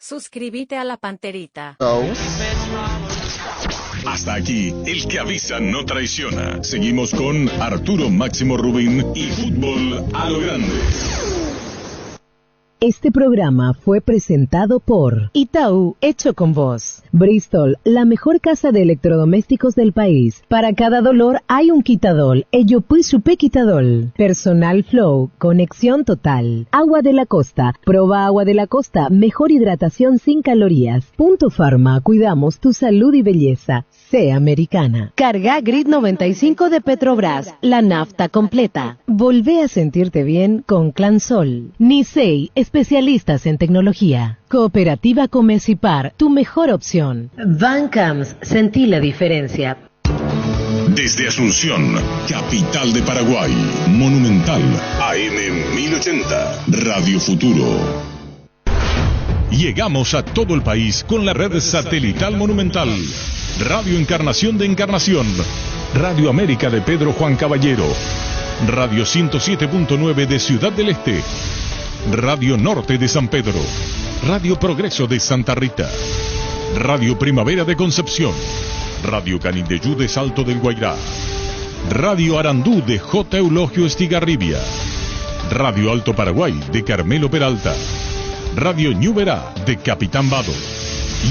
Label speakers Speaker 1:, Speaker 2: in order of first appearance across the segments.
Speaker 1: Suscríbete a la Panterita.
Speaker 2: Hasta aquí, el que avisa no traiciona. Seguimos con Arturo Máximo Rubín y Fútbol a lo Grande.
Speaker 3: Este programa fue presentado por Itaú, hecho con vos. Bristol, la mejor casa de electrodomésticos del país. Para cada dolor hay un quitadol. Ello pues supe quitadol. Personal Flow, conexión total. Agua de la Costa, proba Agua de la Costa, mejor hidratación sin calorías. Punto Pharma, cuidamos tu salud y belleza. Sé americana. Carga Grid 95 de Petrobras, la nafta completa. Volvé a sentirte bien con Clansol. Nisei, especialistas en tecnología. Cooperativa Comecipar, tu mejor opción. Bancams, sentí la diferencia.
Speaker 2: Desde Asunción, capital de Paraguay, Monumental, AM 1080, Radio Futuro. Llegamos a todo el país con la red satelital Monumental. Radio Encarnación de Encarnación, Radio América de Pedro Juan Caballero, Radio 107.9 de Ciudad del Este, Radio Norte de San Pedro, Radio Progreso de Santa Rita, Radio Primavera de Concepción, Radio Canindeyú de Salto del Guairá, Radio Arandú de J. Eulogio Estigarribia, Radio Alto Paraguay de Carmelo Peralta, Radio Ñuberá de Capitán Vado.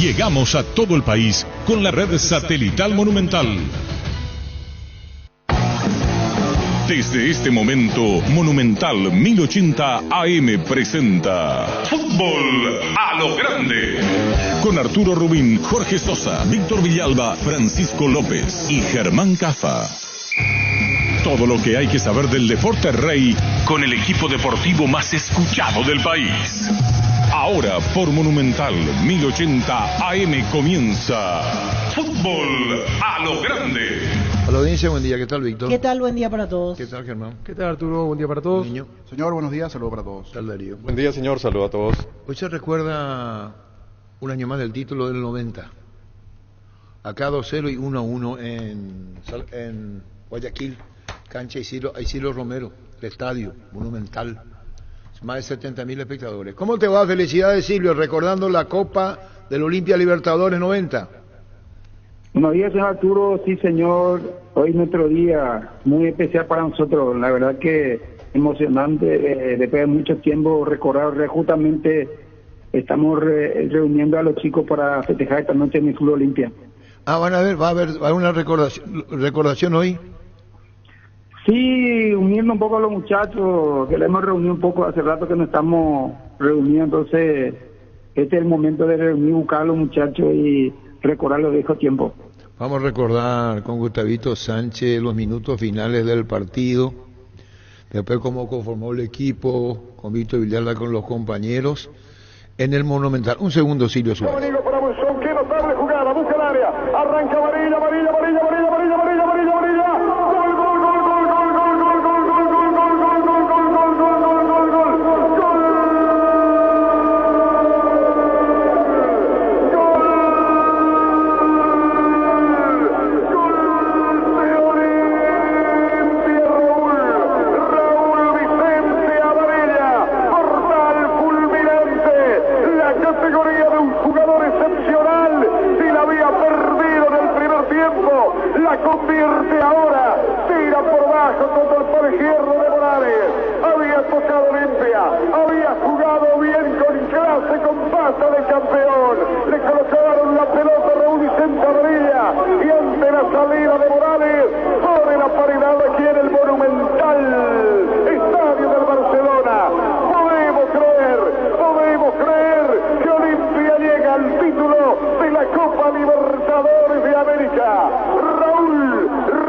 Speaker 2: Llegamos a todo el país con la red satelital Monumental. Desde este momento, Monumental 1080 AM presenta Fútbol a lo Grande. Con Arturo Rubín, Jorge Sosa, Víctor Villalba, Francisco López y Germán Cafa. Todo lo que hay que saber del deporte rey con el equipo deportivo más escuchado del país. Ahora por Monumental 1080 AM comienza Fútbol a lo Grande.
Speaker 4: A la audiencia, buen día. ¿Qué tal, Víctor?
Speaker 5: ¿Qué tal? Buen día para todos.
Speaker 4: ¿Qué tal, Germán?
Speaker 6: ¿Qué tal, Arturo? Buen día para todos.
Speaker 4: Niño.
Speaker 6: Señor, buenos días. Saludos para todos.
Speaker 4: ¿Qué tal, Darío?
Speaker 7: Buen día, señor. Saludos a todos.
Speaker 4: Hoy se recuerda un año más del título del 90. Acá 2-0 y 1-1 en Guayaquil, cancha Isidro Romero, el estadio Monumental. Más de 70.000 espectadores. ¿Cómo te va? Felicidades, Silvio, recordando la Copa del Olimpia Libertadores 90.
Speaker 8: Buenos días, señor Arturo. Sí, señor. Hoy nuestro día muy especial para nosotros. La verdad que emocionante. Después de mucho tiempo recordar, justamente estamos reuniendo a los chicos para festejar esta noche en el Club Olimpia.
Speaker 4: Ah, va a haber una recordación hoy.
Speaker 8: Sí, uniendo un poco a los muchachos, que le hemos reunido un poco hace rato que nos estamos reuniendo, entonces este es el momento de reunir, buscar a los muchachos y recordar los viejos tiempos.
Speaker 4: Vamos a recordar con Gustavito Sánchez los minutos finales del partido, después cómo conformó el equipo, con Víctor Villalba con los compañeros, en el Monumental. Un segundo, Silvio Suárez.
Speaker 9: Para Monzón, qué notable jugada, busca el área, arranca amarilla, amarilla, amarilla, amarilla, amarilla, amarilla, amarilla, amarilla. Convierte ahora, tira por bajo contra el palo izquierdo de Morales. Había tocado Olimpia, había jugado bien con clase, con pasta de campeón. Le colocaron la pelota a Raúl Vicente Amarilla y ante la salida de Morales pone la paridad aquí en el Monumental, estadio del Barcelona. Podemos creer que Olimpia llega al título de la Copa Libertadores de América.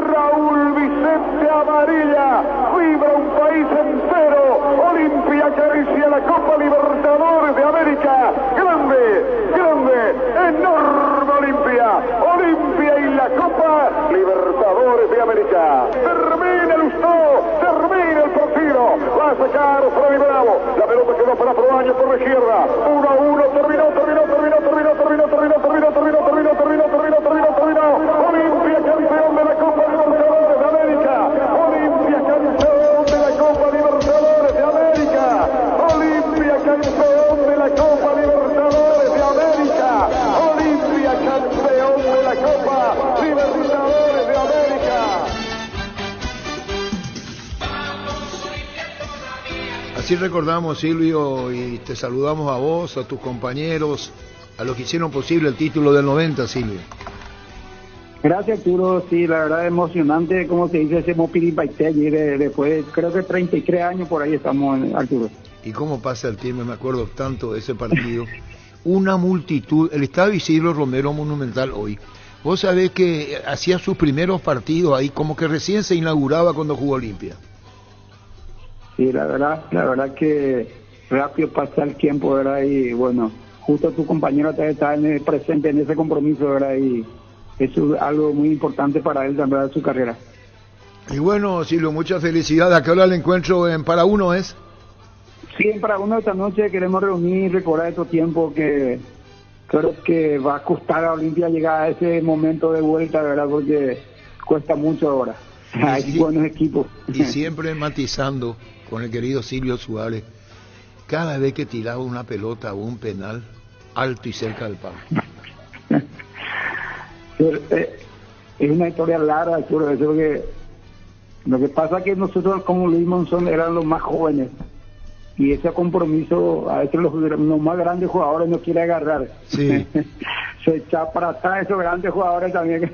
Speaker 9: Raúl Vicente Amarilla, vibra un país entero. Olimpia acaricia la Copa Libertadores de América. Grande, enorme Olimpia y la Copa Libertadores de América. Termina el partido. Va a sacar Freddy Bravo. La pelota quedó para Proaño por la izquierda. 1-1, terminó. Olimpia campeón de la Copa Libertadores de América. Olimpia campeón de la Copa Libertadores de América. Olimpia campeón de la Copa Libertadores de
Speaker 4: así recordamos, Silvio, y te saludamos a vos, a tus compañeros, a los que hicieron posible el título del 90, Silvio.
Speaker 8: Gracias, Arturo. Sí, la verdad es emocionante, como se dice, ese Mopiripaité allí después, creo que 33 años por ahí estamos, Arturo.
Speaker 4: Y cómo pasa el tiempo, me acuerdo tanto de ese partido. Una multitud, el Estadio Isidro Romero Monumental hoy. Vos sabés que hacía sus primeros partidos ahí, como que recién se inauguraba cuando jugó Olimpia.
Speaker 8: Sí, la verdad que rápido pasa el tiempo, ¿verdad? Y bueno, justo tu compañero está presente en ese compromiso, ¿verdad? Y eso es algo muy importante para él también en su carrera.
Speaker 4: Y bueno, Silvio, mucha felicidad. ¿A qué hora el encuentro en Para Uno es?
Speaker 8: Sí, en Para Uno esta noche queremos reunir, recordar estos tiempos que creo que va a costar a Olimpia llegar a ese momento de vuelta, ¿verdad? Porque cuesta mucho ahora. Hay buenos equipos.
Speaker 4: Y siempre matizando con el querido Silvio Suárez, cada vez que tiraba una pelota o un penal, alto y cerca del palo.
Speaker 8: Es una historia larga, Arturo, eso que lo que pasa es que nosotros como Luis Monzón eran los más jóvenes y ese compromiso a veces los más grandes jugadores no quieren agarrar.
Speaker 4: Sí.
Speaker 8: Se echa para atrás esos grandes jugadores también.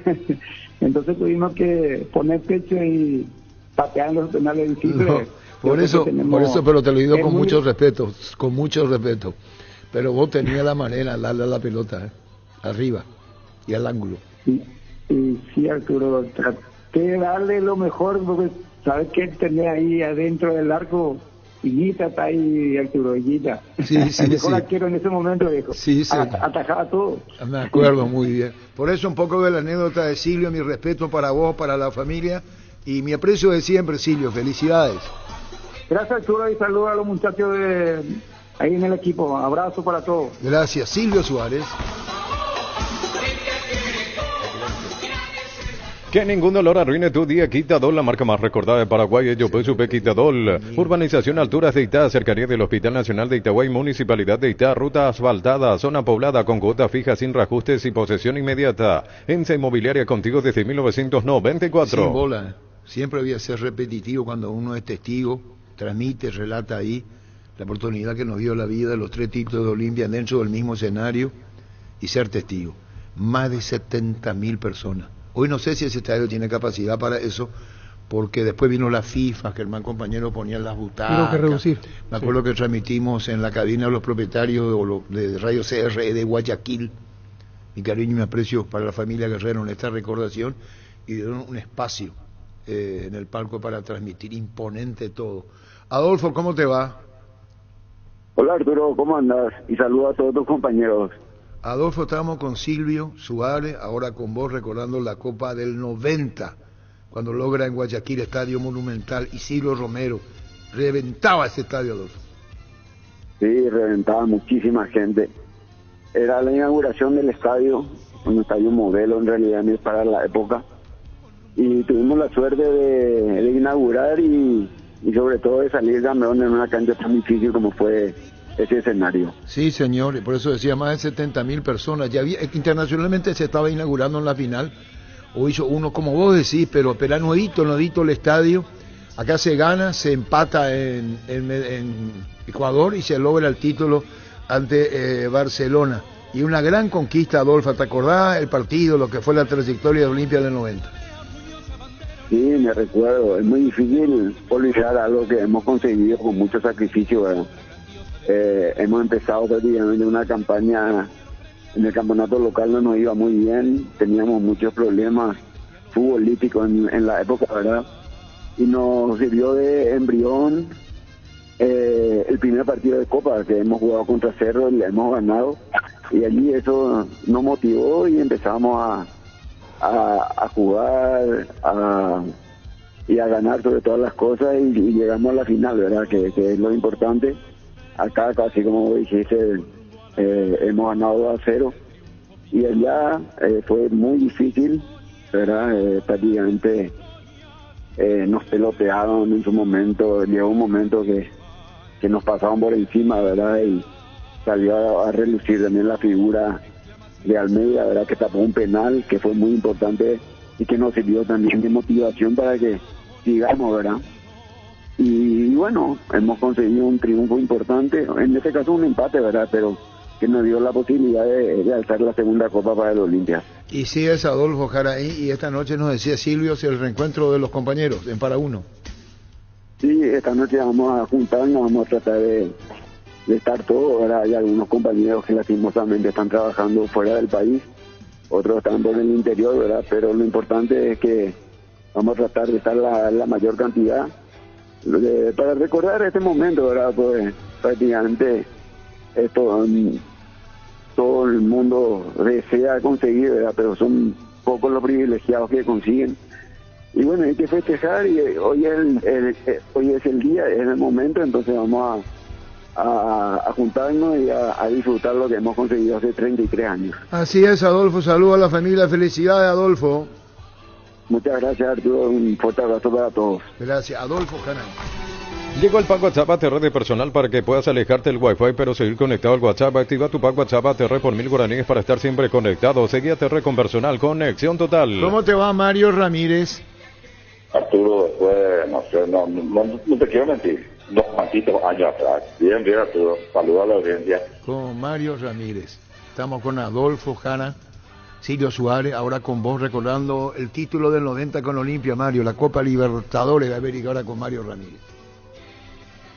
Speaker 8: Entonces tuvimos que poner pecho y patear en los penales difíciles.
Speaker 4: No, por eso, pero te lo digo con mucho respeto, pero vos tenías la manera de darle a la pelota, arriba y al ángulo.
Speaker 8: Y sí, Arturo, traté de darle lo mejor, porque sabes que tenía ahí adentro del arco, Higuita está ahí, Arturo, Higuita.
Speaker 4: Sí,
Speaker 8: el mejor arquero en ese momento, viejo.
Speaker 4: Sí, sí.
Speaker 8: Atajaba todo.
Speaker 4: Me acuerdo muy bien. Por eso un poco de la anécdota de Silvio, mi respeto para vos, para la familia, y mi aprecio de siempre, Silvio. Felicidades.
Speaker 8: Gracias, Arturo, y saludos a los muchachos ahí en el equipo. Abrazo para todos.
Speaker 4: Gracias, Silvio Suárez.
Speaker 5: Que ningún dolor arruine tu día. Quitadol, la marca más recordada de Paraguay, es Yope Quitadol. Urbanización Alturas de Itá, cercanía del Hospital Nacional de Itagüí, Municipalidad de Itá, ruta asfaltada, zona poblada con cuota fija sin reajustes y posesión inmediata. ENSA Inmobiliaria contigo desde 1994.
Speaker 4: Sin bola, siempre había que ser repetitivo cuando uno es testigo, transmite, relata ahí la oportunidad que nos dio la vida, los 3 títulos de Olimpia dentro del mismo escenario y ser testigo. Más de 70.000 personas. Hoy no sé si ese estadio tiene capacidad para eso, porque después vino la FIFA, que el compañero ponía las butacas.
Speaker 6: Creo que reducir.
Speaker 4: Me acuerdo que transmitimos en la cabina de los propietarios de Radio CRE de Guayaquil. Mi cariño y mi aprecio para la familia Guerrero en esta recordación, y dieron un espacio en el palco para transmitir, imponente todo. Adolfo, ¿cómo te va?
Speaker 7: Hola Arturo, ¿cómo andas? Y saludo a todos tus compañeros.
Speaker 4: Adolfo, estábamos con Silvio Suárez, ahora con vos recordando la Copa del 90, cuando logra en Guayaquil Estadio Monumental, y Isidro Romero reventaba ese estadio, Adolfo.
Speaker 7: Sí, reventaba muchísima gente. Era la inauguración del estadio, un estadio modelo en realidad para la época, y tuvimos la suerte de inaugurar y sobre todo de salir campeón en una cancha tan difícil como fue ese escenario.
Speaker 4: Sí, señor, y por eso decía más de 70.000 personas. Ya había, internacionalmente se estaba inaugurando en la final, o hizo uno como vos decís, pero era nuevito el estadio. Acá se gana, se empata en Ecuador y se logra el título ante Barcelona. Y una gran conquista, Adolfo. ¿Te acordás el partido, lo que fue la trayectoria de Olimpia del 90?
Speaker 7: Sí, me recuerdo. Es muy difícil olvidar algo que hemos conseguido con mucho sacrificio, ¿verdad? Hemos empezado prácticamente una campaña en el campeonato local, no nos iba muy bien, teníamos muchos problemas futbolísticos en la época, ¿verdad? Y nos sirvió de embrión el primer partido de Copa que hemos jugado contra Cerro, y le hemos ganado, y allí eso nos motivó y empezamos a jugar y a ganar sobre todas las cosas, y llegamos a la final, ¿verdad? Que es lo importante. Acá, casi como dijiste, hemos ganado 2-0, y allá fue muy difícil, ¿verdad? Prácticamente nos pelotearon en su momento, llegó un momento que nos pasaban por encima, ¿verdad? Y salió a relucir también la figura de Almeida, ¿verdad? Que tapó un penal que fue muy importante y que nos sirvió también de motivación para que sigamos, ¿verdad? y bueno, hemos conseguido un triunfo importante, en este caso un empate, ¿verdad? Pero que nos dio la posibilidad de alzar la segunda copa para el Olimpia.
Speaker 4: Y sí es Adolfo Jara ahí, y esta noche nos decía Silvio si el reencuentro de los compañeros en Para Uno.
Speaker 7: Sí, esta noche vamos a juntarnos, vamos a tratar de estar todos, ¿verdad? Hay algunos compañeros que lastimosamente están trabajando fuera del país, otros están por el interior, ¿verdad? Pero lo importante es que vamos a tratar de estar la mayor cantidad para recordar este momento, ¿verdad? Pues prácticamente esto todo el mundo desea conseguir, ¿verdad? Pero son pocos los privilegiados que consiguen. Y bueno, hay que festejar, y hoy es el día, es el momento, entonces vamos a juntarnos y a disfrutar lo que hemos conseguido hace 33 años.
Speaker 4: Así es, Adolfo, saludos a la familia, felicidades, Adolfo.
Speaker 7: Muchas gracias, Arturo, un fuerte abrazo para todos.
Speaker 4: Gracias, Adolfo Jara.
Speaker 5: Llegó el pack WhatsApp ATR de personal para que puedas alejarte del Wi-Fi pero seguir conectado al WhatsApp. Activa tu pack WhatsApp ATR por 1000 guaraníes para estar siempre conectado. Seguí ATR con personal, conexión total.
Speaker 4: ¿Cómo te va, Mario Ramírez?
Speaker 10: Arturo, después, no sé, no te quiero mentir, unos cuantitos años atrás. Bien, Arturo, saludos a la audiencia.
Speaker 4: Con Mario Ramírez. Estamos con Adolfo Jara, Silvio Suárez, ahora con vos recordando el título del 90 con Olimpia, Mario, la Copa Libertadores de América, ahora con Mario Ramírez.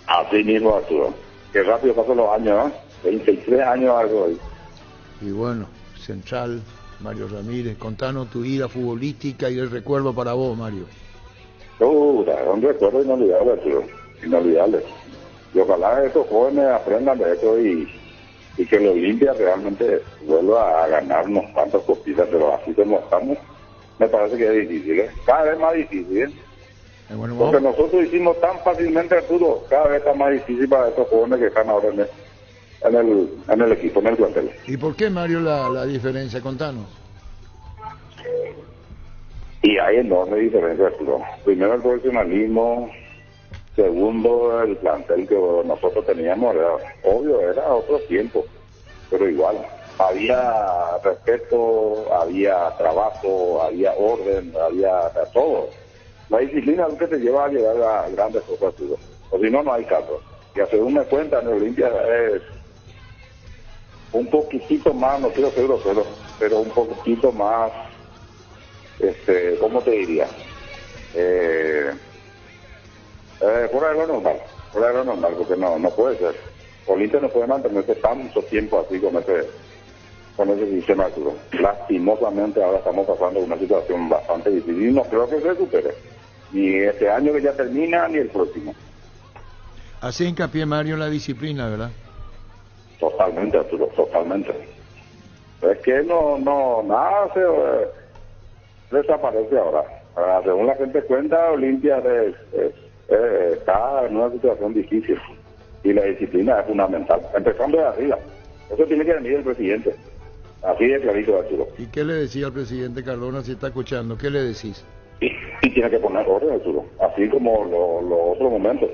Speaker 10: Así mismo, Arturo. Qué rápido pasan los años, ¿eh? 23 años algo ahí.
Speaker 4: Y bueno, Central, Mario Ramírez, contanos tu vida futbolística y el recuerdo para vos, Mario.
Speaker 10: Un recuerdo inolvidable, Arturo. Inolvidable. Y ojalá estos jóvenes aprendan de esto y que el Olimpia realmente vuelva a ganarnos tantas copitas, pero así como estamos, me parece que es difícil, ¿eh? Cada vez más difícil, ¿eh?
Speaker 4: Bueno,
Speaker 10: porque nosotros hicimos tan fácilmente, Arturo, cada vez está más difícil para estos jóvenes que están ahora en el equipo, en el plantel.
Speaker 4: ¿Y por qué, Mario, la diferencia? Contanos.
Speaker 10: Y hay enorme diferencia, Arturo. Primero el profesionalismo, segundo el plantel que nosotros teníamos, era obvio, era otro tiempo, pero igual. Había respeto, había trabajo, había orden, había todo. La disciplina es lo que te lleva a llegar a grandes cosas, Arturo. O si no, no hay caso. Y a según me cuenta, en Olimpia es un poquitito más, no quiero ser grosero, pero un poquitito más, ¿cómo te diría? Fuera de lo normal, porque no puede ser. Olimpia no puede mantenerse tanto tiempo así con ese sistema, Arturo. Lastimosamente ahora estamos pasando una situación bastante difícil y no creo que se supere. Ni este año que ya termina, ni el próximo.
Speaker 4: Hace hincapié, Mario, en la disciplina, ¿verdad?
Speaker 10: Totalmente, Arturo, totalmente. Es que nada se desaparece ahora. Según la gente cuenta, Olimpia está en una situación difícil y la disciplina es fundamental, empezando de arriba. Eso tiene que venir el presidente, así de clarito, Arturo.
Speaker 4: ¿Y qué le decía al presidente Cardona si está escuchando? ¿Qué le decís?
Speaker 10: Y tiene que poner orden, Arturo, así como los otros momentos.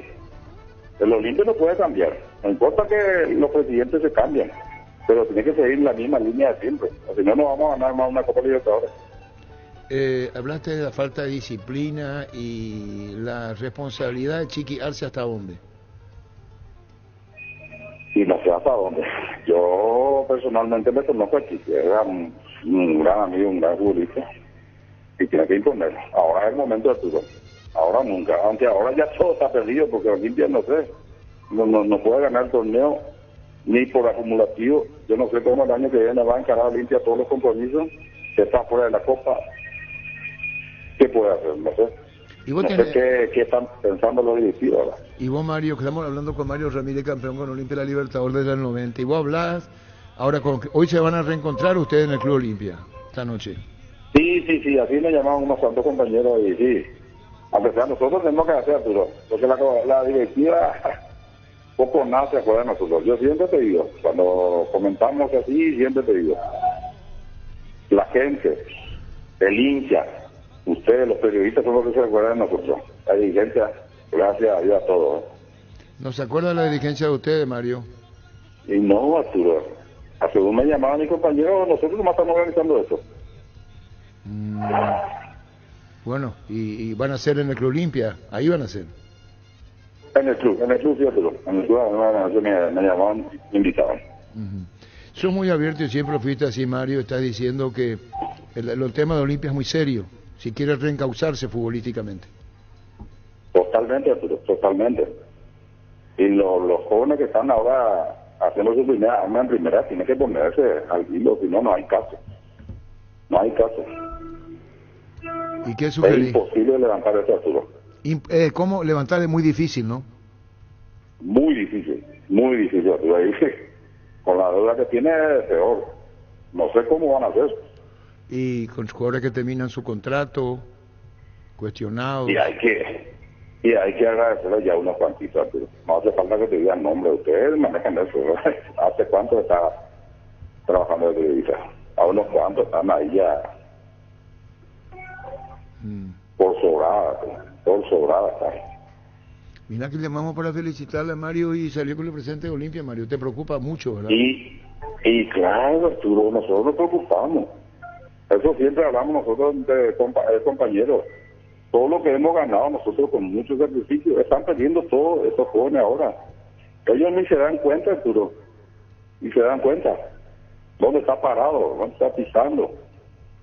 Speaker 10: El Olimpia no puede cambiar, no importa que los presidentes se cambien, pero tiene que seguir la misma línea de siempre, o si no, no vamos a ganar más una Copa Libertadores.
Speaker 4: Hablaste de la falta de disciplina y la responsabilidad de Chiqui Arce, ¿hasta dónde?
Speaker 10: Y no sé hasta dónde. Yo personalmente me conozco a Chiqui, era un gran amigo, un gran futbolista, y tiene que imponer. Ahora es el momento, Arturo. Ahora nunca, aunque ahora ya todo está perdido, porque Olimpia no sé, no puede ganar el torneo ni por acumulativo. Yo no sé cómo el año que viene va a encarar Olimpia todos los compromisos, que está fuera de la Copa. ¿Qué puede hacer? No sé.
Speaker 4: ¿Y vos
Speaker 10: no sé qué están pensando los directivos ahora.
Speaker 4: Y vos, Mario, que estamos hablando con Mario Ramírez, campeón con Olimpia de la Libertadores desde el 90, y vos hablás, ahora hoy se van a reencontrar ustedes en el Club Olimpia, esta noche.
Speaker 10: Sí, así me llamaban unos cuantos compañeros y sí. Aunque sea, nosotros tenemos que hacer, Arturo, porque la directiva poco nada se acuerda de nosotros. Yo siempre te digo, cuando comentamos así, siempre te digo, la gente, el hincha, ustedes, los periodistas, son los que se acuerdan de nosotros. La dirigencia, gracias a Dios a todos.
Speaker 4: ¿No se acuerda de la dirigencia de ustedes, Mario?
Speaker 10: Y no, Arturo. Según me llamaban mis compañeros, nosotros nomás estamos organizando eso.
Speaker 4: Bueno, y van a ser en el Club Olimpia, ahí van a ser.
Speaker 10: En el club, sí, Arturo. En el club me llamaban, me invitaban.
Speaker 4: Sos muy abierto y siempre fuiste así, Mario. Estás diciendo que el tema de Olimpia es muy serio. Si quiere reencauzarse futbolísticamente.
Speaker 10: Totalmente, Arturo, totalmente. Y los jóvenes que están ahora haciendo su primera arma en primera tienen que ponerse al hilo, si no, no hay caso. No hay caso.
Speaker 4: ¿Y qué
Speaker 10: Es
Speaker 4: sugerís?
Speaker 10: imposible levantar eso, Arturo.
Speaker 4: ¿Cómo levantar? Es muy difícil, ¿no?
Speaker 10: Muy difícil, Arturo. Ahí, con la deuda que tiene, peor. No sé cómo van a hacer.
Speaker 4: Y con jugadores que terminan su contrato, cuestionados.
Speaker 10: Y hay que agradecerle ya unos cuantitos, Arturo. No hace falta que te digan nombre. Ustedes manejan eso. ¿Hace cuánto está trabajando de Televisa? A unos cuantos están ahí ya. Por sobrada está ahí.
Speaker 4: Mira que llamamos para felicitarle a Mario y salió con el presente de Olimpia, Mario. Te preocupa mucho, ¿verdad?
Speaker 10: Y claro, Arturo, nosotros nos preocupamos. Eso siempre hablamos nosotros de compañeros. Todo lo que hemos ganado nosotros con mucho sacrificio, están perdiendo todo estos jóvenes ahora. Ellos ni se dan cuenta, Arturo. Ni se dan cuenta. ¿Dónde está parado? ¿Dónde está pisando?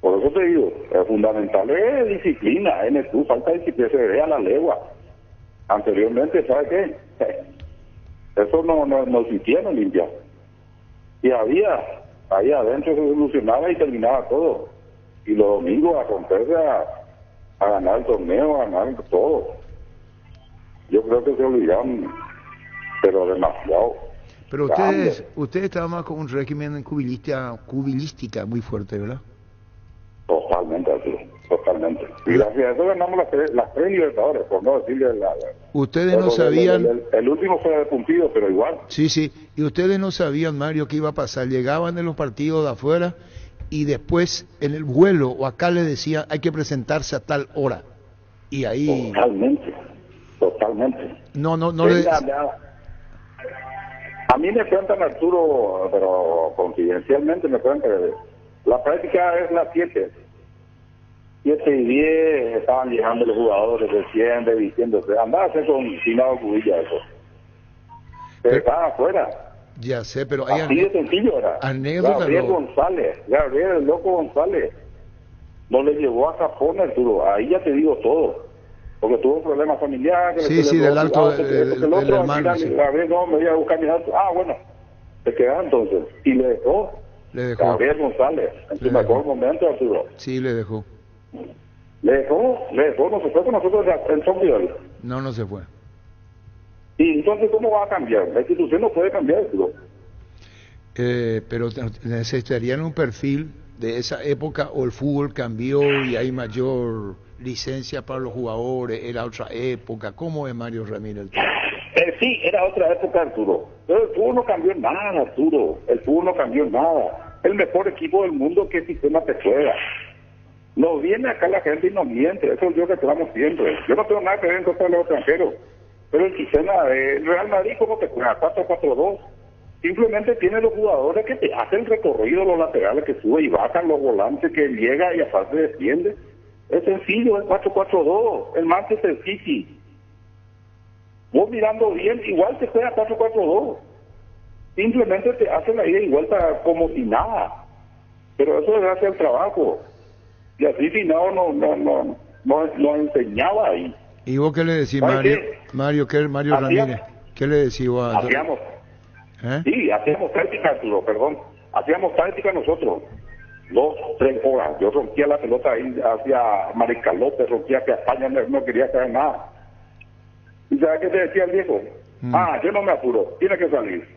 Speaker 10: Por eso te digo, es fundamental es disciplina. En el club falta disciplina, se ve a la legua. Anteriormente, ¿sabe qué? Eso no existía en Olimpia. Y ahí adentro se solucionaba y terminaba todo. Y los domingos a romperse a ganar el torneo, a ganar todo. Yo creo que se olvidaron, pero demasiado.
Speaker 4: Pero ustedes estaban más con un régimen cubilística muy fuerte, ¿verdad?
Speaker 10: Totalmente, Arturo, totalmente. Y gracias a eso ganamos las tres Libertadores, por no decirle
Speaker 4: ustedes no sabían...
Speaker 10: El último fue de Puntido, pero igual.
Speaker 4: Sí. Y ustedes no sabían, Mario, qué iba a pasar. Llegaban de los partidos de afuera y después en el vuelo o acá le decían hay que presentarse a tal hora. Y ahí...
Speaker 10: Totalmente.
Speaker 4: No
Speaker 10: A mí me cuentan, Arturo, pero confidencialmente me cuentan que la práctica es las 7 y 10 estaban llegando los jugadores recién diciéndose, andaba a hacer con Sinado Cubilla eso. Pero estaban afuera.
Speaker 4: Ya sé, pero hay
Speaker 10: así de sencillo era. Gabriel el Loco González, no le llevó a Japón, Arturo. Ahí ya te digo todo. Porque tuvo un problema familiar.
Speaker 4: Del alto del hermano.
Speaker 10: Gabriel no me iba a buscar mi alto. Bueno, se quedó entonces. Y le dejó. Gabriel González, en su mejor momento, Arturo.
Speaker 4: Sí, le dejó.
Speaker 10: Le dejó, no se fue con nosotros en Sonviol.
Speaker 4: No se fue.
Speaker 10: Y entonces, ¿cómo va a cambiar? La institución no puede cambiar, Arturo.
Speaker 4: Pero necesitarían un perfil de esa época, o el fútbol cambió y hay mayor licencia para los jugadores, era otra época. ¿Cómo es, Mario Ramírez?
Speaker 10: Sí, era otra época, Arturo. Pero el fútbol no cambió nada, Arturo. El fútbol no cambió nada. El mejor equipo del mundo, ¿qué sistema te juega? Nos viene acá la gente y nos miente. Eso es lo que reclamo siempre. Yo no tengo nada que ver en contra de los extranjeros. Pero el sistema de Real Madrid, ¿cómo te juega? 4-4-2. Simplemente tiene los jugadores que te hacen recorrido, los laterales que suben y bajan, los volantes que llega y aparte defiende. Es sencillo, es 4-4-2, el Manchester City. Vos mirando bien, igual te juega 4-4-2. Simplemente te hacen la ida y vuelta como si nada. Pero eso es gracias al trabajo. Y así si no enseñaba ahí.
Speaker 4: ¿Y vos qué le decís, Mario? Mario Ramírez, ¿qué le decís vos?
Speaker 10: Sí, hacíamos táctica, Arturo, perdón. Hacíamos táctica nosotros. 2-3 horas. Yo rompía la pelota ahí hacia Mariscalote, rompía hacia España, no quería hacer nada. ¿Y sabes qué te decía el viejo? Yo no me apuro, tiene que salir.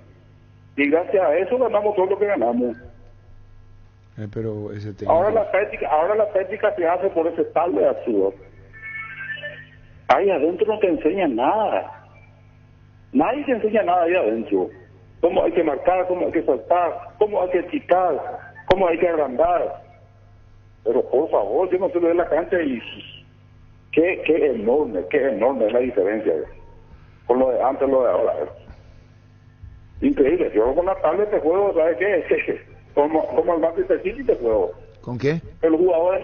Speaker 10: Y gracias a eso ganamos todo lo que ganamos.
Speaker 4: Pero ese
Speaker 10: ahora la práctica se hace por ese tal de Arturo. Ahí adentro no te enseñan nada. Nadie te enseña nada ahí adentro. Cómo hay que marcar, cómo hay que saltar, cómo hay que quitar, cómo hay que agrandar. Pero por favor, yo no se lo de la cancha y qué enorme es la diferencia con lo de antes, lo de ahora. Increíble. Yo con la tablet te juego, ¿sabes qué? como el Manchester City te juego.
Speaker 4: ¿Con qué?
Speaker 10: El jugador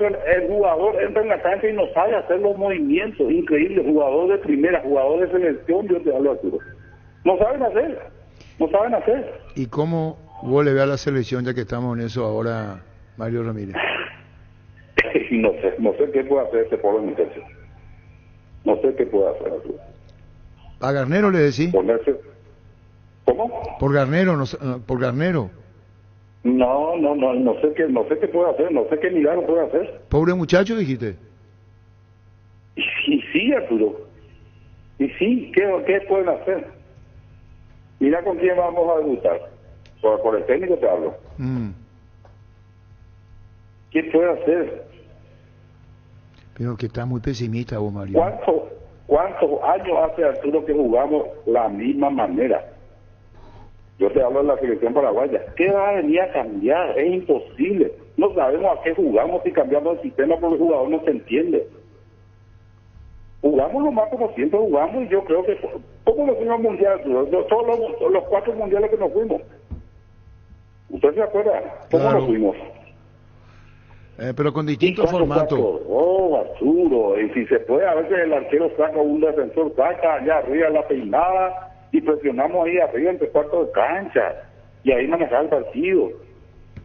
Speaker 10: entra en la cancha y no sabe hacer los movimientos. Increíble, jugador de primera, jugador de selección, yo te hablo, Arturo. No saben hacer.
Speaker 4: ¿Y cómo vos le ves a la selección, ya que estamos en eso ahora, Mario Ramírez?
Speaker 10: No sé qué puede hacer este pobre muchacho. No sé qué puede hacer, Arturo.
Speaker 4: ¿A Garnero le decís?
Speaker 10: Ponerse... ¿Cómo?
Speaker 4: Por Garnero, no, por Garnero.
Speaker 10: No sé qué puede hacer, no sé qué milagro puede hacer.
Speaker 4: Pobre muchacho, dijiste.
Speaker 10: Y sí, Arturo. Y sí, ¿qué pueden hacer? Mira con quién vamos a debutar. Por el técnico te hablo. ¿Qué puede hacer?
Speaker 4: Pero que está muy pesimista vos, Mario.
Speaker 10: ¿Cuántos años hace, Arturo, que jugamos la misma manera? Yo te hablo de la selección paraguaya. ¿Qué va a venir a cambiar? Es imposible. No sabemos a qué jugamos si cambiamos el sistema porque el jugador no se entiende. Jugamos lo más como siempre jugamos y yo creo que... ¿Cómo nos fuimos al mundial? Todos los 4 mundiales que nos fuimos. ¿Usted se acuerda? ¿Cómo
Speaker 4: Claro.
Speaker 10: nos fuimos?
Speaker 4: Pero con distintos formatos.
Speaker 10: Oh, Arturo. Y si se puede, a veces el arquero saca, un defensor saca allá arriba la peinada y presionamos ahí arriba entre cuartos de cancha. Y ahí manejar el partido.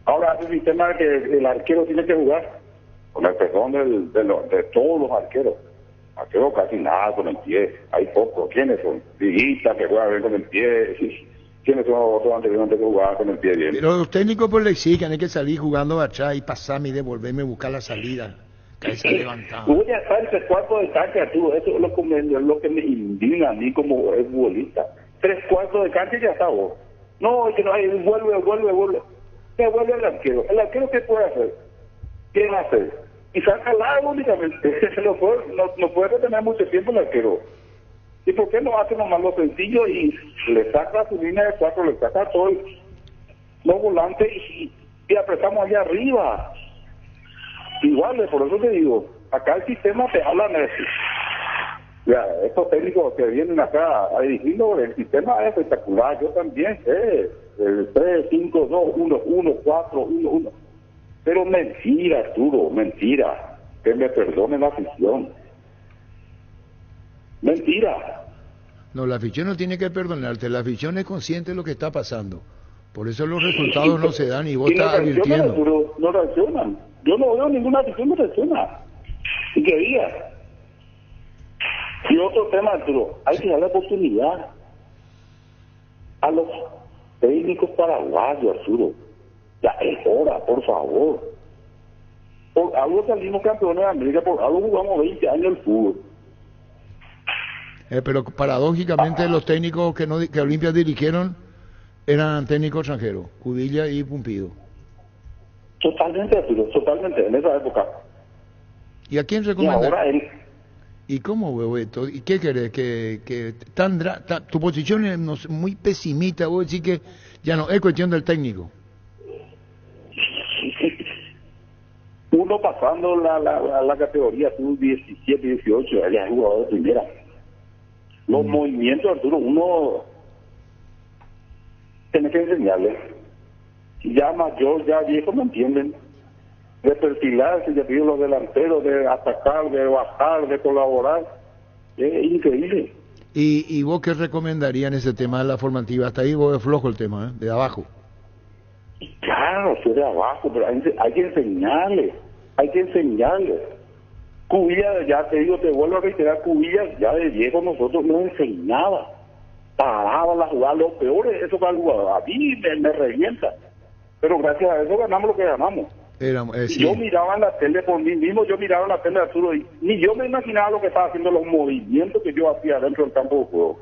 Speaker 10: Ahora, ese sistema de que el arquero tiene que jugar con el perdón de todos los arqueros. Arquero casi nada con el pie. Hay pocos. ¿Quiénes son? Viguita, que juega bien con el pie. ¿Quiénes son otros anteriormente que jugaban con el pie bien?
Speaker 4: Pero los técnicos pues le exigen, hay que salir jugando atrás y pasarme y devolverme y buscar la salida. Cabeza levantada.
Speaker 10: Voy a estar en 3 cuartos de cancha, tú. Eso es lo que me indigna a mí como futbolista. 3 cuartos de cancha y ya está vos. No, que no hay, vuelve. ¿Qué vuelve el arquero? ¿El arquero qué puede hacer? ¿Qué va a hacer? Y saca largo únicamente. No puede retener mucho tiempo el arquero. ¿Y por qué no hace nomás lo sencillo y le saca su línea de 4, le saca todo los volantes y apretamos allá arriba? Igual, por eso te digo, acá el sistema te habla de eso. Ya, estos técnicos que vienen acá a dirigirlo, el sistema es espectacular, yo también sé, el 3, 5, 2, 1, 1, 4, 1, 1. Pero mentira, Arturo, mentira, que me perdone la afición. Mentira.
Speaker 4: No, la afición no tiene que perdonarte, la afición es consciente de lo que está pasando. Por eso los resultados no se dan y vos estás advirtiendo.
Speaker 10: Arturo, no reaccionan. Yo no veo ninguna afición que reacciona. Y que diga. Y otro tema, Arturo, hay que darle oportunidad a los técnicos paraguayos, Arturo. Ya es hora, por favor. Por algo salimos campeones de América, por algo jugamos 20 años el fútbol.
Speaker 4: Pero paradójicamente los técnicos que Olimpia dirigieron eran técnicos extranjeros, Cudilla y Pumpido.
Speaker 10: Totalmente, Arturo, totalmente, en esa época.
Speaker 4: ¿Y a quién
Speaker 10: Y
Speaker 4: recomiendas?
Speaker 10: ahora él...
Speaker 4: ¿Y cómo veo esto? ¿Y qué querés? Que tu posición es muy pesimista, vos decís que ya no es cuestión del técnico.
Speaker 10: Uno pasando la categoría sub-17, 18, él es jugador de primera. Los movimientos, Arturo, uno tiene que enseñarle. Ya mayor, ya viejo, no entienden. De perfilarse, ya pido los delanteros, de atacar, de bajar, de colaborar. Es increíble.
Speaker 4: ¿Y vos qué recomendarías en ese tema de la formativa? Hasta ahí vos es flojo el tema, de abajo.
Speaker 10: Claro, soy de abajo, pero hay que enseñarle. Hay que enseñarle. Cubilla, ya te digo, te vuelvo a reiterar, Cubilla, ya de viejo nosotros no enseñaba. Paraba la jugada, lo peor es eso para el jugador. A mí me revienta. Pero gracias a eso ganamos lo que ganamos.
Speaker 4: Sí.
Speaker 10: Yo miraba en la tele por mí mismo, yo miraba en la tele de Arturo y ni yo me imaginaba lo que estaba haciendo, los movimientos que yo hacía dentro del campo de juego.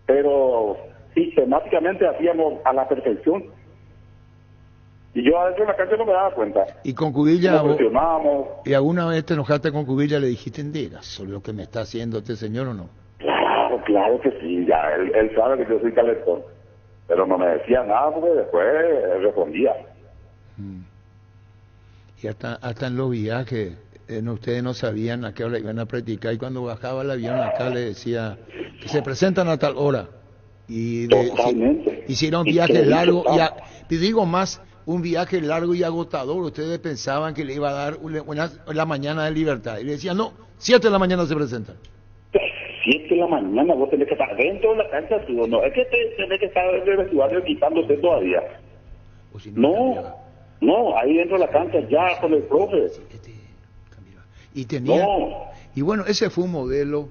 Speaker 10: Pero sistemáticamente hacíamos a la perfección. Y yo adentro de la cancha no me daba cuenta.
Speaker 4: Y con Cubilla,
Speaker 10: presionábamos.
Speaker 4: ¿Y alguna vez te enojaste con Cubilla y le dijiste, entera, sobre lo que me está haciendo este señor o no?
Speaker 10: Claro que sí, ya, él sabe que yo soy calentón. Pero no me decía nada porque después respondía.
Speaker 4: Y hasta en los viajes, ustedes no sabían a qué hora iban a practicar, y cuando bajaba el avión acá le decía que se presentan a tal hora. Y hicieron viajes largos, y digo más, un viaje largo y agotador. Ustedes pensaban que le iba a dar la mañana de libertad. Y le decían, no, 7 de la mañana se presentan.
Speaker 10: 7 de la mañana vos tenés que estar dentro de la cancha, tú, no, es que tenés que estar en el vestuario quitándose todavía.
Speaker 4: O si
Speaker 10: No, ahí dentro de la cancha ya con el profe.
Speaker 4: Y tenía...
Speaker 10: No.
Speaker 4: Y bueno, ese fue un modelo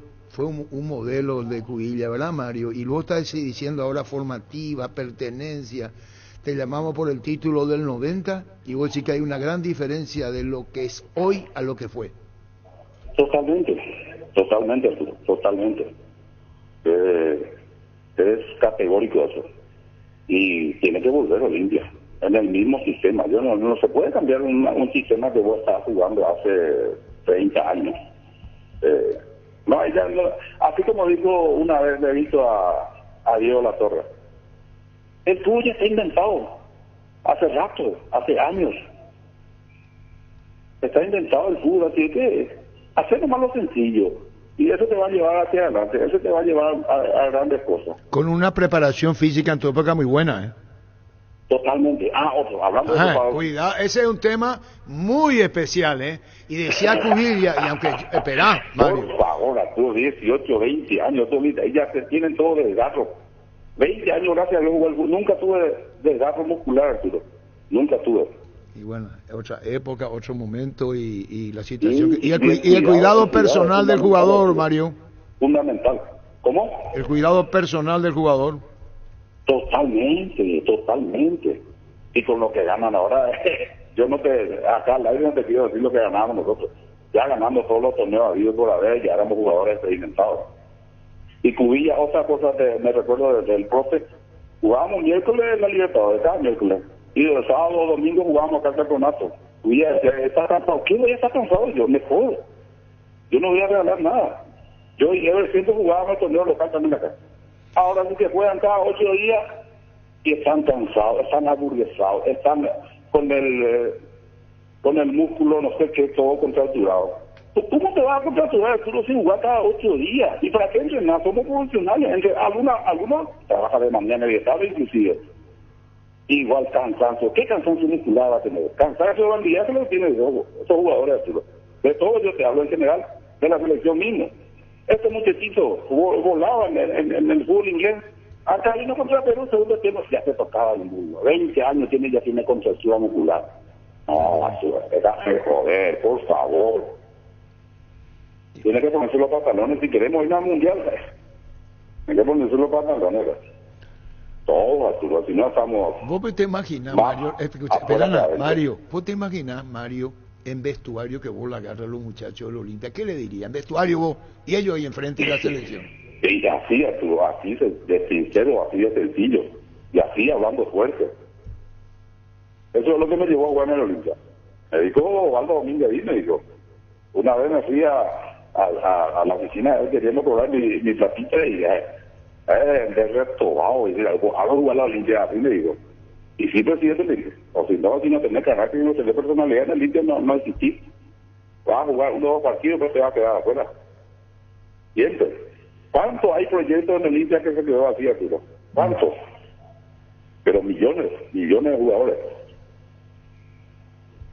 Speaker 4: de Cubilla, ¿verdad, Mario? Y luego estás diciendo ahora formativa, pertenencia. Te llamamos por el título del 90 y vos decís que hay una gran diferencia de lo que es hoy a lo que fue.
Speaker 10: Totalmente. Es categórico eso. Y tiene que volver Olimpia en el mismo sistema. No se puede cambiar un sistema que vos estabas jugando hace 30 años. Así como dijo una vez, le he visto a Diego La Torre, el fútbol ya está inventado hace rato, hace años. Está inventado el fútbol, así que hacer nomás lo sencillo y eso te va a llevar hacia adelante, eso te va a llevar a grandes cosas.
Speaker 4: Con una preparación física en tu época muy buena, ¿eh?
Speaker 10: Totalmente. Hablando de eso,
Speaker 4: cuidado, ese es un tema muy especial, ¿eh? Y decía Cubilla, y aunque, esperá, Mario.
Speaker 10: Por favor, Arturo, 18, 20 años, ya se tienen todo desgarro. 20 años, gracias a Dios, nunca tuve desgarro muscular, Arturo. Nunca tuve.
Speaker 4: Y bueno, otra época, otro momento y la situación. Y el cuidado personal del jugador, Mario.
Speaker 10: Fundamental. ¿Cómo?
Speaker 4: El cuidado personal del jugador.
Speaker 10: Totalmente. Y con lo que ganan ahora, acá al aire no te quiero decir lo que ganábamos nosotros. Ya ganando todos los torneos habidos por haber, ya éramos jugadores experimentados. Y Cubilla, otra cosa me recuerdo del profe, jugábamos miércoles en la Libertadores, cada miércoles. Y el sábado o domingo jugábamos acá el campeonato. Cubilla decía, ¿está cansado? ¿Quién voy a estar cansado? Yo me jodo. Yo no voy a regalar nada. Yo y Ever siempre jugábamos el torneo local también acá. Ahora sí que juegan cada 8 días y están cansados, están aburguesados, están con el músculo, no sé qué, todo contracturado. ¿Cómo te vas a contracturar tú no sin jugar cada 8 días? ¿Y para qué entrenar? Somos profesionales. Algunos trabajan de mañana y de tarde inclusive. Igual cansancio. ¿Qué cansancio muscular va a tener? Cansancio de bandilla que lo tiene esos jugadores, Arturo. De todo yo te hablo en general, de la selección mismo. Este muchachito volaba en el fútbol inglés. Acá vino contra Perú, segundo tiempo, ya se tocaba el mundo. 20 años ya tiene contractura muscular. No, déjame joder, por favor. Tiene que ponerse los pantalones si queremos ir al mundial. Tiene que ponerse los pantalones. Todo, Arturo, si no estamos...
Speaker 4: ¿Vos te imaginas, Mario? Mario, ¿vos te imaginas, Mario, en vestuario que vos la agarras a los muchachos de la Olimpia? ¿Qué le dirían? En vestuario vos y ellos ahí enfrente de la selección.
Speaker 10: Y así, Arturo, así de sincero, así de sencillo. Y así hablando fuerte. Eso es lo que me llevó a jugar en el Olimpia. Me dijo Osvaldo Domínguez, me dijo. Una vez me fui a la oficina queriendo cobrar mi platita y de retobado y a jugar la Olimpia, así me digo. Y sí, presidente, le dije, o si no tenés carácter y no tenés personalidad en el Olimpia, no existís. Vas a jugar 1 o 2 partidos, pero te vas a quedar afuera. Y entonces, ¿cuántos hay proyectos en el Olimpia que se quedó así, Arturo? ¿Cuántos? Pero millones de jugadores.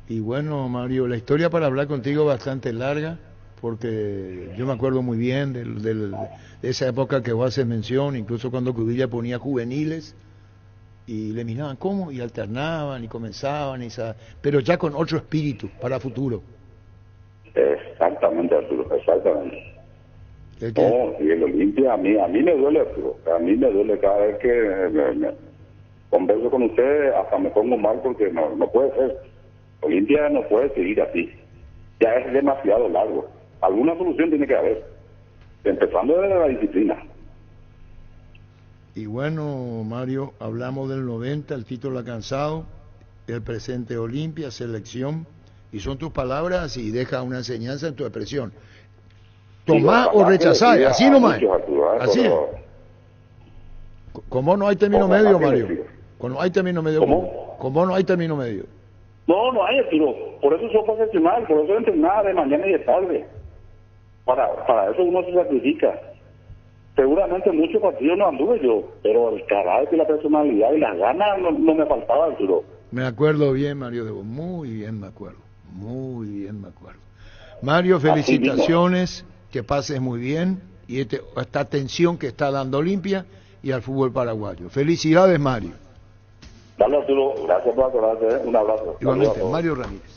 Speaker 4: Y bueno, Mario, la historia para hablar contigo es bastante larga, porque yo me acuerdo muy bien de esa época que vos haces mención, incluso cuando Cubilla ponía juveniles, y le miraban cómo, y alternaban, y comenzaban, pero ya con otro espíritu para futuro.
Speaker 10: Exactamente, Arturo, exactamente. No, y el Olimpia, a mí me duele, Arturo, a mí me duele cada vez que me converso con ustedes, hasta me pongo mal porque no puede ser. Olimpia no puede seguir así, ya es demasiado largo. Alguna solución tiene que haber, empezando desde la disciplina.
Speaker 4: Y bueno, Mario, hablamos del 90, el título alcanzado, el presente Olimpia, selección, y son tus palabras y deja una enseñanza en tu expresión. Tomar o rechazar, así nomás. Así es. ¿Cómo no hay término medio, Mario? ¿Cómo no hay término medio? ¿Cómo no hay término medio?
Speaker 10: No hay, Arturo. Por eso soy profesional, por eso entrenaba de mañana y de tarde. Para eso uno se sacrifica. Seguramente muchos partidos no anduve yo, pero el carácter, la personalidad y las ganas no me faltaba, Arturo.
Speaker 4: Me acuerdo bien, Mario de vos, muy bien me acuerdo, muy bien me acuerdo. Mario, felicitaciones, que pases muy bien, y esta atención que está dando Olimpia y al fútbol paraguayo. Felicidades, Mario.
Speaker 10: Dale, Arturo, gracias por acordarte, un abrazo.
Speaker 4: Igualmente, Mario Ramírez.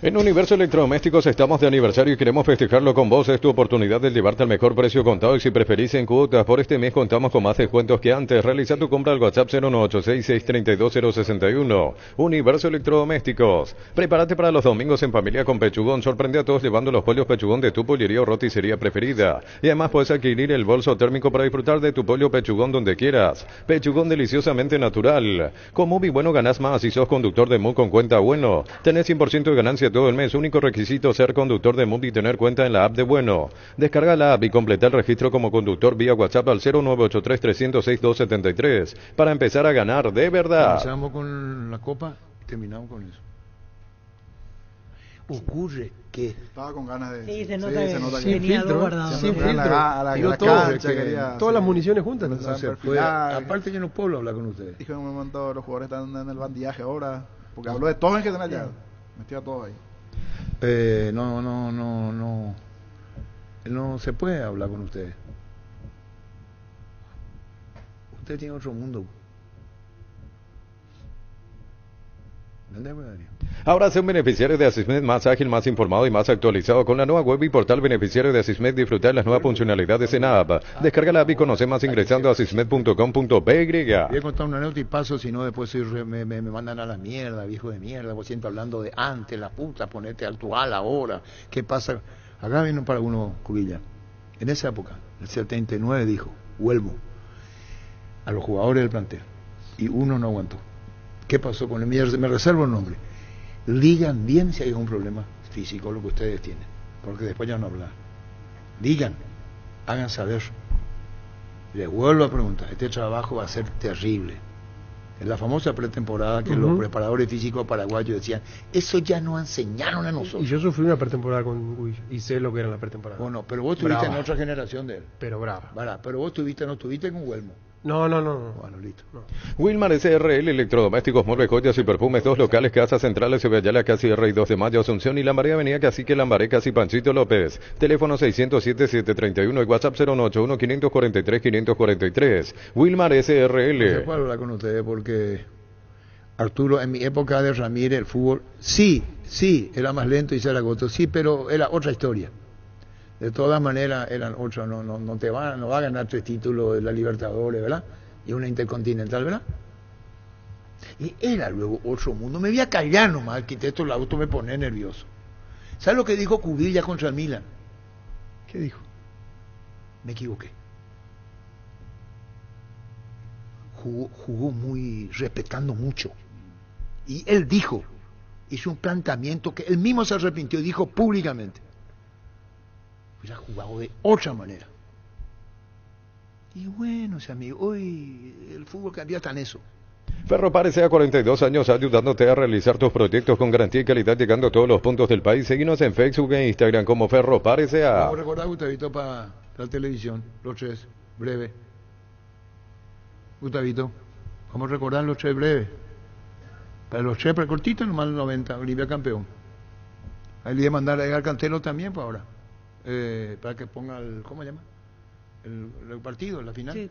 Speaker 5: En Universo Electrodomésticos estamos de aniversario y queremos festejarlo con vos. Es tu oportunidad de llevarte al mejor precio contado y si preferís en cuotas. Por este mes contamos con más descuentos que antes. Realiza tu compra al WhatsApp 01866320061. Universo Electrodomésticos. Prepárate para los domingos en familia con Pechugón. Sorprende a todos llevando los pollos Pechugón de tu pollería o roticería preferida. Y además puedes adquirir el bolso térmico para disfrutar de tu pollo Pechugón donde quieras. Pechugón deliciosamente natural. Con Mubi Bueno ganás más si sos conductor de MU con cuenta Bueno. Tenés 100% de ganancia todo el mes. Único requisito ser conductor de Mubi y tener cuenta en la app de Bueno. Descarga la app y completa el registro como conductor vía WhatsApp al 0983-306-273 para empezar a ganar de verdad.
Speaker 4: Comenzamos con la copa y terminamos con eso. Ocurre que
Speaker 6: estaba con ganas de...
Speaker 11: Sí, se nota
Speaker 6: que
Speaker 11: tenía algo guardado.
Speaker 6: Sin filtro. A la cancha, quería
Speaker 12: todas las municiones juntas.
Speaker 4: No se puede. Aparte yo no puedo hablar con ustedes.
Speaker 6: Dijo en un momento los jugadores están en el bandillaje ahora, porque habló de todos en general ya. Metió a todos ahí.
Speaker 4: No se puede hablar con ustedes. Usted tiene otro mundo.
Speaker 5: Ahora sea un beneficiario de Asismed más ágil, más informado y más actualizado. Con la nueva web y portal beneficiario de Asismed disfruta de las nuevas funcionalidades en app. Descarga la app y conoce más ingresando a asismed.com.py.
Speaker 4: Voy a contar una anécdota y paso, si no después me mandan a la mierda, viejo de mierda. Vos siempre hablando de antes, la puta, ponete actual ahora. ¿Qué pasa? Acá viene para uno, Cubilla. En esa época, el 79 dijo, vuelvo a los jugadores del plantel. Y uno no aguantó. ¿Qué pasó con el mierda? Me reservo el nombre. Digan bien si hay algún problema físico, lo que ustedes tienen, porque después ya no hablar. Digan, hagan saber. Les vuelvo a preguntar, este trabajo va a ser terrible. En la famosa pretemporada que los preparadores físicos paraguayos decían, eso ya nos enseñaron a nosotros.
Speaker 12: Y yo sufrí una pretemporada con Guilla y sé lo que era la pretemporada.
Speaker 4: Bueno, pero vos estuviste en otra generación de él.
Speaker 12: Pero brava.
Speaker 4: Pero vos no estuviste con Huelmo.
Speaker 12: No.
Speaker 4: Bueno, listo.
Speaker 5: No. Wilmar SRL, electrodomésticos, muebles, joyas y perfumes, 2 locales, casas centrales, Ceballala, Casi R y 2 de Mayo, Asunción y Lambaré, Avenida Cacique, Lambaré, Casi Panchito López. Teléfono 607-731 y WhatsApp 081-543-543. Wilmar SRL.
Speaker 4: No se puede hablar con ustedes porque Arturo, en mi época de Ramírez, el fútbol, sí, era más lento y Zaragoza, sí, pero era otra historia. De todas maneras eran ocho, no va a ganar 3 títulos de la Libertadores, ¿verdad? Y una Intercontinental, ¿verdad? Y era luego otro mundo. Me voy a callar nomás, quité esto, el auto me pone nervioso. ¿Sabes lo que dijo Cubilla contra el Milan?
Speaker 12: ¿Qué dijo?
Speaker 4: Me equivoqué. Jugó muy, respetando mucho. Y él hizo un planteamiento que él mismo se arrepintió y dijo públicamente. Ha jugado de otra manera. Y bueno, amigo, hoy el fútbol cambia tan eso.
Speaker 5: Ferropar S.A. 42 años ayudándote a realizar tus proyectos con garantía y calidad llegando a todos los puntos del país. Seguinos en Facebook e Instagram como Ferropar S.A.
Speaker 4: Vamos a recordar, Gustavito, para la televisión, los 3, breve. Gustavito, vamos a recordar los 3 breves. Para los 3 cortitos, nomás el 90, Olimpia campeón. Ahí le voy a mandar a Edgar Cantelo también, pues ahora. Para que ponga ¿cómo se llama? El partido, la final. Sí.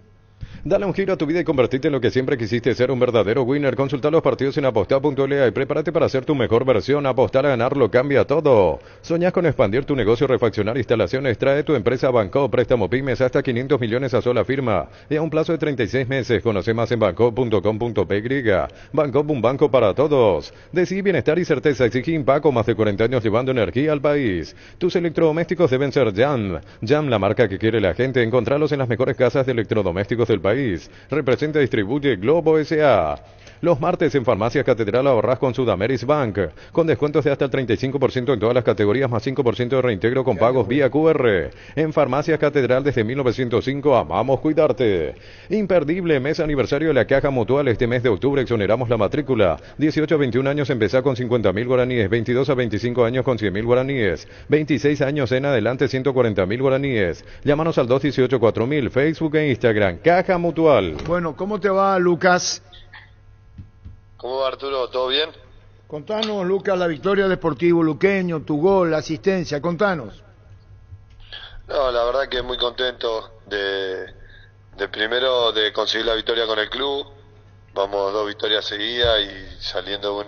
Speaker 5: Dale un giro a tu vida y convertirte en lo que siempre quisiste ser, un verdadero winner. Consulta los partidos en apostar.la y prepárate para ser tu mejor versión. Apostar a ganar lo cambia todo. ¿Soñás con expandir tu negocio, refaccionar instalaciones? Trae tu empresa a Banco, préstamo pymes hasta 500 millones a sola firma y a un plazo de 36 meses. Conoce más en banco.com.py. Banco, un banco para todos. Decidí bienestar y certeza. Exigí Impaco, más de 40 años llevando energía al país. Tus electrodomésticos deben ser Jam. Jam, la marca que quiere la gente. Encontralos en las mejores casas de electrodomésticos del país. Representa y distribuye Globo S.A. Los martes en Farmacias Catedral ahorrás con Sudameris Bank, con descuentos de hasta el 35% en todas las categorías, más 5% de reintegro con pagos vía QR. En Farmacias Catedral desde 1905, amamos cuidarte. Imperdible mes aniversario de la Caja Mutual. Este mes de octubre exoneramos la matrícula. 18 a 21 años empezá con 50.000 guaraníes, 22 a 25 años con 100.000 guaraníes, 26 años en adelante 140.000 guaraníes. Llámanos al 218-4000, Facebook e Instagram. Caja Mutual.
Speaker 4: Bueno, ¿cómo te va, Lucas?
Speaker 11: ¿Cómo va, Arturo? ¿Todo bien?
Speaker 4: Contanos, Lucas, la victoria Deportivo Luqueño, tu gol, la asistencia, contanos.
Speaker 11: No, la verdad que muy contento de primero de conseguir la victoria con el club. Vamos 2 victorias seguidas y saliendo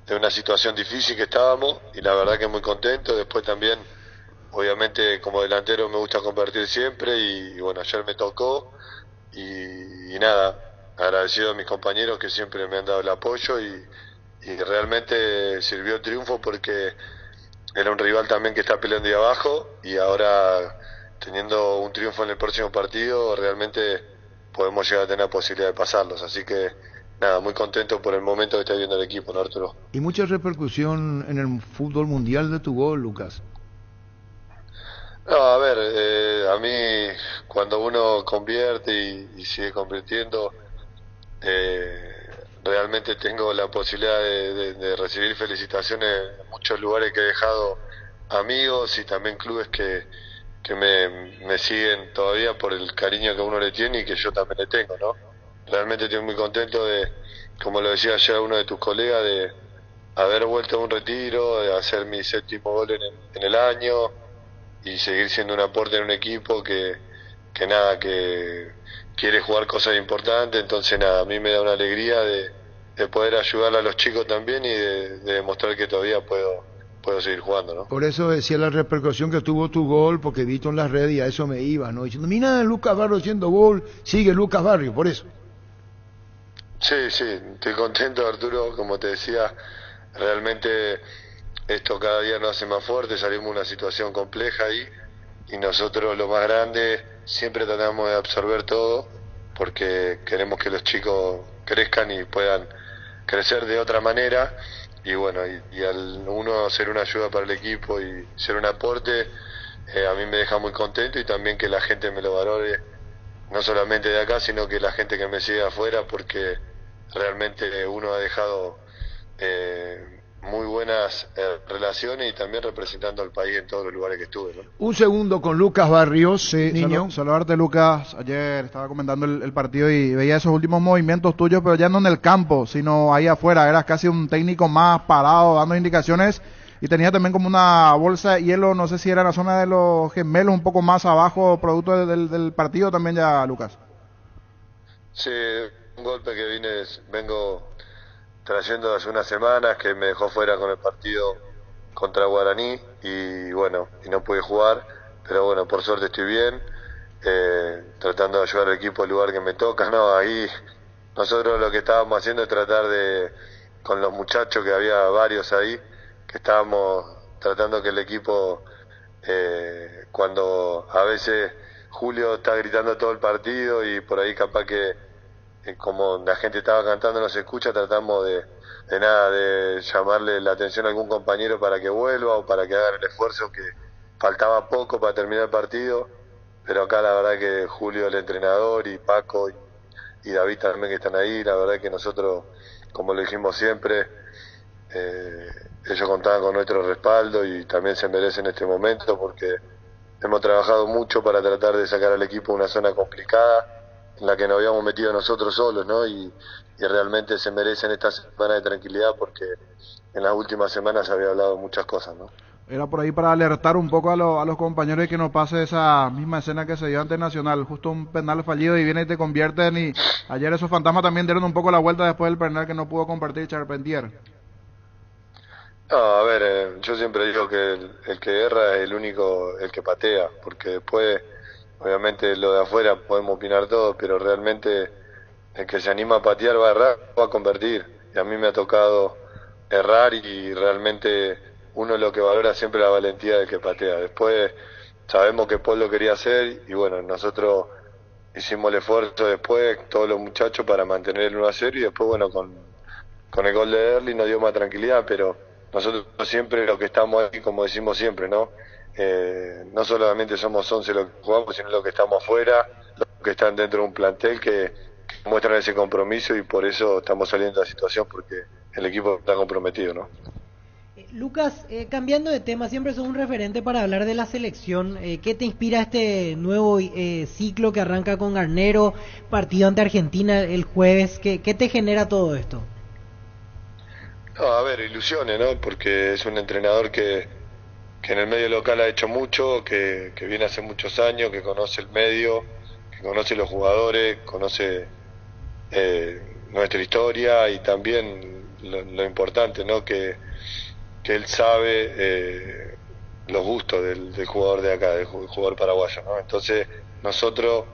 Speaker 11: de una situación difícil que estábamos, y la verdad que muy contento. Después también, obviamente, como delantero me gusta convertir siempre, y bueno, ayer me tocó, y nada, agradecido a mis compañeros que siempre me han dado el apoyo, y realmente sirvió el triunfo porque era un rival también que está peleando ahí abajo, y ahora teniendo un triunfo en el próximo partido realmente podemos llegar a tener posibilidad de pasarlos, así que nada, muy contento por el momento que está viviendo el equipo, ¿no, Arturo?
Speaker 4: Y mucha repercusión en el fútbol mundial de tu gol, Lucas.
Speaker 11: No, a ver, a mí cuando uno convierte y sigue convirtiendo, realmente tengo la posibilidad de recibir felicitaciones en muchos lugares que he dejado amigos y también clubes que me siguen todavía por el cariño que uno le tiene y que yo también le tengo, ¿no? Realmente estoy muy contento de, como lo decía ayer uno de tus colegas, de haber vuelto a un retiro, de hacer mi 7º gol en el año y seguir siendo un aporte en un equipo que quiere jugar cosas importantes. Entonces nada, a mí me da una alegría de poder ayudar a los chicos también y de demostrar que todavía puedo seguir jugando, ¿no?
Speaker 4: Por eso decía la repercusión que tuvo tu gol, porque he visto en las redes y a eso me iba, ¿no? Diciendo, mira, Lucas Barrio haciendo gol, sigue Lucas Barrio, por eso.
Speaker 11: Sí, estoy contento, Arturo, como te decía, realmente esto cada día nos hace más fuerte, salimos de una situación compleja ahí, y nosotros lo más grande siempre tratamos de absorber todo, porque queremos que los chicos crezcan y puedan crecer de otra manera, y bueno, y al uno ser una ayuda para el equipo y ser un aporte, a mí me deja muy contento, y también que la gente me lo valore, no solamente de acá, sino que la gente que me sigue afuera, porque realmente uno ha dejado muy buenas relaciones, y también representando al país en todos los lugares que estuve, ¿no?
Speaker 4: Un segundo con Lucas Barrios, niño.
Speaker 6: Saludarte, Lucas. Ayer estaba comentando el partido y veía esos últimos movimientos tuyos, pero ya no en el campo, sino ahí afuera. Eras casi un técnico más parado, dando indicaciones, y tenía también como una bolsa de hielo, no sé si era en la zona de los gemelos, un poco más abajo, producto del partido también ya, Lucas.
Speaker 11: Sí, un golpe que vengo trayendo hace unas semanas, que me dejó fuera con el partido contra Guaraní, y bueno, y no pude jugar, pero bueno, por suerte estoy bien, tratando de ayudar al equipo al lugar que me toca, ¿no? Ahí nosotros lo que estábamos haciendo es tratar con los muchachos, que había varios ahí, que estábamos tratando que el equipo, cuando a veces Julio está gritando todo el partido y por ahí capaz que como la gente estaba cantando no se escucha, tratamos de llamarle la atención a algún compañero para que vuelva o para que hagan el esfuerzo, que faltaba poco para terminar el partido, pero acá la verdad que Julio, el entrenador, y Paco y David también, que están ahí, la verdad que nosotros, como lo dijimos siempre, ellos contaban con nuestro respaldo y también se merecen este momento, porque hemos trabajado mucho para tratar de sacar al equipo de una zona complicada en la que nos habíamos metido nosotros solos, ¿no? Y realmente se merecen esta semana de tranquilidad, porque en las últimas semanas se había hablado muchas cosas, ¿no?
Speaker 6: Era por ahí para alertar un poco a los compañeros de que no pase esa misma escena que se dio ante Nacional, justo un penal fallido y viene y te convierten, y ayer esos fantasmas también dieron un poco la vuelta después del penal que no pudo compartir Charpentier.
Speaker 11: No, a ver, yo siempre digo que el que erra es el único, el que patea, porque después, obviamente, lo de afuera podemos opinar todo, pero realmente el que se anima a patear va a errar, va a convertir. Y a mí me ha tocado errar, y realmente uno lo que valora siempre la valentía del que patea. Después sabemos que Paul lo quería hacer, y bueno, nosotros hicimos el esfuerzo después, todos los muchachos, para mantener el 1-0, y después, bueno, con el gol de Erling nos dio más tranquilidad, pero nosotros siempre lo que estamos ahí, como decimos siempre, ¿no? No solamente somos 11 los que jugamos, sino los que estamos afuera, los que están dentro de un plantel que muestran ese compromiso, y por eso estamos saliendo de la situación, porque el equipo está comprometido, ¿no?
Speaker 13: Lucas, cambiando de tema, siempre sos un referente para hablar de la selección. ¿Qué te inspira este nuevo ciclo que arranca con Garnero, partido ante Argentina el jueves? ¿Qué te genera todo esto?
Speaker 11: No, a ver, ilusiones, ¿no? Porque es un entrenador que en el medio local ha hecho mucho, que viene hace muchos años, que conoce el medio, que conoce los jugadores, conoce nuestra historia y también lo importante, ¿no? Que él sabe los gustos del jugador de acá, del jugador paraguayo, ¿no? Entonces nosotros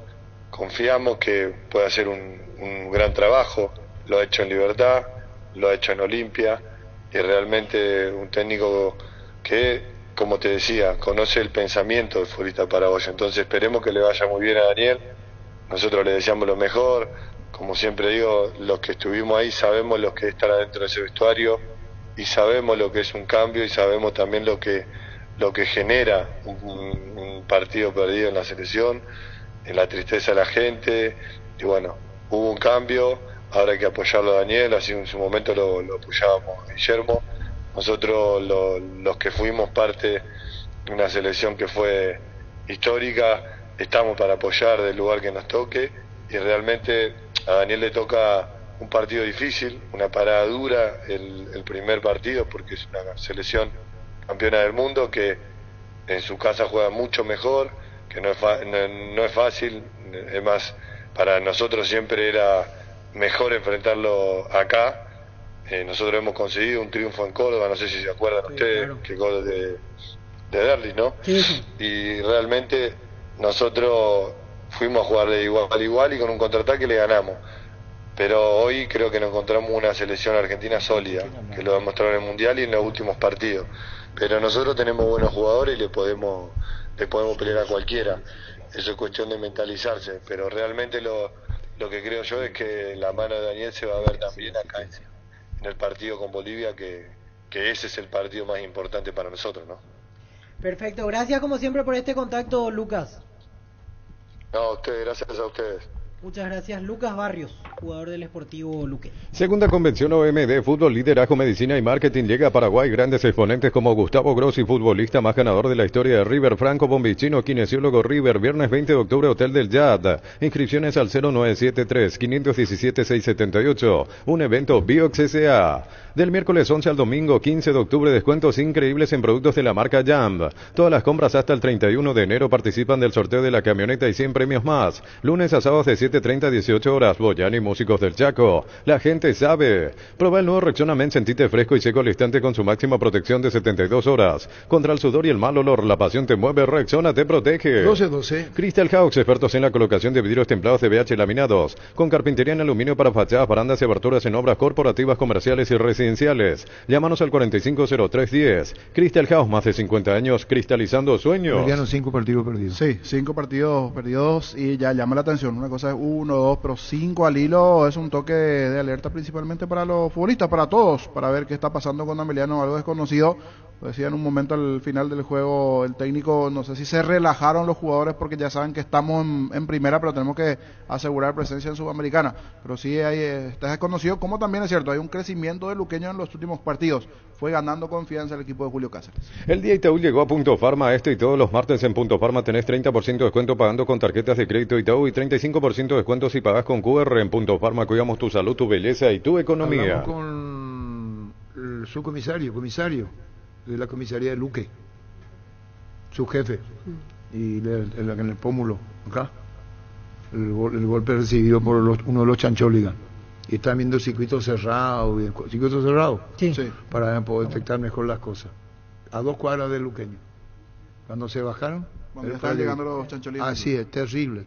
Speaker 11: confiamos que puede hacer un gran trabajo, lo ha hecho en Libertad, lo ha hecho en Olimpia, y realmente un técnico que, como te decía, conoce el pensamiento del futbolista paraguayo. Entonces esperemos que le vaya muy bien a Daniel, nosotros le deseamos lo mejor. Como siempre digo, los que estuvimos ahí sabemos lo que es estar adentro de ese vestuario y sabemos lo que es un cambio y sabemos también lo que genera un partido perdido en la selección, en la tristeza de la gente. Y bueno, hubo un cambio, ahora hay que apoyarlo a Daniel, así en su momento lo apoyábamos a Guillermo. Nosotros los que fuimos parte de una selección que fue histórica, estamos para apoyar del lugar que nos toque, y realmente a Daniel le toca un partido difícil, una parada dura el primer partido, porque es una selección campeona del mundo que en su casa juega mucho mejor, que no es fácil, es más, para nosotros siempre era mejor enfrentarlo acá. Nosotros hemos conseguido un triunfo en Córdoba, no sé si se acuerdan ustedes, claro, que gol de Derli, ¿no? Sí. Y realmente nosotros fuimos a jugar de igual a igual y con un contraataque le ganamos. Pero hoy creo que nos encontramos una selección argentina sólida, que lo demostraron en el Mundial y en los últimos partidos. Pero nosotros tenemos buenos jugadores y le podemos pelear a cualquiera. Eso es cuestión de mentalizarse. Pero realmente lo que creo yo es que la mano de Daniel se va a ver también acá en el partido con Bolivia, que ese es el partido más importante para nosotros, ¿no?
Speaker 13: Perfecto, gracias como siempre por este contacto, Lucas.
Speaker 11: No, a ustedes, gracias a ustedes.
Speaker 13: Muchas gracias, Lucas Barrios, jugador del Sportivo Luque.
Speaker 5: Segunda convención OMD, Fútbol, Liderazgo, Medicina y Marketing llega a Paraguay. Grandes exponentes como Gustavo Grossi, futbolista más ganador de la historia de River, Franco Bombichino, kinesiólogo River. Viernes 20 de octubre, Hotel del Yad. Inscripciones al 0973-517-678. Un evento Biox S.A. Del miércoles 11 al domingo 15 de octubre, descuentos increíbles en productos de la marca Jam. Todas las compras hasta el 31 de enero participan del sorteo de la camioneta y 100 premios más. Lunes a sábados de 7:30 a 18 horas. Boyani, Músicos del Chaco. La gente sabe. Prueba el nuevo Rexona Men, sentite fresco y seco al instante con su máxima protección de 72 horas. Contra el sudor y el mal olor, la pasión te mueve, Rexona te protege.
Speaker 4: 12.
Speaker 5: Crystal House, expertos en la colocación de vidrios templados de BH laminados. Con carpintería en aluminio para fachadas, barandas y aberturas en obras corporativas, comerciales y residenciales. Llámanos al 450310. Crystal House, más de 50 años cristalizando sueños.
Speaker 4: Emiliano, 5 partidos perdidos.
Speaker 6: Sí, 5 partidos perdidos y ya llama la atención. Una cosa es 1, 2, pero 5 al hilo es un toque de alerta principalmente para los futbolistas, para todos, para ver qué está pasando con Emiliano, algo desconocido. Lo decía en un momento al final del juego el técnico, no sé si se relajaron los jugadores porque ya saben que estamos en primera, pero tenemos que asegurar presencia en Sudamericana. Pero sí está desconocido, como también es cierto, hay un crecimiento de Luqueño en los últimos partidos. Fue ganando confianza el equipo de Julio Cáceres.
Speaker 5: El día Itaú llegó a Punto Farma. Y todos los martes en Punto Farma tenés 30% de descuento pagando con tarjetas de crédito Itaú y 35% de descuento si pagas con QR. En Punto Farma cuidamos tu salud, tu belleza y tu economía.
Speaker 4: Hablamos con el subcomisario, comisario de la comisaría de Luque, su jefe, y en el pómulo, acá, el golpe recibido por uno de los chanchóligas. Y están viendo el circuito cerrado,
Speaker 13: sí,
Speaker 4: para poder detectar mejor las cosas. A 2 cuadras del Luqueño. Cuando se bajaron,
Speaker 6: cuando están llegando los chancholitos.
Speaker 4: Así es, terrible.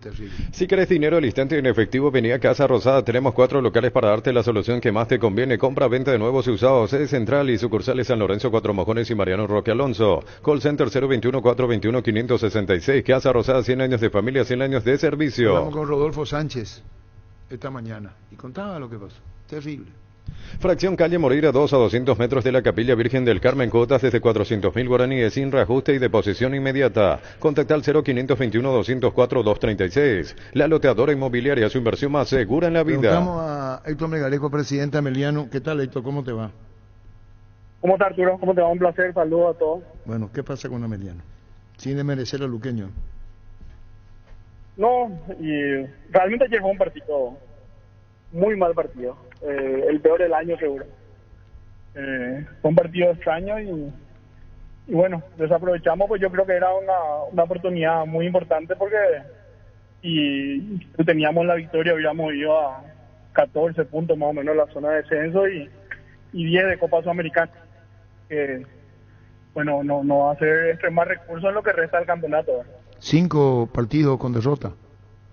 Speaker 5: Si querés dinero al instante en efectivo, vení a Casa Rosada. Tenemos 4 locales para darte la solución que más te conviene. Compra, venta de nuevos y usados. Sede central y sucursales San Lorenzo, 4 Mojones y Mariano Roque Alonso. Call Center 021-421-566. Casa Rosada, 100 años de familia, 100 años de servicio.
Speaker 4: Hablamos con Rodolfo Sánchez esta mañana y contaba lo que pasó. Terrible.
Speaker 5: Fracción calle Moreira 2 a 200 metros de la Capilla Virgen del Carmen, cuotas desde 400.000 guaraníes sin reajuste y deposición inmediata. Contacta al 0521-204-236. La loteadora inmobiliaria, su inversión más segura en la vida.
Speaker 4: Preguntamos a Héctor Megalejo, presidente Emiliano. ¿Qué tal, Héctor? ¿Cómo te va?
Speaker 14: ¿Cómo está, Arturo? ¿Cómo te va? Un placer, saludos a todos.
Speaker 4: Bueno, ¿qué pasa con Emiliano? Sin desmerecer al luqueño.
Speaker 14: No, y realmente ayer fue un partido, muy mal partido. El peor del año seguro. Fue un partido extraño y bueno, desaprovechamos, pues yo creo que era una oportunidad muy importante porque si teníamos la victoria hubiéramos ido a 14 puntos más o menos en la zona de descenso y 10 de Copa Sudamericana. Bueno, no va a ser extremar recursos en lo que resta del campeonato.
Speaker 4: 5 partidos con derrota,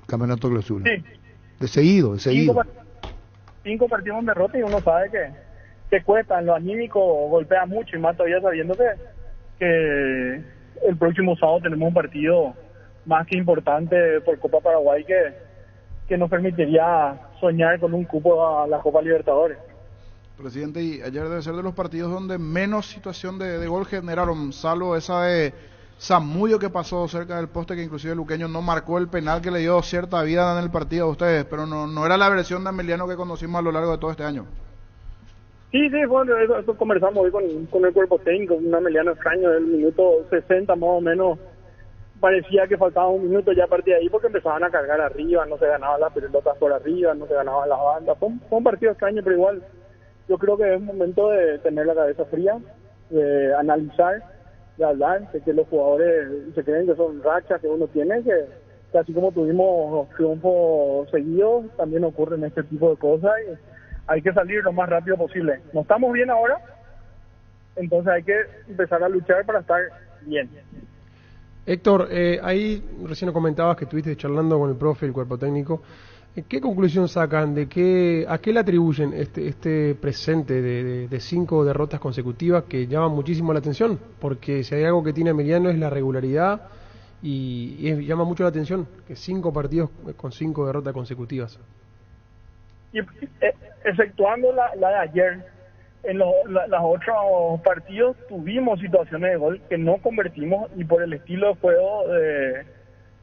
Speaker 4: campeonato clausura.
Speaker 14: Sí.
Speaker 4: De seguido.
Speaker 14: 5 partidos con derrota y uno sabe que cuesta, en lo anímico golpea mucho y más todavía sabiendo que el próximo sábado tenemos un partido más que importante por Copa Paraguay que nos permitiría soñar con un cupo a la Copa Libertadores.
Speaker 6: Presidente, y ayer debe ser de los partidos donde menos situación de gol generaron, salvo esa de Zamudio que pasó cerca del poste, que inclusive Luqueño no marcó el penal que le dio cierta vida en el partido a ustedes, pero no era la versión de Ameliano que conocimos a lo largo de todo este año.
Speaker 14: Sí, bueno, eso conversamos hoy con el cuerpo técnico, un Ameliano extraño, del minuto 60 más o menos, parecía que faltaba un minuto ya a partir de ahí porque empezaban a cargar arriba, no se ganaban las pelotas por arriba, no se ganaban las bandas, fue un partido extraño, pero igual yo creo que es momento de tener la cabeza fría, de analizar, de hablar, de que los jugadores se creen que son rachas que uno tiene, que así como tuvimos triunfos seguidos, también ocurren este tipo de cosas y hay que salir lo más rápido posible. No estamos bien ahora, entonces hay que empezar a luchar para estar bien.
Speaker 12: Héctor, ahí recién nos comentabas que estuviste charlando con el profe, el cuerpo técnico. ¿Qué conclusión sacan? ¿A qué le atribuyen este presente de 5 derrotas consecutivas que llaman muchísimo la atención? Porque si hay algo que tiene Emiliano es la regularidad y llama mucho la atención que 5 partidos con 5 derrotas consecutivas.
Speaker 14: Y exceptuando la de ayer, en los otros partidos tuvimos situaciones de gol que no convertimos y por el estilo de juego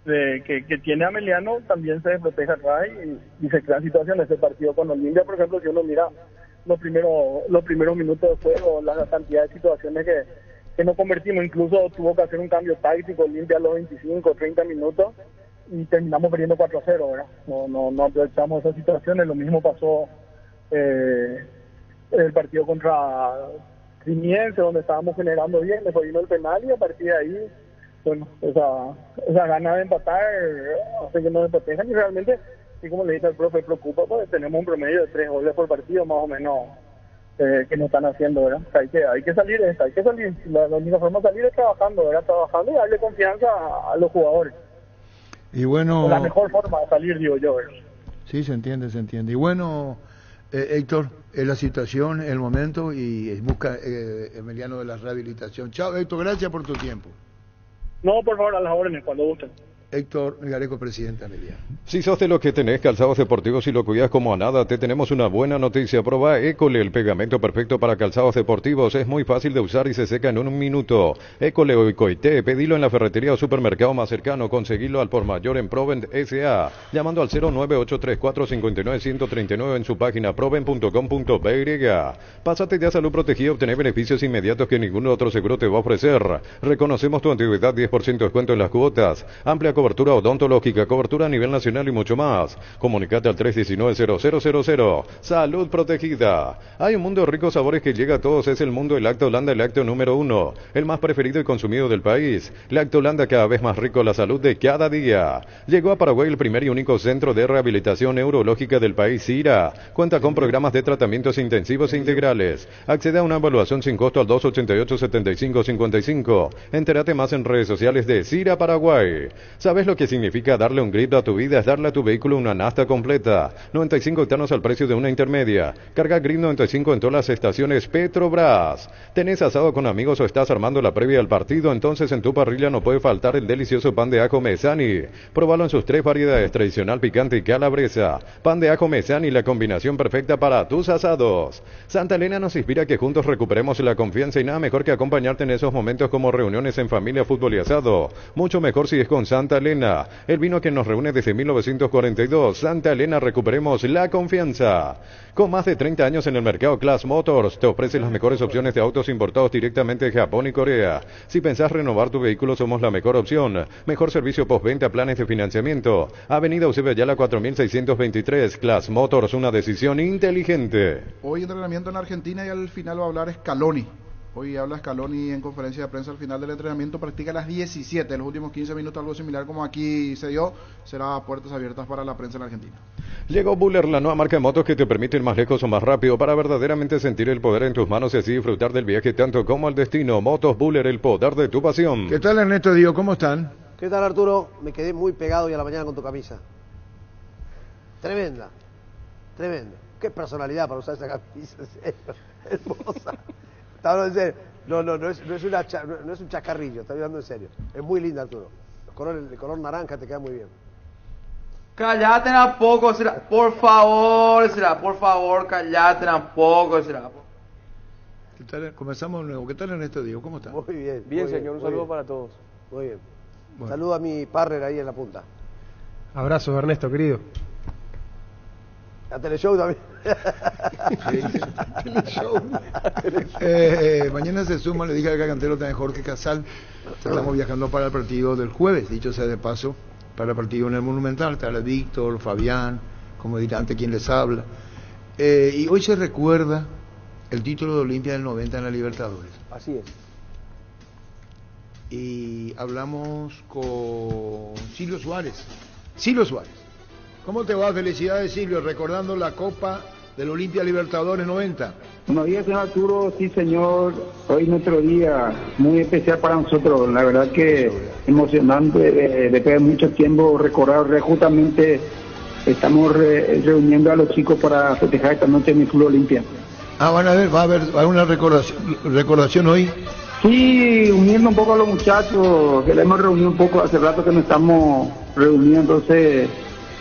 Speaker 14: que tiene Ameliano también se desprotege atrás y se crean situaciones. Este partido con Olimpia, por ejemplo, si uno mira los primeros minutos de juego, la cantidad de situaciones que no convertimos, incluso tuvo que hacer un cambio táctico Olimpia a los 25, 30 minutos y terminamos perdiendo 4-0, ¿verdad? No aprovechamos esas situaciones. Lo mismo pasó el partido contra Triniense, donde estábamos generando bien, después vino el penal y a partir de ahí, bueno, esa gana de empatar hace que nos desprotejan y realmente, así como le dije al profe, preocupa porque tenemos un promedio de 3 goles por partido más o menos que nos están haciendo, ¿verdad? O sea, hay que salir de esta, hay que salir. La única forma de salir es trabajando, ¿verdad? Trabajando y darle confianza a los jugadores.
Speaker 4: Y bueno,
Speaker 14: la mejor forma de salir, digo yo, ¿verdad?
Speaker 4: Sí, se entiende. Y bueno, Héctor, es la situación, el momento y busca Emiliano de la rehabilitación. Chao, Héctor, gracias por tu tiempo.
Speaker 14: No, por favor, a las órdenes, cuando gusten.
Speaker 4: Héctor Gareco, presidente Ameliano.
Speaker 5: Si sos de los que tenés calzados deportivos y lo cuidás como a nada, te tenemos una buena noticia. Proba École, el pegamento perfecto para calzados deportivos. Es muy fácil de usar y se seca en un minuto. École o Icoité, pedilo en la ferretería o supermercado más cercano. Conseguilo al por mayor en Provent S.A. llamando al 09834-59139 en su página proven.com.py. Pásate ya a Salud Protegida y obtener beneficios inmediatos que ningún otro seguro te va a ofrecer. Reconocemos tu antigüedad, 10% de descuento en las cuotas. Amplia cobertura odontológica, cobertura a nivel nacional y mucho más. Comunicate al 319-0000. Salud Protegida. Hay un mundo de ricos sabores que llega a todos. Es el mundo del Lactolanda, el lácteo número 1. El más preferido y consumido del país. Lactolanda, cada vez más rico, la salud de cada día. Llegó a Paraguay el primer y único centro de rehabilitación neurológica del país, CIRA. Cuenta con programas de tratamientos intensivos e integrales. Accede a una evaluación sin costo al 288-7555. Entérate más en redes sociales de CIRA Paraguay. ¿Sabes lo que significa darle un grip a tu vida? Es darle a tu vehículo una nafta completa. 95 octanos al precio de una intermedia. Carga Grip 95 en todas las estaciones Petrobras. ¿Tenés asado con amigos o estás armando la previa al partido? Entonces en tu parrilla no puede faltar el delicioso pan de ajo Mesani. Próbalo en sus 3 variedades, tradicional, picante y calabresa. Pan de ajo Mesani, la combinación perfecta para tus asados. Santa Elena nos inspira a que juntos recuperemos la confianza y nada mejor que acompañarte en esos momentos como reuniones en familia, fútbol y asado. Mucho mejor si es con Santa Santa Elena, el vino que nos reúne desde 1942. Santa Elena, recuperemos la confianza. Con más de 30 años en el mercado, Class Motors te ofrece las mejores opciones de autos importados directamente de Japón y Corea. Si pensás renovar tu vehículo, somos la mejor opción. Mejor servicio postventa, planes de financiamiento. Avenida Eusebio Ayala 4623. Class Motors, una decisión inteligente.
Speaker 6: Hoy entrenamiento en Argentina y al final va a hablar Scaloni. Hoy habla Scaloni en conferencia de prensa al final del entrenamiento, practica a las 17, los últimos 15 minutos, algo similar como aquí se dio, será a puertas abiertas para la prensa en Argentina.
Speaker 5: Llegó Buller, la nueva marca de motos que te permite ir más lejos o más rápido para verdaderamente sentir el poder en tus manos y así disfrutar del viaje tanto como el destino. Motos Buller, el poder de tu pasión.
Speaker 4: ¿Qué tal, Ernesto Díaz? ¿Cómo están?
Speaker 15: ¿Qué tal, Arturo? Me quedé muy pegado hoy a la mañana con tu camisa. Tremenda, tremenda. Qué personalidad para usar esa camisa, en serio. Hermosa. Está hablando en serio. No es un chacarrillo, está hablando en serio. Es muy linda, Arturo. El color naranja te queda muy bien.
Speaker 16: Callate un poco, por favor, callate un poco,
Speaker 4: ¿Qué tal? Comenzamos de nuevo. ¿Qué tal, Ernesto Díaz? ¿Cómo está?
Speaker 15: Muy bien.
Speaker 16: Bien,
Speaker 15: muy
Speaker 16: señor, un saludo para todos.
Speaker 15: Muy bien.
Speaker 4: Bueno.
Speaker 15: Saludo a mi partner ahí en la punta.
Speaker 12: Abrazos, Ernesto, querido.
Speaker 15: A Teleshow también.
Speaker 4: Teleshow. Mañana se suma, le dije al cantero también Jorge Casal. Estamos viajando para el partido del jueves, dicho sea de paso, para el partido en el Monumental. Estará Víctor, Fabián, como dirán, quien les habla. Y hoy se recuerda el título de Olimpia del 90 en la Libertadores.
Speaker 15: Así es.
Speaker 4: Y hablamos con Silvio Suárez. Silvio Suárez. ¿Cómo te va? Felicidades, Silvio, recordando la Copa del Olimpia Libertadores 90.
Speaker 8: Buenos días, señor Arturo. Sí, señor. Hoy nuestro día muy especial para nosotros. La verdad que emocionante. Después de mucho tiempo recordar, justamente estamos reuniendo a los chicos para festejar esta noche en el Club Olimpia.
Speaker 4: Ah, va a haber una recordación hoy.
Speaker 8: Sí, uniendo un poco a los muchachos, que le hemos reunido un poco, hace rato que nos estamos reuniendo, entonces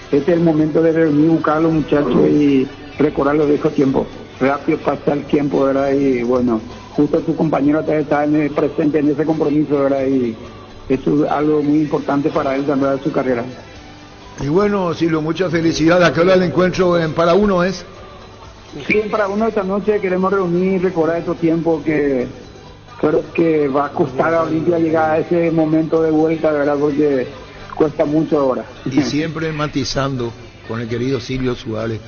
Speaker 8: este es el momento de reunir, buscar a los muchachos y recordar los viejos tiempos. Rápido pasa el tiempo, ¿verdad? Y bueno, justo tu compañero está presente en ese compromiso, ¿verdad? Y eso es algo muy importante para él también de su carrera.
Speaker 4: Y bueno, Silvio, mucha felicidad. ¿A qué hora el encuentro en Para Uno es?
Speaker 8: Sí, Para Uno esta noche queremos reunir y recordar estos tiempos que creo que va a costar a Olimpia llegar a ese momento de vuelta, ¿verdad? Porque cuesta mucho ahora.
Speaker 4: Y siempre matizando con el querido Silvio Suárez,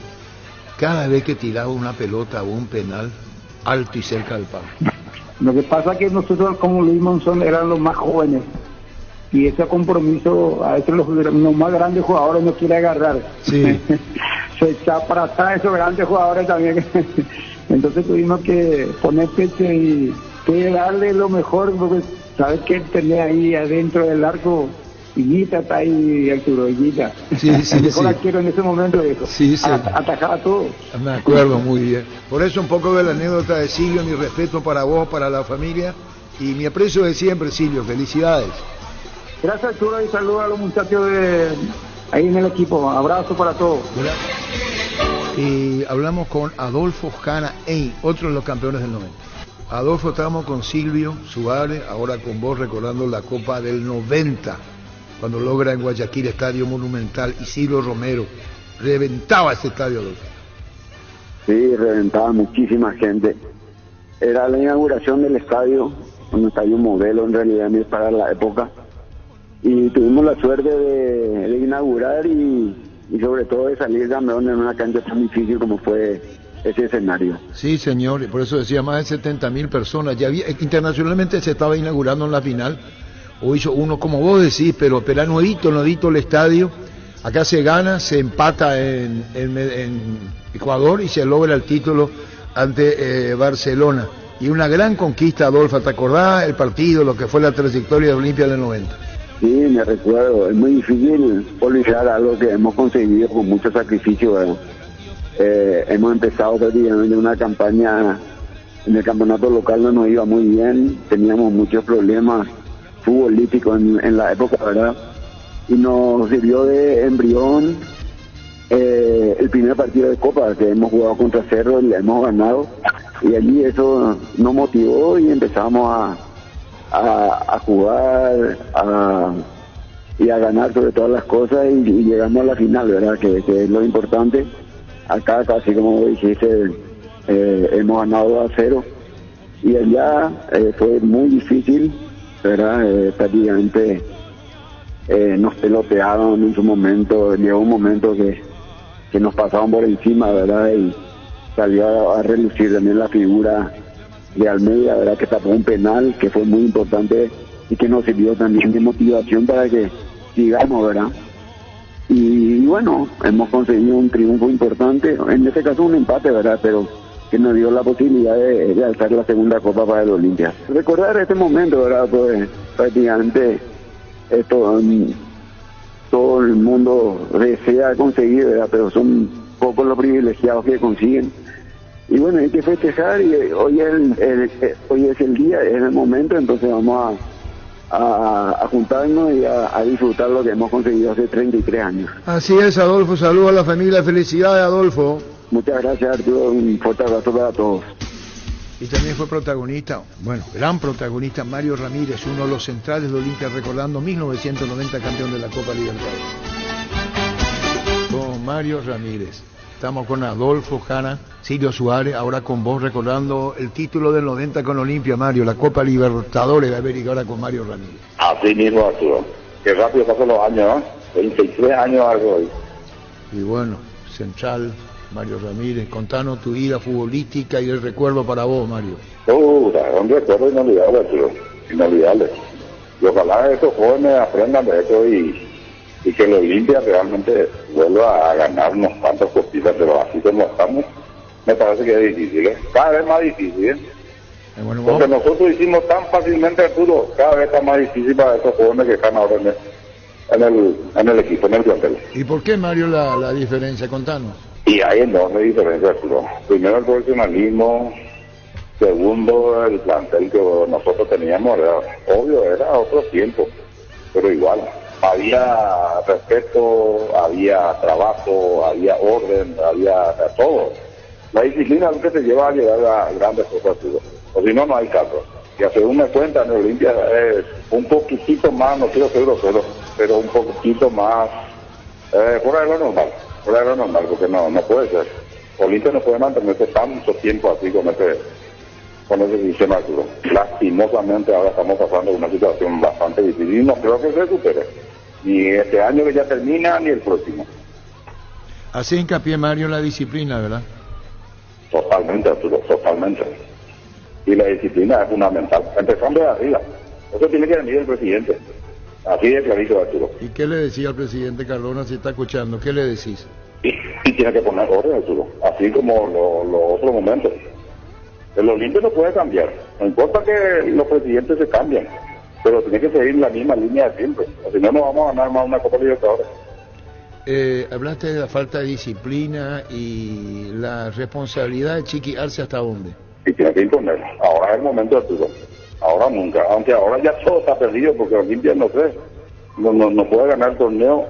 Speaker 4: cada vez que tiraba una pelota o un penal, alto y cerca del palo.
Speaker 8: Lo que pasa es que nosotros, como Luis Monzón, eran los más jóvenes. Y ese compromiso, a veces los más grandes jugadores no quieren agarrar.
Speaker 4: Sí.
Speaker 8: Se echa para atrás esos grandes jugadores también. Entonces tuvimos que poner pecho y que darle lo mejor, porque sabes que tenía ahí adentro del arco, Higuita está ahí, Arturo, Higuita.
Speaker 4: Sí,
Speaker 8: mejor arquero en ese momento, viejo.
Speaker 4: Sí.
Speaker 8: Atajaba todo.
Speaker 4: Me acuerdo muy bien. Por eso un poco de la anécdota de Silvio, mi respeto para vos, para la familia, y mi aprecio de siempre, Silvio. Felicidades.
Speaker 8: Gracias, Arturo, y saludos a los muchachos ahí en el equipo. Abrazo para todos.
Speaker 4: Y hablamos con Adolfo Jana Ey, otro de los campeones del 90. Adolfo, estábamos con Silvio Suárez, ahora con vos recordando la Copa del 90, cuando logra en Guayaquil Estadio Monumental, y Silvio Romero reventaba ese estadio, Adolfo.
Speaker 7: Sí, reventaba muchísima gente. Era la inauguración del estadio, un estadio modelo en realidad para la época, y tuvimos la suerte de inaugurar y sobre todo de salir campeón en una cancha tan difícil como fue ese escenario.
Speaker 4: Sí, señor, y por eso decía más de 70.000 personas. Ya había, internacionalmente se estaba inaugurando en la final, o hizo uno como vos decís, pero era nuevito el estadio. Acá se gana, se empata en Ecuador y se logra el título ante Barcelona. Y una gran conquista, Adolfo. ¿Te acordás el partido, lo que fue la trayectoria de Olimpia del 90?
Speaker 7: Sí, me recuerdo. Es muy difícil olvidar algo que hemos conseguido con mucho sacrificio, ¿verdad? Hemos empezado prácticamente una campaña en el campeonato local, no nos iba muy bien, teníamos muchos problemas futbolísticos en la época, ¿verdad? Y nos sirvió de embrión el primer partido de Copa que hemos jugado contra Cerro y le hemos ganado, y allí eso nos motivó y empezamos a jugar, y a ganar sobre todas las cosas y llegamos a la final, ¿verdad? Que es lo importante. Acá, casi como dijiste, hemos ganado 2-0 y allá fue muy difícil, ¿verdad? Prácticamente nos pelotearon en su momento, llegó un momento que nos pasaban por encima, ¿verdad? Y salió a relucir también la figura de Almeida, ¿verdad? Que tapó un penal que fue muy importante y que nos sirvió también de motivación para que sigamos, ¿verdad? Y bueno, hemos conseguido un triunfo importante, en este caso un empate, ¿verdad? Pero que nos dio la posibilidad de alzar la segunda copa para el Olimpia. Recordar este momento, ¿verdad? Pues prácticamente esto todo el mundo desea conseguir, ¿verdad? Pero son pocos los privilegiados que consiguen. Y bueno, hay que festejar y hoy es el día, es el momento, entonces vamos a juntarnos y a disfrutar lo que hemos conseguido hace 33 años.
Speaker 4: Así es, Adolfo, saludos a la familia, felicidades, Adolfo.
Speaker 7: Muchas gracias, Arturo, un fuerte abrazo para todos.
Speaker 4: Y también fue protagonista, bueno, gran protagonista, Mario Ramírez, uno de los centrales de Olimpia, recordando 1990 campeón de la Copa Libertadores. Con Mario Ramírez. Estamos con Adolfo Jara, Silvio Suárez, ahora con vos recordando el título del 90 con Olimpia, Mario, la Copa Libertadores de América, ahora con Mario Ramírez.
Speaker 10: Así mismo, Arturo. Qué rápido pasan los años, ¿no? 23 años algo hoy.
Speaker 4: Y bueno, central, Mario Ramírez, contanos tu vida futbolística y el recuerdo para vos, Mario.
Speaker 10: Un recuerdo inolvidable, Arturo. Inolvidable. Y ojalá estos jóvenes aprendan de esto y que el Olimpia realmente vuelva a ganar unos cuantos copitas, pero así como estamos, me parece que es difícil, ¿eh? Cada vez más difícil, ¿eh?
Speaker 4: Bueno,
Speaker 10: porque nosotros hicimos tan fácilmente, Arturo, cada vez está más difícil para estos jóvenes que están ahora en el equipo, en el plantel.
Speaker 4: ¿Y por qué, Mario, la diferencia? Contanos.
Speaker 10: Y hay enorme diferencia, Arturo. Primero el profesionalismo, segundo el plantel que nosotros teníamos, obvio, era otro tiempo, pero igual. Había respeto, había trabajo, había orden, había todo. La disciplina es lo que te lleva a llegar a grandes cosas, o si no, no hay caso. Y a según me cuenta, en Olimpia es un poquitito más, no quiero ser grosero, pero un poquitito más fuera de lo normal, porque no puede ser. Olimpia no puede mantenerse tanto tiempo así con ese sistema, Arturo. Lastimosamente ahora estamos pasando una situación bastante difícil y no creo que se supere. Ni este año que ya termina, ni el próximo.
Speaker 4: Hace hincapié, Mario, en la disciplina, ¿verdad?
Speaker 10: Totalmente, Arturo, totalmente. Y la disciplina es fundamental, empezando de arriba. Eso tiene que venir el presidente. Así de clarito, Arturo.
Speaker 4: ¿Y qué le decía al presidente Cardona si está escuchando? ¿Qué le decís?
Speaker 10: Y tiene que poner orden, Arturo, así como los otros momentos. El Olimpia no puede cambiar. No importa que los presidentes se cambien, pero tiene que seguir la misma línea de siempre. O si no, no vamos a ganar más una Copa Libertadores.
Speaker 4: Hablaste de la falta de disciplina y la responsabilidad de Chiqui Arce, ¿hasta dónde?
Speaker 10: Y tiene que imponer. Ahora es el momento, Arturo. Ahora nunca. Aunque ahora ya todo está perdido porque Olimpia no puede ganar el torneo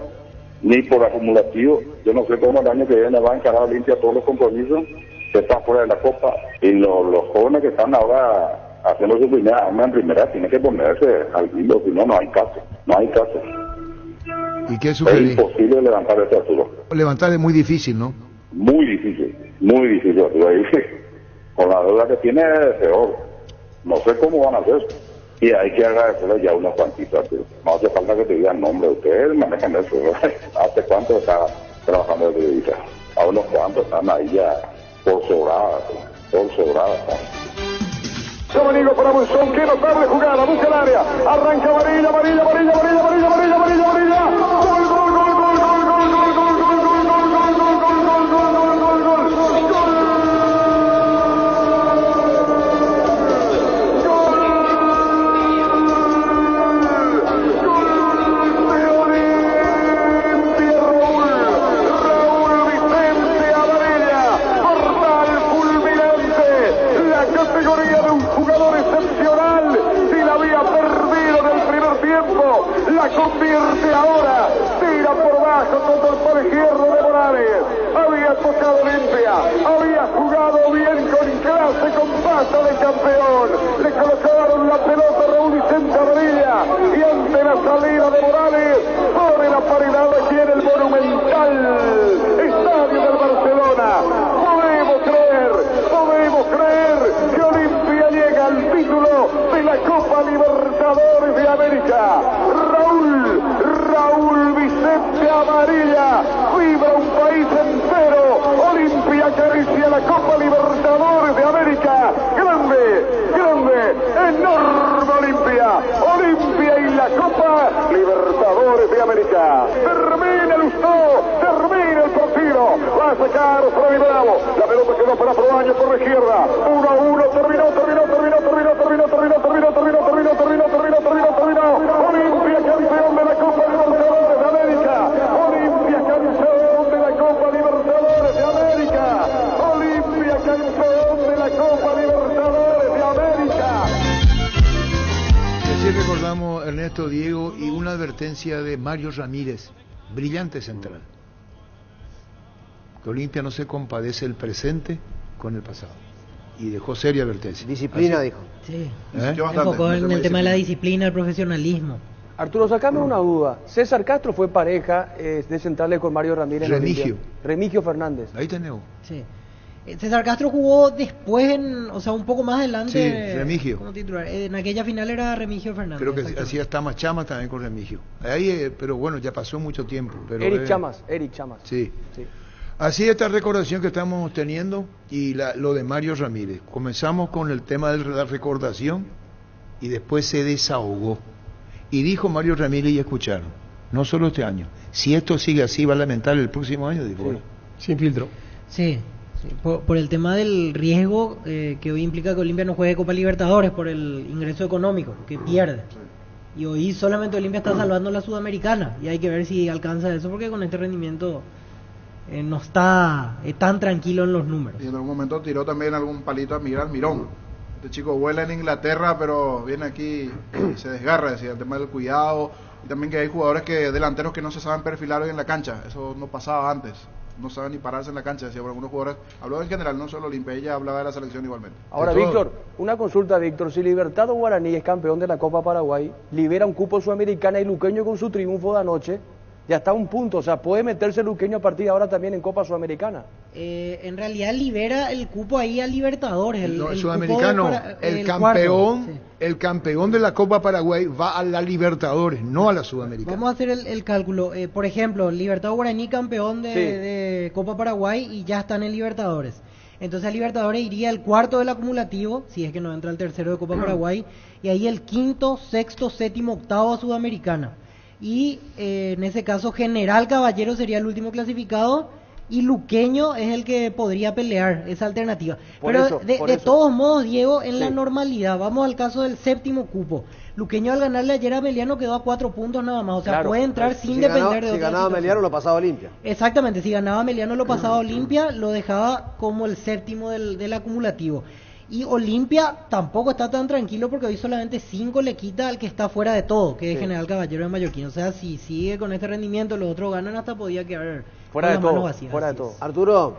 Speaker 10: ni por acumulativo. Yo no sé cómo el año que viene va a encarar Olimpia todos los compromisos que están fuera de la Copa. Y los jóvenes que están ahora haciendo su primera arma en primera tienen que ponerse al hilo, si no, no hay caso. No hay caso.
Speaker 4: ¿Y qué sugerí?
Speaker 10: Es imposible levantar este, Arturo.
Speaker 4: Levantar es muy difícil, ¿no?
Speaker 10: Muy difícil, Arturo. Ahí, con la deuda que tiene es peor. No sé cómo van a hacer. Y hay que agradecerle ya unos cuantitos, Arturo. No hace falta que te digan nombre. Ustedes manejan eso, ¿verdad? ¿Hace cuánto está trabajando en televisión? A unos cuantos están ahí ya por sobrada.
Speaker 9: Samanigo para Monzón, que no tarde jugada, busca el área, arranca amarilla. Gol. La convierte ahora, tira por abajo contra el palo izquierdo de Morales. Había tocado Olimpia, había jugado bien con clase, con pasta de campeón. Le colocaron la pelota a Raúl Vicente Amarilla y ante la salida de Morales paridad aquí en el Monumental, estadio del Barcelona. Podemos creer que Olimpia llega al título de la Copa Libertadores de América. Raúl Vicente Amarilla, vibra un país entero. Olimpia acaricia la Copa Libertadores de América. Grande, enorme Olimpia y la Copa Libertadores de América. Termina el partido. Va a sacar Freddy Bravo. La pelota quedó para Proaño por la izquierda. 1-1, terminó. Olimpia campeón de la Copa Libertadores de América. Olimpia campeón de la Copa Libertadores de América. Olimpia campeón de la Copa Libertadores de América.
Speaker 4: Así recordamos Ernesto, Diego, y una advertencia de Mario Ramírez, brillante central. Que Olimpia no se compadece el presente con el pasado. Y dejó seria advertencia.
Speaker 15: Disciplina,
Speaker 4: así
Speaker 15: dijo.
Speaker 13: Sí. Enfocó en el tema de la disciplina, el profesionalismo.
Speaker 17: Arturo, sacame una duda. César Castro fue pareja de centrales con Mario Ramírez. Remigio Fernández.
Speaker 4: Ahí tenemos.
Speaker 13: Sí. César Castro jugó después, un poco más adelante.
Speaker 4: Sí, Remigio.
Speaker 13: Como titular. En aquella final era Remigio Fernández.
Speaker 4: Creo que hacía hasta más Chamas también con Remigio. Ahí, pero bueno, ya pasó mucho tiempo. Pero,
Speaker 17: Eric Chamas.
Speaker 4: Sí. Así esta recordación que estamos teniendo y lo de Mario Ramírez. Comenzamos con el tema de la recordación y después se desahogó. Y dijo Mario Ramírez, y escucharon, no solo este año, si esto sigue así va a lamentar el próximo año, dijo.
Speaker 12: Sí. Sin filtro.
Speaker 13: Sí. Por el tema del riesgo que hoy implica que Olimpia no juegue Copa Libertadores, por el ingreso económico que pierde. Y hoy solamente Olimpia está salvando la Sudamericana y hay que ver si alcanza eso, porque con este rendimiento no está tan tranquilo en los números.
Speaker 6: Y en algún momento tiró también algún palito a Miguel Almirón. Este chico vuela en Inglaterra, pero viene aquí y se desgarra, decía, el tema del cuidado. Y también que hay jugadores delanteros que no se saben perfilar hoy en la cancha. Eso no pasaba antes. No saben ni pararse en la cancha, decía por algunos jugadores. Habló en general, no solo Olimpia, ella hablaba de la selección igualmente.
Speaker 17: Ahora, Víctor, una consulta, Víctor. Si Libertad Guaraní es campeón de la Copa Paraguay, libera un cupo sudamericana y Luqueño con su triunfo de anoche, ya está a un punto, o sea, puede meterse Luqueño a partir de ahora también en Copa Sudamericana.
Speaker 13: En realidad libera el cupo ahí a Libertadores. El
Speaker 4: sudamericano, el campeón de la Copa Paraguay va a la Libertadores, no a la Sudamericana.
Speaker 13: Vamos a hacer el cálculo. Por ejemplo, Libertad Guaraní campeón de Copa Paraguay y ya están en Libertadores. Entonces a Libertadores iría el cuarto del acumulativo, si es que no entra el tercero de Copa Paraguay, y ahí el quinto, sexto, séptimo, octavo a Sudamericana. Y en ese caso General Caballero sería el último clasificado y Luqueño es el que podría pelear esa alternativa. Pero de todos modos, Diego, en la normalidad, vamos al caso del séptimo cupo. Luqueño al ganarle ayer a Meliano quedó a 4 puntos nada más, o sea, puede entrar sin depender de otra.
Speaker 15: Si ganaba Meliano lo pasaba Olimpia.
Speaker 13: Exactamente, si ganaba Meliano lo pasaba Olimpia, lo dejaba como el séptimo del acumulativo. Y Olimpia tampoco está tan tranquilo porque hoy solamente 5 le quita al que está fuera de todo, que es General Caballero de Mallorquín. O sea, si sigue con este rendimiento, los otros ganan, hasta podía quedar
Speaker 17: fuera de todo.
Speaker 15: Fuera de todo. Arturo,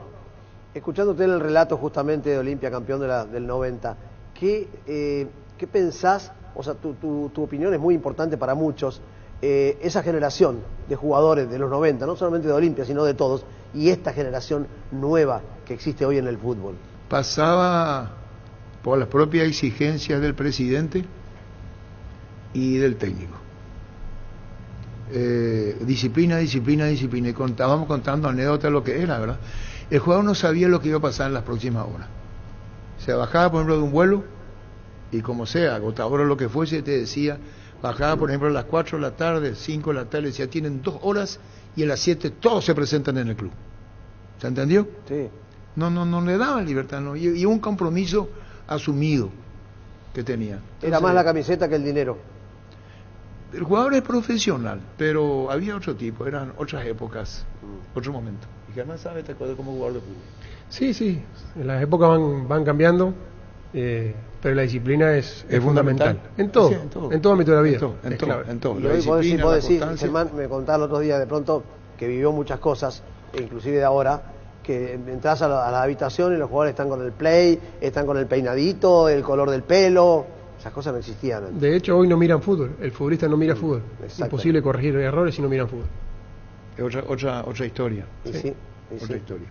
Speaker 15: escuchándote el relato justamente de Olimpia, campeón del 90, ¿qué pensás? O sea, tu opinión es muy importante para muchos. Esa generación de jugadores de los 90, no solamente de Olimpia, sino de todos, y esta generación nueva que existe hoy en el fútbol.
Speaker 4: Pasaba por las propias exigencias del presidente y del técnico. Disciplina. Y estábamos contando anécdotas de lo que era, ¿verdad? El jugador no sabía lo que iba a pasar en las próximas horas. Se bajaba, por ejemplo, de un vuelo y como sea, agotador o lo que fuese, te decía, bajaba, por ejemplo, a las 4 de la tarde, 5 de la tarde, decía, tienen 2 horas y a las 7 todos se presentan en el club. ¿Se entendió?
Speaker 17: Sí.
Speaker 4: No le daban libertad, ¿no? Y un compromiso asumido que tenía. Entonces,
Speaker 15: era más la camiseta que el dinero.
Speaker 4: El jugador es profesional, pero había otro tipo, eran otras épocas, otro momento. Y Germán sabe, ¿te acuerdas como jugador de fútbol?
Speaker 12: Sí, las épocas van cambiando, pero la disciplina es fundamental. En todo ámbito de la vida.
Speaker 4: En todo.
Speaker 15: Y hoy vos decís, Germán, me contaba el otro día de pronto que vivió muchas cosas, inclusive de ahora, que entras a la habitación y los jugadores están con el play, están con el peinadito, el color del pelo, esas cosas no existían antes.
Speaker 12: De hecho, hoy no miran fútbol, el futbolista no mira fútbol. Es imposible corregir errores si no miran fútbol.
Speaker 4: Es otra historia.
Speaker 15: Sí.
Speaker 4: Otra historia.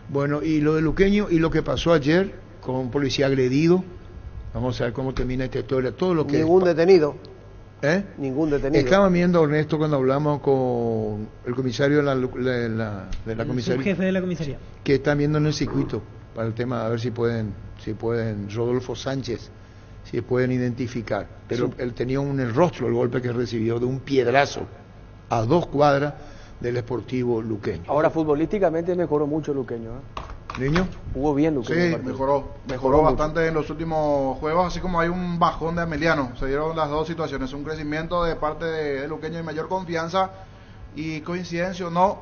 Speaker 4: Bueno, y lo de Luqueño y lo que pasó ayer con un policía agredido, vamos a ver cómo termina esta historia, todo lo que...
Speaker 15: Ningún detenido.
Speaker 4: ¿Eh?
Speaker 15: Ningún detenido.
Speaker 4: Estaba viendo, Ernesto, cuando hablamos con el comisario de la comisaría,
Speaker 13: jefe de la comisaría,
Speaker 4: que están viendo en el circuito para el tema, a ver si pueden Rodolfo Sánchez, si pueden identificar, pero
Speaker 15: Sí.
Speaker 4: él tenía en el rostro el golpe que recibió de un piedrazo a 2 cuadras del Sportivo Luqueño.
Speaker 17: Ahora futbolísticamente mejoró mucho Luqueño.
Speaker 4: ¿Niño?
Speaker 17: Jugó bien Luqueño.
Speaker 6: Sí,
Speaker 17: el partido.
Speaker 6: mejoró
Speaker 17: mucho.
Speaker 6: bastante en los últimos juegos, así como hay un bajón de Ameliano. Se dieron las dos situaciones, un crecimiento de parte de Luqueño y mayor confianza, y coincidencia o no,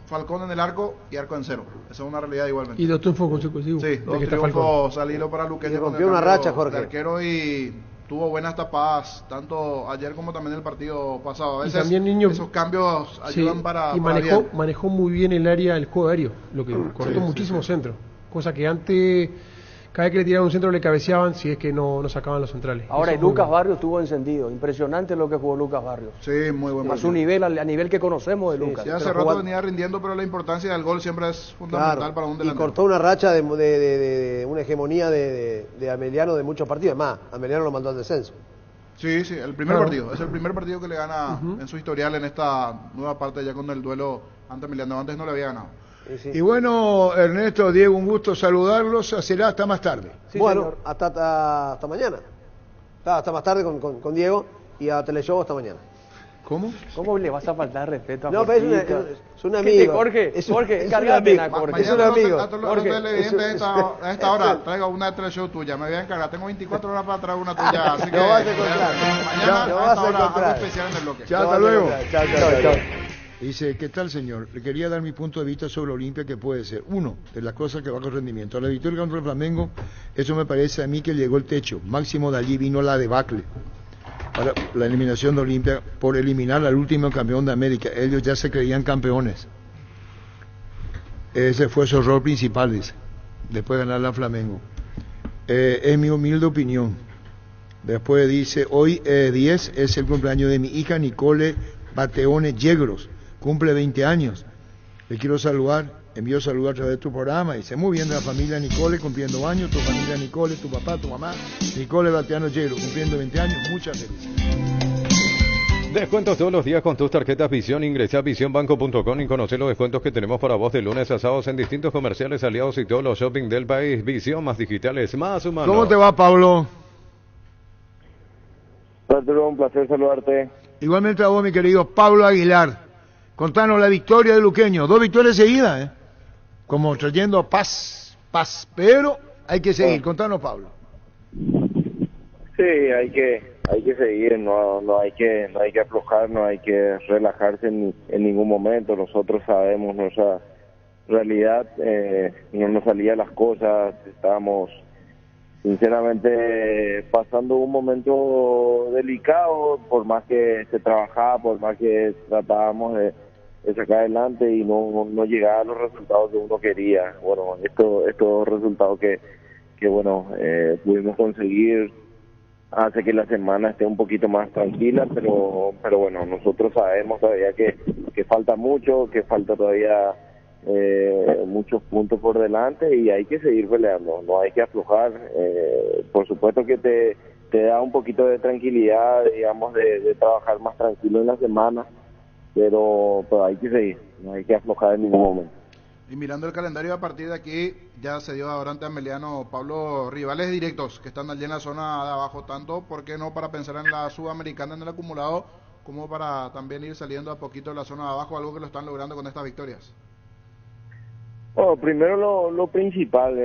Speaker 6: Falcón en el arco y arco en cero. Esa es una realidad igualmente.
Speaker 12: Y 2 triunfos consecutivos.
Speaker 6: Sí,
Speaker 12: desde
Speaker 6: 2
Speaker 12: que está Falcón.
Speaker 6: triunfos al hilo para Luqueño.
Speaker 15: Y
Speaker 6: con
Speaker 15: rompió
Speaker 6: el
Speaker 15: una
Speaker 6: cambio
Speaker 15: racha, Jorge.
Speaker 6: de arquero, y tuvo buenas tapadas, tanto ayer como también el partido pasado. A
Speaker 12: Y
Speaker 6: veces
Speaker 12: también, Niño,
Speaker 6: esos cambios ayudan
Speaker 12: sí,
Speaker 6: para
Speaker 12: y
Speaker 6: para bien.
Speaker 12: manejó muy bien el área del juego aéreo, lo que cortó muchísimo centro, cosa que antes cada vez que le tiraban un centro le cabeceaban si es que no sacaban los centrales.
Speaker 17: Ahora,
Speaker 12: Eso
Speaker 17: y
Speaker 12: fue
Speaker 17: Lucas
Speaker 12: bueno.
Speaker 17: Barrios estuvo encendido. Impresionante lo que jugó Lucas Barrios.
Speaker 6: Sí, muy buen
Speaker 17: A su
Speaker 6: partido.
Speaker 17: nivel, a nivel que conocemos de Lucas.
Speaker 6: Ya hace
Speaker 17: Pero
Speaker 6: rato
Speaker 17: jugando-
Speaker 6: venía rindiendo, pero la importancia del gol siempre es fundamental
Speaker 15: Claro,
Speaker 6: para un
Speaker 15: y
Speaker 6: delantero.
Speaker 15: cortó una racha de una hegemonía de Ameliano de muchos partidos. Más, Ameliano lo mandó al descenso.
Speaker 6: Sí, el primer
Speaker 15: Claro.
Speaker 6: partido. Es el primer partido que le gana en su historial en esta nueva parte, ya con el duelo ante Emiliano. Antes no le había ganado.
Speaker 4: Y bueno, Ernesto, Diego, un gusto saludarlos, será hasta más tarde.
Speaker 15: Bueno, hasta mañana. Hasta más tarde con Diego, y a Teleshow hasta mañana.
Speaker 4: ¿Cómo?
Speaker 17: ¿Cómo le vas a faltar respeto a
Speaker 15: No, pero
Speaker 17: Jorgito?
Speaker 15: es un
Speaker 17: ¿Qué
Speaker 15: amigo.
Speaker 17: Jorge,
Speaker 15: Es
Speaker 17: Jorge,
Speaker 15: un
Speaker 17: encárgate,
Speaker 15: amigo.
Speaker 17: Jorge.
Speaker 15: Es un amigo.
Speaker 6: A todos los
Speaker 15: Jorge,
Speaker 6: televidentes a esta hora, traiga una de teleshow tuya. Me voy a encargar. Tengo 24 horas para traer una tuya. Así que
Speaker 15: Lo vas a encontrar.
Speaker 6: mañana
Speaker 15: Lo
Speaker 6: a
Speaker 15: vas
Speaker 6: esta
Speaker 15: a
Speaker 6: hora
Speaker 15: encontrar.
Speaker 6: algo especial en el bloque.
Speaker 4: Chao, hasta luego.
Speaker 15: Chao.
Speaker 4: Dice, ¿qué tal, señor? Le quería dar mi punto de vista sobre Olimpia, que puede ser, uno, de las cosas que va con rendimiento. A la victoria contra el Flamengo, eso me parece a mí que llegó el techo. Máximo de allí vino la debacle. Para la eliminación de Olimpia, por eliminar al último campeón de América. Ellos ya se creían campeones. Ese fue su error principal, dice, después de ganar a Flamengo. Es mi humilde opinión. Después dice, hoy 10 es el cumpleaños de mi hija Nicole Bateone Yegros, cumple 20 años. Le quiero saludar, envío saludos a través de tu programa. Dice, muy bien, de la familia Nicole cumpliendo años, tu familia Nicole, tu papá, tu mamá, Nicole Bateano Yegros cumpliendo 20 años, muchas felicidades.
Speaker 5: Descuentos todos los días con tus tarjetas Visión. Ingresa a visionbanco.com y conoce los descuentos que tenemos para vos de lunes a sábados en distintos comerciales, aliados y todos los shopping del país. Visión, más digitales, más humanos.
Speaker 4: ¿Cómo te va, Pablo?
Speaker 18: Arturo, un placer saludarte.
Speaker 4: Igualmente a vos, mi querido Pablo Aguilar. Contanos la victoria de Luqueño. 2 victorias seguidas, ¿eh? Como trayendo paz, pero hay que seguir. Contanos, Pablo.
Speaker 18: Sí, hay que seguir, no hay que aflojar, no hay que relajarse en ningún momento. Nosotros sabemos nuestra realidad, no nos salían las cosas, estábamos sinceramente pasando un momento delicado, por más que se trabajaba, por más que tratábamos de sacar adelante y no llegaban los resultados que uno quería. Bueno, estos resultados que bueno, pudimos conseguir hace que la semana esté un poquito más tranquila, pero bueno, nosotros sabemos todavía que falta mucho, que falta todavía muchos puntos por delante y hay que seguir peleando, no hay que aflojar. Por supuesto que te da un poquito de tranquilidad, digamos, de trabajar más tranquilo en la semana, pero hay que seguir, no hay que aflojar en ningún momento.
Speaker 6: Y mirando el calendario, a partir de aquí ya se dio ahora ante Ameliano, Pablo, rivales directos que están allí en la zona de abajo, tanto, ¿por qué no?, para pensar en la Sudamericana en el acumulado, como para también ir saliendo a poquito de la zona de abajo, algo que lo están logrando con estas victorias.
Speaker 18: Bueno, primero lo principal,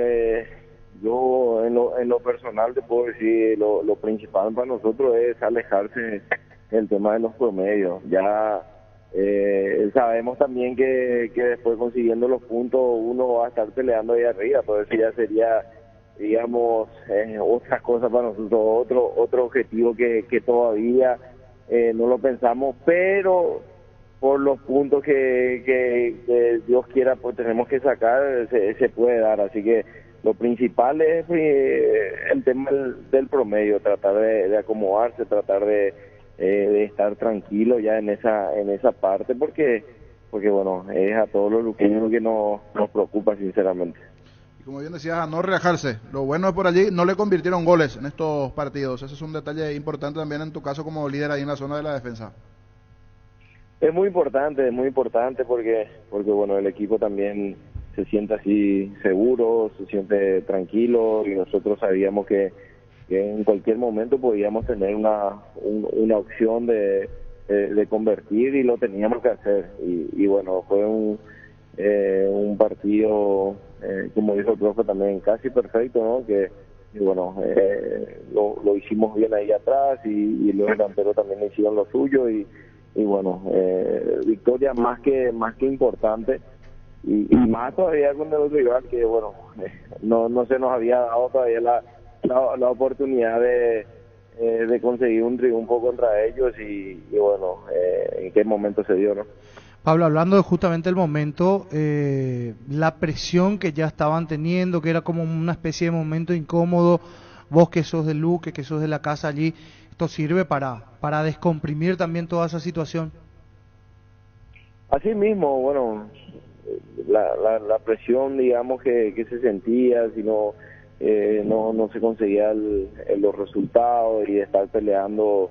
Speaker 18: yo en lo personal te puedo decir, lo principal para nosotros es alejarse del tema de los promedios. Ya sabemos también que después consiguiendo los puntos uno va a estar peleando ahí arriba, por eso ya sería, digamos, otra cosa para nosotros, otro objetivo que todavía no lo pensamos, pero por los puntos que Dios quiera pues tenemos que sacar, se puede dar. Así que lo principal es el tema del promedio, tratar de acomodarse, tratar de estar tranquilo ya en esa parte, porque porque bueno, es a todos los luqueños lo que nos preocupa sinceramente.
Speaker 6: Y como bien decías, a no relajarse. Lo bueno es por allí, no le convirtieron goles en estos partidos. Ese es un detalle importante también en tu caso como líder ahí en la zona de la defensa.
Speaker 18: Es muy importante porque bueno, el equipo también se siente así seguro, se siente tranquilo, y nosotros sabíamos que en cualquier momento podíamos tener una opción de convertir, y lo teníamos que hacer. Y bueno, fue un partido, como dijo el profe también, casi perfecto, ¿no? Y bueno, lo hicimos bien ahí atrás, y los delanteros también hicieron lo suyo, y bueno, victoria más que importante, y más todavía con el rival que bueno, no se nos había dado todavía la oportunidad de conseguir un triunfo contra ellos, y bueno, en qué momento se dio, ¿no?
Speaker 19: Pablo, hablando de justamente el momento, la presión que ya estaban teniendo, que era como una especie de momento incómodo, vos que sos de Luque, que sos de la casa allí, ¿esto sirve para descomprimir también toda esa situación?
Speaker 18: Así mismo, bueno, la presión, digamos, que se sentía, si no se conseguía los resultados, y estar peleando,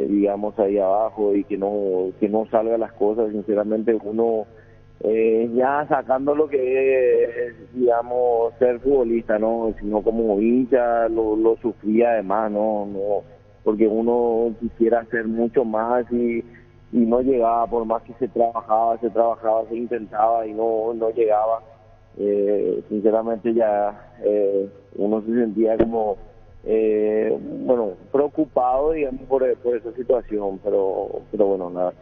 Speaker 18: digamos, ahí abajo, y que no salgan las cosas, sinceramente uno ya sacando lo que es, digamos, ser futbolista, ¿no? Sino como hincha lo sufría además, ¿no? Porque uno quisiera hacer mucho más, y no llegaba, por más que se trabajaba, se intentaba, y no llegaba. Sinceramente ya uno se sentía como bueno, preocupado, digamos, por esa situación, pero bueno,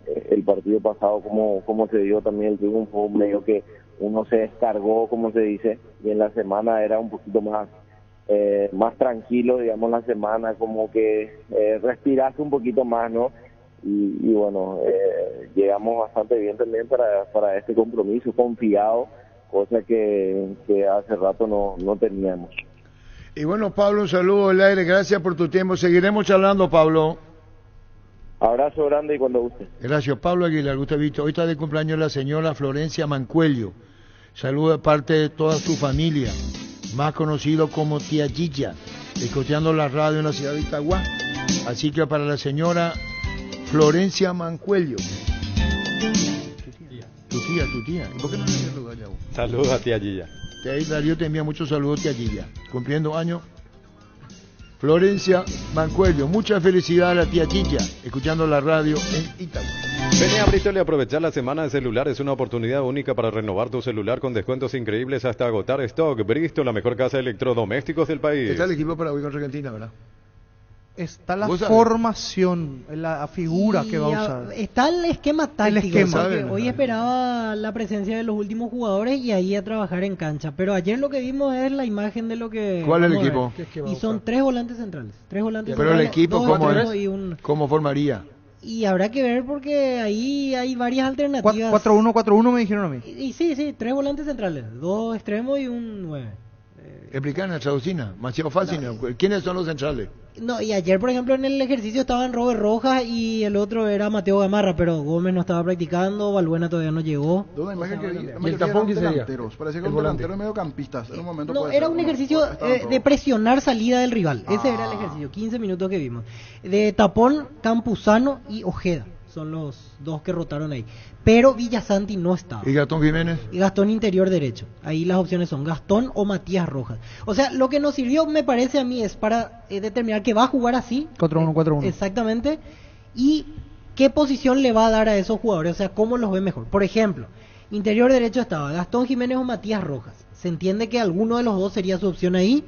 Speaker 18: el partido pasado, como se dio también el triunfo, medio que uno se descargó, como se dice, y en la semana era un poquito más tranquilo, digamos, la semana, como que respirase un poquito más, ¿no? Y bueno, llegamos bastante bien también para este compromiso, confiado, cosa que hace rato no teníamos.
Speaker 4: Y bueno, Pablo, un saludo al aire, gracias por tu tiempo. Seguiremos charlando, Pablo.
Speaker 18: Abrazo grande y cuando guste.
Speaker 4: Gracias, Pablo Aguilar, Gustavito. Hoy está de cumpleaños la señora Florencia Mancuello. Saludo de parte de toda su familia, más conocido como Tía Gilla, escuchando la radio en la ciudad de Itagua. Así que para la señora Florencia Mancuello. Tu tía. ¿Por qué no le saludas ya?
Speaker 5: Saludos a Tía Gilla.
Speaker 4: Darío te envía muchos saludos, Tía Gilla. Cumpliendo años. Florencia Mancuello, mucha felicidad a la Tía Gilla, escuchando la radio en Itagua.
Speaker 5: Ven a Bristol y aprovechar la semana de celular. Es una oportunidad única para renovar tu celular con descuentos increíbles hasta agotar stock. Bristol, la mejor casa de electrodomésticos del país.
Speaker 4: Está el equipo para hoy contra Argentina, ¿verdad?
Speaker 19: Está la formación, la figura que va a usar.
Speaker 13: Está el esquema táctico.
Speaker 19: Porque
Speaker 13: hoy esperaba la presencia de los últimos jugadores y ahí a trabajar en cancha. Pero ayer lo que vimos es la imagen de lo que...
Speaker 4: ¿Cuál es el equipo?
Speaker 13: Y son 3 volantes centrales.
Speaker 4: Pero el equipo, ¿cómo formaría?
Speaker 13: Y habrá que ver porque ahí hay varias alternativas.
Speaker 19: 4-1-4-1 me dijeron a mí.
Speaker 13: Y sí, 3 volantes centrales. 2 extremos y un 9.
Speaker 4: Explicar en la traducina, demasiado fácil. No. ¿Quiénes son los centrales?
Speaker 13: No, y ayer, por ejemplo, en el ejercicio estaban Robert Rojas y el otro era Mateo Gamarra, pero Gómez no estaba practicando, Balbuena todavía no llegó.
Speaker 6: ¿Y el tapón qué sería? Parecía que un delantero mediocampistas.
Speaker 13: Era un ejercicio de presionar salida del rival. Ese era el ejercicio, 15 minutos que vimos. De tapón, Campuzano y Ojeda. Son los dos que rotaron ahí. Pero Villasanti no estaba.
Speaker 4: ¿Y Gastón Jiménez?
Speaker 13: Y Gastón interior derecho. Ahí las opciones son Gastón o Matías Rojas. O sea, lo que nos sirvió, me parece a mí, es para determinar que va a jugar así.
Speaker 19: 4-1-4-1.
Speaker 13: Exactamente. Y qué posición le va a dar a esos jugadores. O sea, cómo los ve mejor. Por ejemplo, interior derecho estaba Gastón Jiménez o Matías Rojas. Se entiende que alguno de los dos sería su opción ahí.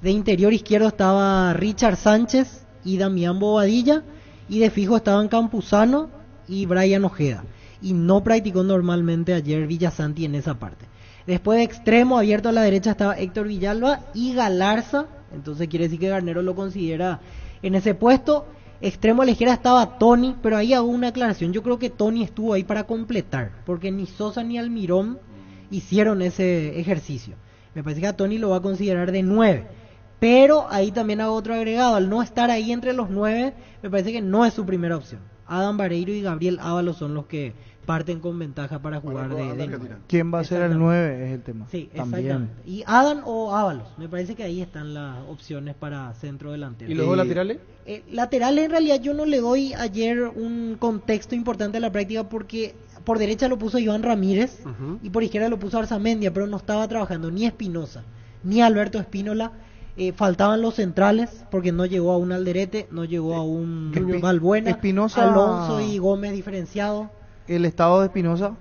Speaker 13: De interior izquierdo estaba Richard Sánchez y Damián Bobadilla. Y de fijo estaban Campuzano y Brian Ojeda. Y no practicó normalmente ayer Villasanti en esa parte. Después de extremo abierto a la derecha estaba Héctor Villalba y Galarza. Entonces quiere decir que Garnero lo considera en ese puesto. Extremo a la izquierda estaba Tony, pero ahí hago una aclaración. Yo creo que Tony estuvo ahí para completar, porque ni Sosa ni Almirón hicieron ese ejercicio. Me parece que a Tony lo va a considerar de 9. Pero ahí también hago otro agregado. Al no estar ahí entre los 9, me parece que no es su primera opción. Adam Vareiro y Gabriel Ábalos son los que parten con ventaja para jugar de
Speaker 19: ¿Quién va a ser el 9? Es el tema.
Speaker 13: Sí,
Speaker 19: también.
Speaker 13: exactamente. Y Adam o Ábalos, me parece que ahí están las opciones para centro delantero.
Speaker 12: ¿Y los dos laterales?
Speaker 13: Laterales en realidad yo no le doy ayer un contexto importante a la práctica porque por derecha lo puso Iván Ramírez y por izquierda lo puso Arzamendia, pero no estaba trabajando ni Espinosa ni Alberto Espínola. Faltaban los centrales porque no llegó a un Alderete, no llegó a un Valbuena,
Speaker 19: Espinosa,
Speaker 13: Alonso y Gómez diferenciado.
Speaker 19: ¿El estado de Espinosa?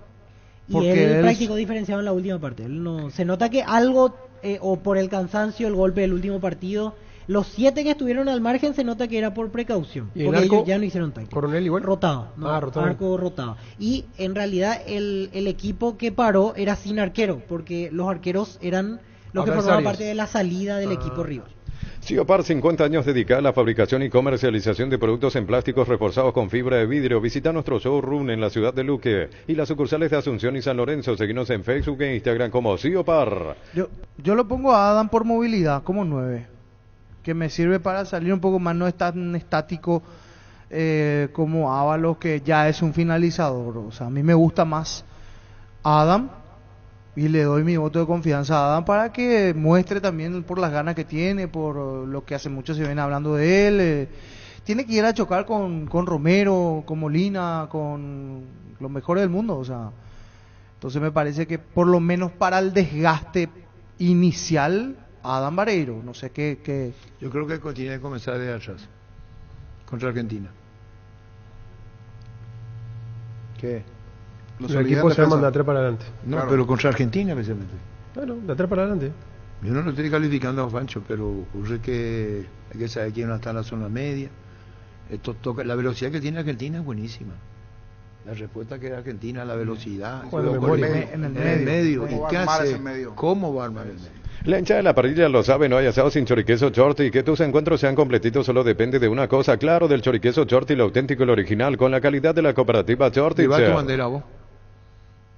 Speaker 13: Y él practicó diferenciado en la última parte. Él no, se nota que algo, o por el cansancio, el golpe del último partido, los 7 que estuvieron al margen se nota que era por precaución.
Speaker 12: ¿Y
Speaker 13: porque
Speaker 12: el arco?
Speaker 13: ellos ya no hicieron táctica.
Speaker 12: ¿Coronel igual?
Speaker 13: Rotaba. No,
Speaker 12: rotaba.
Speaker 13: Arco rotaba. Y en realidad el equipo que paró era sin arquero, porque los arqueros eran los que formaban parte de la salida del equipo rival.
Speaker 5: Ciopar, 50 años dedicada a la fabricación y comercialización de productos en plásticos reforzados con fibra de vidrio. Visita nuestro showroom en la ciudad de Luque y las sucursales de Asunción y San Lorenzo. Seguinos en Facebook e Instagram como Ciopar.
Speaker 19: Yo lo pongo a Adam por movilidad como 9, que me sirve para salir un poco más, no es tan estático como Ábalos, que ya es un finalizador. O sea, a mí me gusta más Adam. Y le doy mi voto de confianza a Adam para que muestre también por las ganas que tiene, por lo que hace mucho se viene hablando de él. Tiene que ir a chocar con Romero, con Molina, con los mejores del mundo. O sea, entonces me parece que por lo menos para el desgaste inicial, Adam Vareiro. No sé qué.
Speaker 4: Yo creo que tiene que comenzar de atrás, contra Argentina. ¿Qué?
Speaker 12: Los equipos se arman de atrás para adelante.
Speaker 4: No, claro. Pero contra Argentina, especialmente.
Speaker 12: Claro, de atrás para adelante.
Speaker 4: Yo no lo estoy calificando a Pancho, pero ocurre que hay que saber quién está en la zona media. Esto toca, la velocidad que tiene Argentina es buenísima. La respuesta que da Argentina, la velocidad.
Speaker 19: En el medio.
Speaker 4: ¿Y qué hace? ¿Cómo va a armar el medio?
Speaker 5: La hinchada de la parrilla lo sabe, no hay asado sin choriqueso Chorti. Que tus encuentros sean completitos solo depende de una cosa, claro, del choriqueso Chorti, lo auténtico y lo original, con la calidad de la cooperativa Chorti.
Speaker 4: ¿Lleva tu bandera vos?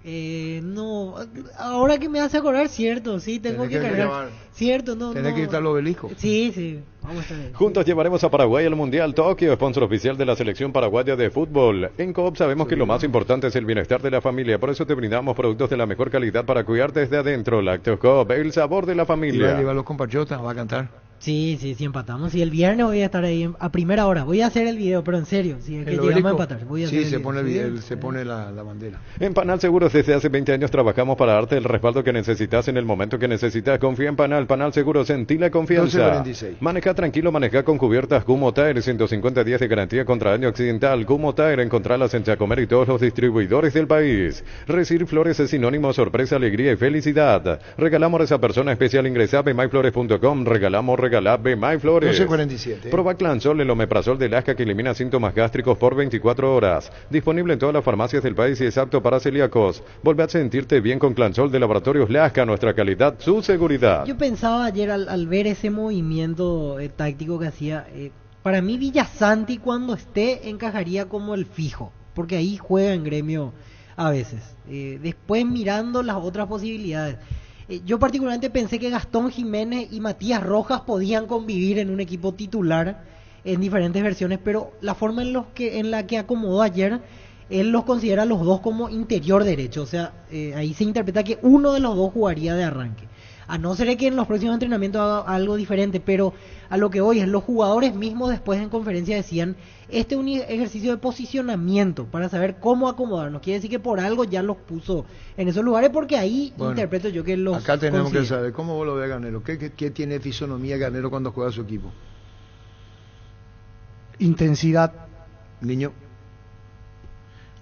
Speaker 13: No, ahora que me hace acordar, cierto, sí, tengo que cargar. Cierto, no.
Speaker 4: Tenés que irte al obelisco.
Speaker 13: Sí, vamos a estar ahí.
Speaker 5: Juntos llevaremos a Paraguay al Mundial Tokio, sponsor oficial de la selección paraguaya de fútbol. En Coop sabemos que lo más importante es el bienestar de la familia, por eso te brindamos productos de la mejor calidad para cuidarte desde adentro. Lácteos Coop, el sabor de la familia.
Speaker 4: Y va los compatriotas, va a cantar.
Speaker 13: Sí, empatamos. Y el viernes voy a estar ahí a primera hora. Voy a hacer el video, pero en serio, si es que llegamos a empatar. Voy a hacer
Speaker 4: se pone se pone la bandera.
Speaker 5: En Panal Seguros desde hace 20 años trabajamos para darte el respaldo que necesitas en el momento que necesitas. Confía en Panal. Panal Seguros, sentí confianza.
Speaker 4: 12:46.
Speaker 5: Maneja tranquilo, maneja con cubiertas Gumo Tire, 150 días de garantía contra daño accidental. Gumo Tire, encontrarlas en Chacomer y todos los distribuidores del país. Recibir flores es sinónimo, sorpresa, alegría y felicidad. Regalamos a esa persona especial. Ingresa a bemyflores.com. Regalá Bemyflores.
Speaker 4: 12:47.
Speaker 5: Proba Clansol, el omeprazol de Lasca que elimina síntomas gástricos por 24 horas. Disponible en todas las farmacias del país y es apto para celíacos. Volvé a sentirte bien con Clansol de Laboratorios Lasca, nuestra calidad, su seguridad.
Speaker 13: Yo pensaba ayer al ver ese movimiento táctico que hacía, para mí Villasanti cuando esté encajaría como el fijo, porque ahí juega en Gremio a veces. Después mirando las otras posibilidades. Yo particularmente pensé que Gastón Jiménez y Matías Rojas podían convivir en un equipo titular en diferentes versiones, pero la forma en la que acomodó ayer, él los considera los dos como interior derecho, o sea, ahí se interpreta que uno de los dos jugaría de arranque. A no ser que en los próximos entrenamientos haga algo diferente, pero a lo que voy es, los jugadores mismos después en conferencia decían, este es un ejercicio de posicionamiento para saber cómo acomodarnos. Quiere decir que por algo ya los puso en esos lugares, porque ahí interpreto yo que los
Speaker 4: acá tenemos que saber, ¿cómo vos lo ves a Garnero? ¿Qué tiene fisonomía Garnero cuando juega su equipo?
Speaker 19: Intensidad.
Speaker 4: Niño.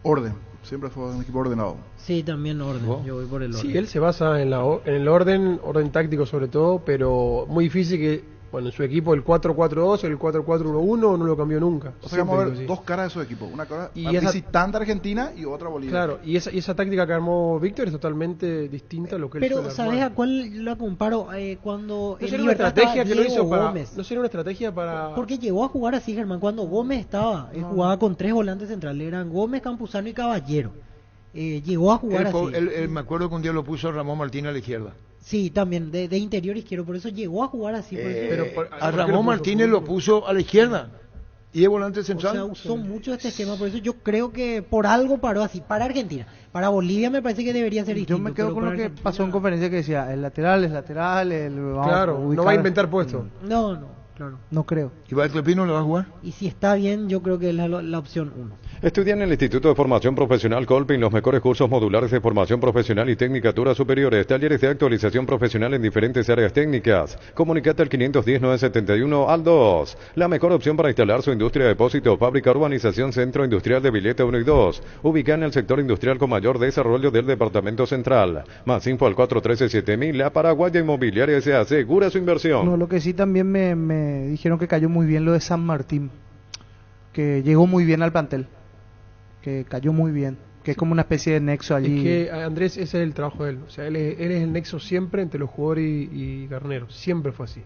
Speaker 6: Orden. Siempre fue un equipo ordenado.
Speaker 13: Sí, también orden. Yo voy por el orden.
Speaker 12: Sí, él se basa en el orden táctico sobre todo, pero muy difícil que, en su equipo el 4-4-2, el 4-4-1-1 no lo cambió nunca.
Speaker 6: O sea, vamos a ver dos caras de su equipo. Una cara visitante Argentina y otra Bolivia.
Speaker 12: Claro, y esa táctica que armó Víctor es totalmente distinta a lo que él
Speaker 13: Pero, ¿sabes a cuál lo comparo? Cuando
Speaker 12: no sería una estrategia que lo hizo para Gómez. No sería una estrategia para...
Speaker 13: Porque llegó a jugar así, Germán. Cuando Gómez estaba, jugaba con 3 volantes centrales. Eran Gómez, Campuzano y Caballero. Llegó a jugar así.
Speaker 4: Me acuerdo que un día lo puso Ramón Martínez a la izquierda.
Speaker 13: Sí, también, de interior izquierdo, por eso llegó a jugar así.
Speaker 4: A Ramón Martínez lo puso a la izquierda. ¿Y el volante central?
Speaker 13: O sea, usó mucho este esquema, por eso yo creo que por algo paró así, para Argentina. Para Bolivia me parece que debería ser distinto.
Speaker 19: Yo me quedo
Speaker 13: pero
Speaker 19: con lo
Speaker 13: para
Speaker 19: que
Speaker 13: Argentina-
Speaker 19: pasó en conferencia que decía, el lateral es lateral, vamos
Speaker 12: Claro,
Speaker 19: ubicar-
Speaker 12: no va a inventar puesto.
Speaker 13: No, claro.
Speaker 19: No creo.
Speaker 4: ¿Y Valtteri Pino le va a jugar?
Speaker 13: Y si está bien, yo creo que es la opción 1.
Speaker 5: Estudia en el Instituto de Formación Profesional Colpin los mejores cursos modulares de formación profesional y tecnicaturas superiores, talleres de actualización profesional en diferentes áreas técnicas. Comunicate al 510-971 al 2. La mejor opción para instalar su industria, depósito, fábrica, urbanización, centro industrial de Villeta 1 y 2. Ubicada en el sector industrial con mayor desarrollo del Departamento Central. Más info al 413-7000. La Paraguaya Inmobiliaria se asegura su inversión.
Speaker 19: No, lo que sí también me dijeron que cayó muy bien lo de San Martín, que llegó muy bien al plantel, que cayó muy bien, que es como una especie de nexo allí.
Speaker 12: Es que Andrés, ese es el trabajo de él. O sea, él es el nexo siempre entre los jugadores y Garnero. Siempre fue así.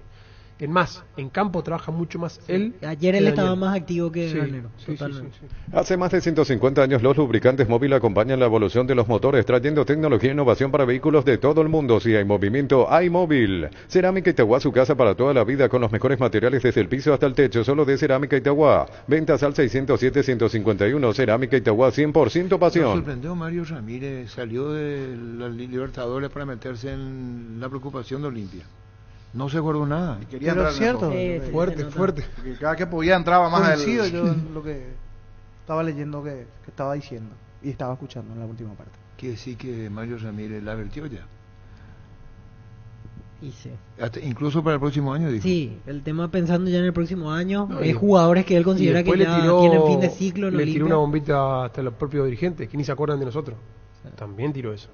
Speaker 12: En más, en campo trabaja mucho más él.
Speaker 13: Ayer
Speaker 12: que
Speaker 13: él
Speaker 12: Daniel.
Speaker 13: estaba más activo que
Speaker 12: Sí,
Speaker 13: Garnero,
Speaker 12: sí,
Speaker 13: totalmente.
Speaker 12: sí.
Speaker 5: Hace más de 150 años los lubricantes móvil acompañan la evolución de los motores, trayendo tecnología e innovación para vehículos de todo el mundo. Si hay movimiento, hay móvil. Cerámica Itagua, su casa para toda la vida, con los mejores materiales desde el piso hasta el techo, solo de Cerámica Itagua. Ventas al 607-151. Cerámica Itagua, 100%
Speaker 4: Me
Speaker 5: pasión.
Speaker 4: sorprendió Mario Ramírez, salió de la Libertadores para meterse en la preocupación de Olimpia. No se guardó nada.
Speaker 6: Y quería
Speaker 19: Pero
Speaker 6: entrar
Speaker 19: es
Speaker 6: en
Speaker 19: cierto.
Speaker 6: eso.
Speaker 12: Fuerte.
Speaker 6: Porque cada que podía entraba más
Speaker 19: Coincido
Speaker 6: el...
Speaker 19: yo en lo que estaba leyendo que estaba diciendo y estaba escuchando en la última parte.
Speaker 4: Quiere decir que Mario Ramírez la vertió ya.
Speaker 13: Y sí.
Speaker 4: Incluso para el próximo año, dijo.
Speaker 13: Sí, el tema pensando ya en el próximo año,
Speaker 12: No,
Speaker 13: hay jugadores que él
Speaker 12: Y
Speaker 13: considera que
Speaker 12: después
Speaker 13: ya tienen fin de ciclo en
Speaker 12: le tiró
Speaker 13: Olimpia.
Speaker 12: una bombita hasta los propios dirigentes, que ni se acuerdan de nosotros. También tiró eso.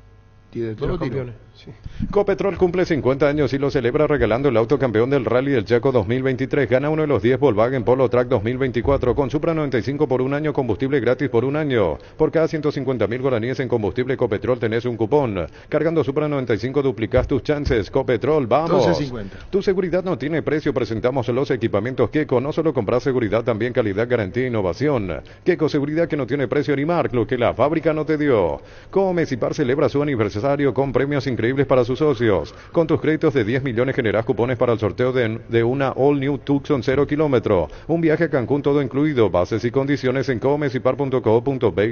Speaker 4: Y de
Speaker 12: De
Speaker 4: todo
Speaker 12: los
Speaker 4: tiró.
Speaker 12: campeones. Sí.
Speaker 5: Copetrol cumple 50 años y lo celebra regalando el auto campeón del Rally del Chaco 2023. Gana uno de los 10 Volkswagen Polo Track 2024 con Supra 95 por un año, combustible gratis por un año. Por cada 150.000 guaraníes en combustible Copetrol tenés un cupón. Cargando Supra 95 duplicás tus chances. Copetrol, vamos.
Speaker 4: 12.50.
Speaker 5: Tu seguridad no tiene precio. Presentamos los equipamientos Keco. No solo compras seguridad, también calidad, garantía e innovación. Keco, seguridad que no tiene precio ni marca, lo que la fábrica no te dio. Comecipar celebra su aniversario con premios increíbles para sus socios. Con tus créditos de 10 millones generás cupones para el sorteo de una All New Tucson 0 kilómetro. Un viaje a Cancún todo incluido. Bases y condiciones en comecipar.co.by.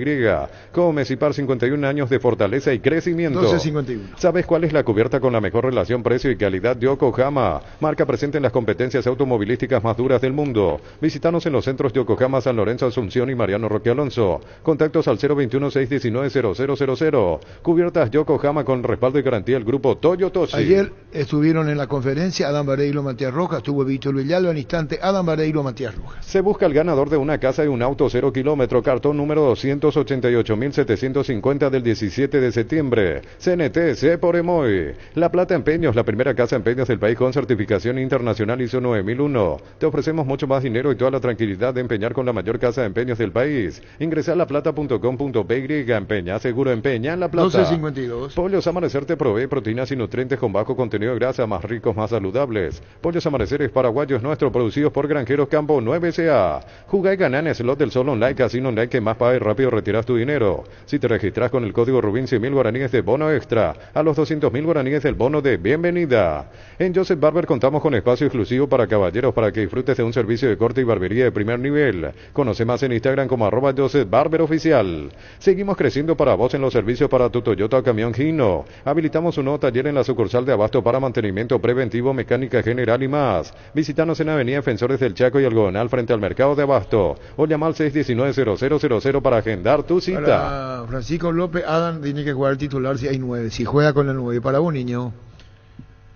Speaker 5: Comecipar, 51 años de fortaleza y crecimiento.
Speaker 4: 12.51.
Speaker 5: ¿Sabes cuál es la cubierta con la mejor relación precio y calidad? Yokohama. Marca presente en las competencias automovilísticas más duras del mundo. Visítanos en los centros Yokohama, San Lorenzo, Asunción y Mariano Roque Alonso. Contactos al 021-619-0000. Cubiertas Yokohama con respaldo y garantía del grupo Toyotoshi.
Speaker 4: Ayer estuvieron en la conferencia Adam Vareiro, Matías Rojas, estuvo Víctor Villalba, al instante Adam Vareiro, Matías Rojas.
Speaker 5: Se busca el ganador de una casa y un auto 0 kilómetro, cartón número 288.750 del 17 de septiembre. CNTC por Emoy. La Plata Empeños, la primera casa empeños del país con certificación internacional ISO 9001. Te ofrecemos mucho más dinero y toda la tranquilidad de empeñar con la mayor casa de empeños del país. Ingresa a laplata.com.py, empeña, seguro empeña en La Plata.
Speaker 4: 12.52.
Speaker 5: Pollos Amanecer te provee proteínas y nutrientes con bajo contenido de grasa, más ricos, más saludables. Pollos Amaneceres paraguayos nuestros, producidos por Granjeros Campo 9SA. Jugá y ganá en Slot del Sol Online, Casino Online, que más paga y rápido retiras tu dinero. Si te registras con el código Rubín, 100.000 guaraníes de bono extra. A los 200.000 guaraníes del bono de bienvenida. En Joseph Barber contamos con espacio exclusivo para caballeros para que disfrutes de un servicio de corte y barbería de primer nivel. Conoce más en Instagram como @Joseph Barber Oficial. Seguimos creciendo para vos en los servicios para tu Toyota o camión Hino. Habilitamos un nuevo taller en la sucursal de Abasto para mantenimiento preventivo, mecánica general y más. Visítanos en Avenida Defensores del Chaco y Algodonal frente al mercado de Abasto. O llama al 619-0000 para agendar tu cita.
Speaker 4: Para Francisco López, Adam tiene que jugar titular si hay 9. Si juega con el 9. Para vos, niño.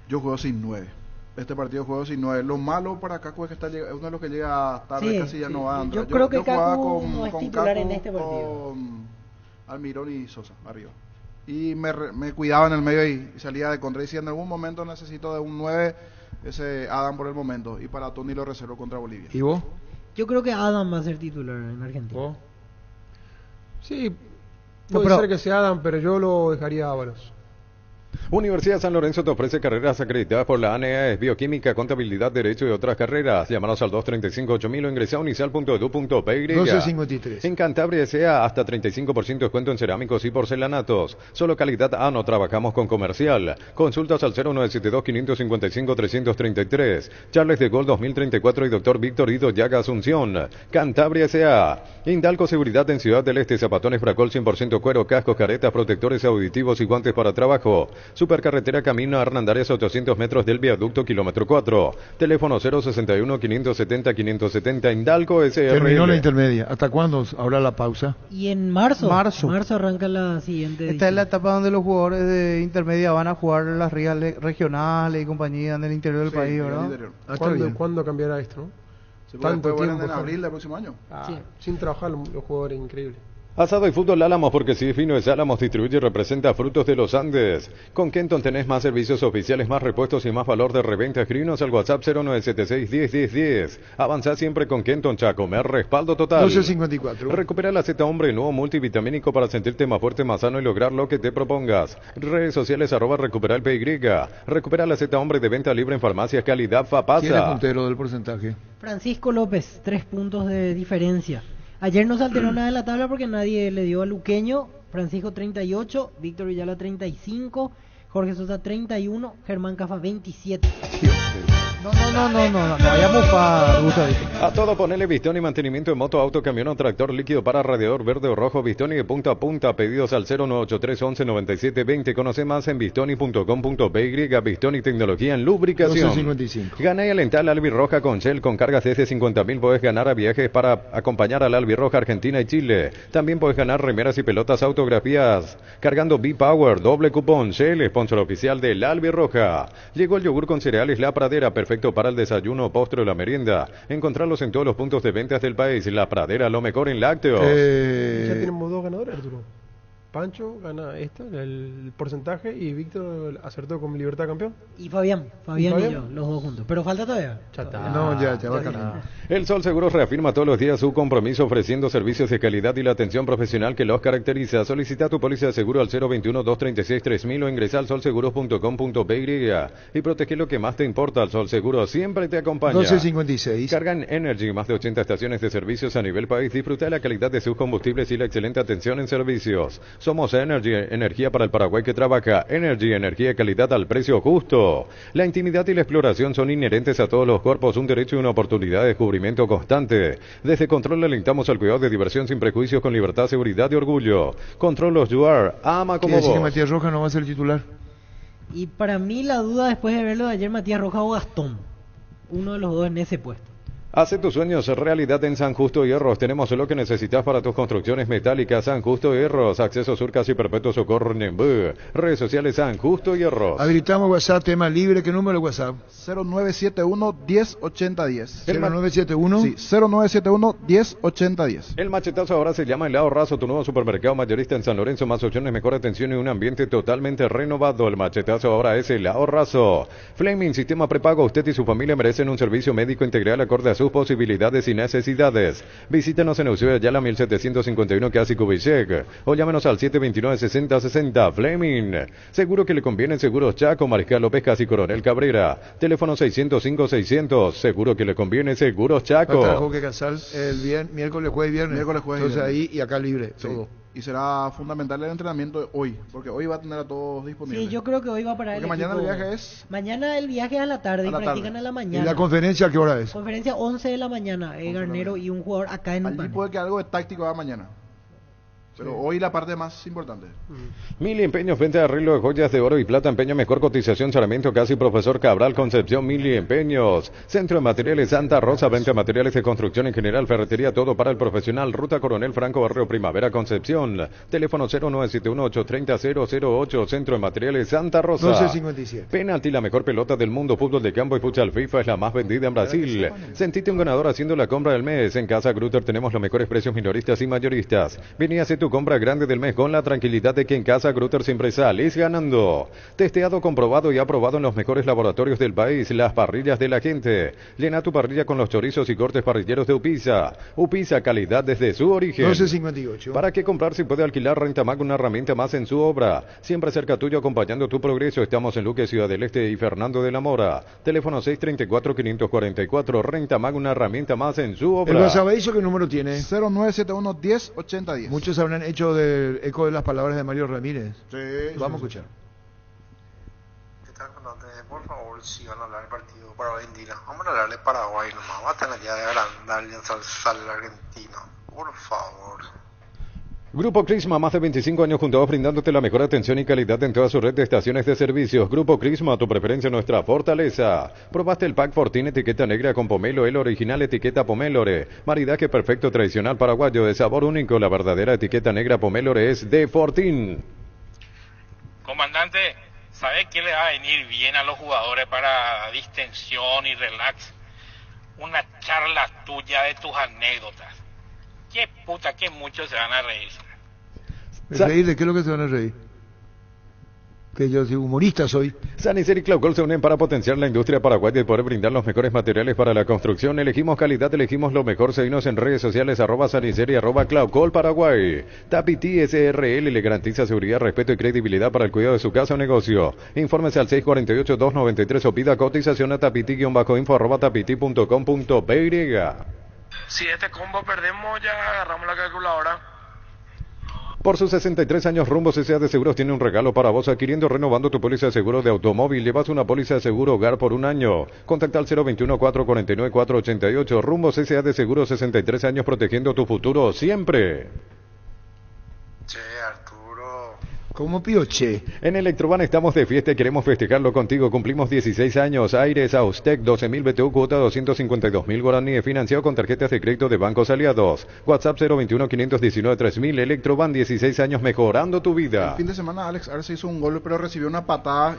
Speaker 6: Yo juego sin 9. Este partido juego sin 9. Lo malo para Cacu es que es uno de los que llega tarde, casi ya no va a entrar.
Speaker 13: Yo creo que
Speaker 6: jugaba
Speaker 13: Cacu no es titular en este partido.
Speaker 6: Con Almirón y Sosa arriba. Y me cuidaba en el medio y salía de contra. Y si en algún momento necesito de un 9, ese Adam por el momento. Y para Tony lo reservo contra Bolivia.
Speaker 4: ¿Y vos?
Speaker 13: Yo creo que Adam va a ser titular en Argentina.
Speaker 12: ¿Vos? Sí, puede ser que sea Adam, pero yo lo dejaría a Ábalos.
Speaker 5: Universidad San Lorenzo te ofrece carreras acreditadas por la ANEA, bioquímica, contabilidad, derecho y otras carreras. Llámanos al 235-8000 o ingresa a unisal.edu.py.
Speaker 4: 1253.
Speaker 5: En Cantabria sea hasta 35% descuento en cerámicos y porcelanatos. Solo calidad A, no trabajamos con comercial. Consultas al 0972-555-333. Charles de Gaulle 2034 y Dr. Víctor Ido Llaga Asunción. Cantabria sea. Indalco Seguridad en Ciudad del Este, zapatones Fracol 100% cuero, cascos, caretas, protectores auditivos y guantes para trabajo. Supercarretera Camino a Hernandarias, 800 metros del viaducto, kilómetro 4. Teléfono 061-570-570, Indalco SRL.
Speaker 4: Terminó la intermedia. ¿Hasta cuándo habrá la pausa?
Speaker 13: Y en marzo.
Speaker 19: Marzo.
Speaker 13: Arranca la siguiente edición.
Speaker 19: Esta es la etapa donde los jugadores de intermedia van a jugar las regionales y compañía en el interior del país, ¿verdad?
Speaker 12: ¿Cuándo cambiará esto, no?
Speaker 6: Tanto tiempo. En abril del próximo año.
Speaker 12: Sí. Sin trabajar los jugadores, increíble.
Speaker 5: Asado y Fútbol Álamos, porque si es fino es Álamos, distribuye y representa Frutos de los Andes. Con Kenton tenés más servicios oficiales, más repuestos y más valor de reventa. Escribinos al WhatsApp 0976-101010. Avanzá siempre con Kenton Chaco, me respaldo total.
Speaker 4: 1254.
Speaker 5: Recupera la Z Hombre, nuevo multivitamínico para sentirte más fuerte, más sano y lograr lo que te propongas. Redes sociales @recupera el PY. Recupera la Z Hombre de venta libre en farmacias, calidad Fapasa.
Speaker 4: ¿Quién es puntero del porcentaje?
Speaker 13: Francisco López, 3 puntos de diferencia. Ayer no se alteró nada en la tabla porque nadie le dio a Luqueño. Francisco 38, Víctor Villalba 35, Jorge Sosa 31, Germán Cafa 27.
Speaker 19: No vayamos para
Speaker 5: A todo ponele Vistón y mantenimiento de moto, auto, camión o tractor líquido para radiador verde o rojo. Vistón y de punta a punta. Pedidos al 0983 11 97 20. Conoce más en vistoni.com.py. Vistón y tecnología en lubricación.
Speaker 4: 1255.
Speaker 5: Gana y alentar la albirroja con Shell con cargas desde 50.000. Puedes ganar a viajes para acompañar a la albirroja Argentina y Chile. También puedes ganar remeras y pelotas autografías cargando B-Power. Doble cupón. Shell, sponsor oficial de la albirroja. Llegó el yogur con cereales La Pradera, perfecto para el desayuno, postre o la merienda. Encontrarlos en todos los puntos de ventas del país. La Pradera, lo mejor en lácteos.
Speaker 12: Ya tenemos 2 ganadores, Arturo. Pancho gana el porcentaje, y Víctor acertó con Libertad Campeón.
Speaker 13: Y Fabián y yo, los dos juntos. Pero falta todavía.
Speaker 5: Ya va a ganar. El Sol Seguros reafirma todos los días su compromiso ofreciendo servicios de calidad y la atención profesional que los caracteriza. Solicita tu póliza de seguro al 021-236-3000 o ingresa al solseguros.com.py y protege lo que más te importa. El Sol Seguro siempre te acompaña.
Speaker 4: 1256.
Speaker 5: Cargan Energy, más de 80 estaciones de servicios a nivel país. Disfruta de la calidad de sus combustibles y la excelente atención en servicios. Somos Energy, energía para el Paraguay que trabaja. Energy, energía de calidad al precio justo. La intimidad y la exploración son inherentes a todos los cuerpos, un derecho y una oportunidad de descubrimiento constante. Desde Control alentamos al cuidado de diversión sin prejuicios, con libertad, seguridad y orgullo. Control los UR, ama como vos.
Speaker 4: ¿Quiere decir que Matías Rojas no va a ser titular?
Speaker 13: Y para mí la duda después de verlo de ayer, Matías Rojas o Gastón. Uno de los dos en ese puesto.
Speaker 5: Hace tus sueños realidad en San Justo Hierros. Tenemos lo que necesitas para tus construcciones metálicas. San Justo Hierros. Acceso Sur Casi Perpetuo Socorro Ñembú. Redes sociales San Justo Hierros.
Speaker 4: Habilitamos WhatsApp, tema libre. ¿Qué número de WhatsApp?
Speaker 6: 0971-108010.
Speaker 4: ¿0971?
Speaker 6: Sí, 0971-108010.
Speaker 5: El machetazo ahora se llama Helado Razo, tu nuevo supermercado mayorista en San Lorenzo. Más opciones, mejor atención y un ambiente totalmente renovado. El machetazo ahora es Helado Razo. Fleming, sistema prepago. Usted y su familia merecen un servicio médico integral acorde a sus posibilidades y necesidades. Visítenos en Eusebio Ayala 1751 Casi Kubitschek o llámenos al 729-6060. Fleming, seguro que le conviene. Seguros Chaco, Mariscal López Casi Coronel Cabrera. Teléfono 605-600. Seguro que le conviene. Seguros Chaco.
Speaker 4: Trajo que Casal el miércoles, jueves y viernes. Entonces
Speaker 6: viernes.
Speaker 4: ahí y acá libre.
Speaker 6: Sí.
Speaker 4: Todo.
Speaker 6: Y será fundamental el entrenamiento de hoy, porque hoy va a tener a todos disponibles.
Speaker 13: Sí, yo creo que hoy va para
Speaker 6: porque
Speaker 13: el
Speaker 6: mañana
Speaker 13: equipo.
Speaker 6: el viaje es...
Speaker 13: Mañana el viaje es a la tarde y practican a la mañana.
Speaker 4: ¿Y la conferencia a qué hora es?
Speaker 13: Conferencia 11 de la mañana. Garnero y un jugador acá en
Speaker 6: Allí
Speaker 13: Upane.
Speaker 6: puede que algo de táctico va mañana. Pero hoy la parte más importante.
Speaker 5: Mili Empeños, venta de arreglo de joyas de oro y plata. Empeño, mejor cotización, Sarmiento Casi Profesor Cabral Concepción. Mili Empeños. Centro de Materiales Santa Rosa, venta de materiales de construcción en general, ferretería, todo para el profesional. Ruta Coronel Franco, Barrio Primavera, Concepción. Teléfono 0971-830-008. Centro de Materiales Santa Rosa.
Speaker 4: 1257.
Speaker 5: Penalti, la mejor pelota del mundo. Fútbol de campo y futsal FIFA es la más vendida en Brasil. Sentite un ganador haciendo la compra del mes. En Casa Grutter tenemos los mejores precios minoristas y mayoristas. Vení a hacer tu compra grande del mes con la tranquilidad de que en casa Grutter siempre salís ganando. Testeado, comprobado y aprobado en los mejores laboratorios del país, las parrillas de la gente. Llena tu parrilla con los chorizos y cortes parrilleros de Upisa. Upisa, calidad desde su origen.
Speaker 4: 12.58.
Speaker 5: ¿Para qué comprar si puede alquilar Rentamac, una herramienta más en su obra? Siempre cerca tuyo, acompañando tu progreso. Estamos en Luque, Ciudad del Este y Fernando de la Mora. Teléfono 634-544. Rentamac, una herramienta más en su obra.
Speaker 4: ¿El Guasabeizo qué número tiene?
Speaker 6: 0971 10 80 10.
Speaker 4: Muchos habrán hecho del eco de las palabras de Mario Ramírez.
Speaker 6: Sí.
Speaker 4: Vamos a escuchar.
Speaker 20: ¿Qué tal, comandante? Por favor, si van a hablar del partido Paraguay-Argentina, vamos a hablar de Paraguay nomás. Basta ya de agrandar y ensalzar al argentino. Por favor.
Speaker 5: Grupo Crisma, más de 25 años juntos brindándote la mejor atención y calidad en toda su red de estaciones de servicios. Grupo Crisma, tu preferencia, nuestra fortaleza. Probaste el pack Fortín etiqueta negra con pomelo, el original etiqueta pomelore. Maridaje perfecto tradicional paraguayo de sabor único. La verdadera etiqueta negra pomelore es de Fortín.
Speaker 21: Comandante, ¿sabe qué le va a venir bien a los jugadores para distensión y relax? Una charla tuya de tus anécdotas. Qué puta, qué mucho se van a reír.
Speaker 4: ¿Reír de qué es lo que se van a reír? Que yo soy humorista soy.
Speaker 5: Sanicer y Claucol se unen para potenciar la industria paraguaya y poder brindar los mejores materiales para la construcción. Elegimos calidad, elegimos lo mejor. Seguimos en redes sociales @Sanicer y @Claucol Paraguay. Tapiti SRL le garantiza seguridad, respeto y credibilidad para el cuidado de su casa o negocio. Infórmese al 648-293 o pida cotización a tapiti-info@tapiti.com.py.
Speaker 21: Si este combo perdemos, ya agarramos la calculadora.
Speaker 5: Por sus 63 años, Rumbo CCA de Seguros tiene un regalo para vos. Adquiriendo, renovando tu póliza de seguro de automóvil, llevas una póliza de seguro hogar por un año. Contacta al 021-449-488. Rumbo CCA de Seguros, 63 años protegiendo tu futuro siempre.
Speaker 20: Che, Arturo.
Speaker 4: Como Pioche.
Speaker 5: En Electroban estamos de fiesta y queremos festejarlo contigo. Cumplimos 16 años. Aires Austec, 12.000 BTU, cuota 252.000 guaraníes, financiado con tarjetas de crédito de bancos aliados. WhatsApp 021-519-3000. Electroban, 16 años mejorando tu vida.
Speaker 6: El fin de semana Alex Arce hizo un gol, pero recibió una patada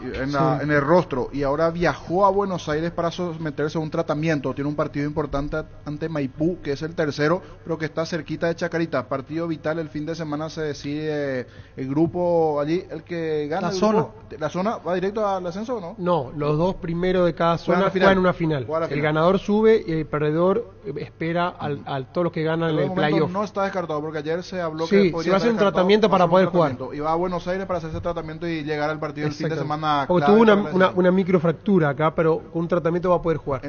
Speaker 6: en el rostro y ahora viajó a Buenos Aires para someterse a un tratamiento. Tiene un partido importante ante Maipú, que es el tercero, pero que está cerquita de Chacarita. Partido vital. El fin de semana se decide el grupo allí, el que gana
Speaker 12: la zona.
Speaker 6: ¿La zona va directo al ascenso o no?
Speaker 12: No, los dos primeros de cada zona juegan una final. El ganador sube y el perdedor espera a todos los que ganan el playoff.
Speaker 6: No está descartado porque ayer se habló
Speaker 12: que
Speaker 6: podría
Speaker 12: se va a hacer un tratamiento para poder jugar.
Speaker 6: Y va a Buenos Aires para hacer ese tratamiento y llegar al partido el fin de semana.
Speaker 12: Porque tuvo una microfractura acá, pero con un tratamiento va a poder jugar.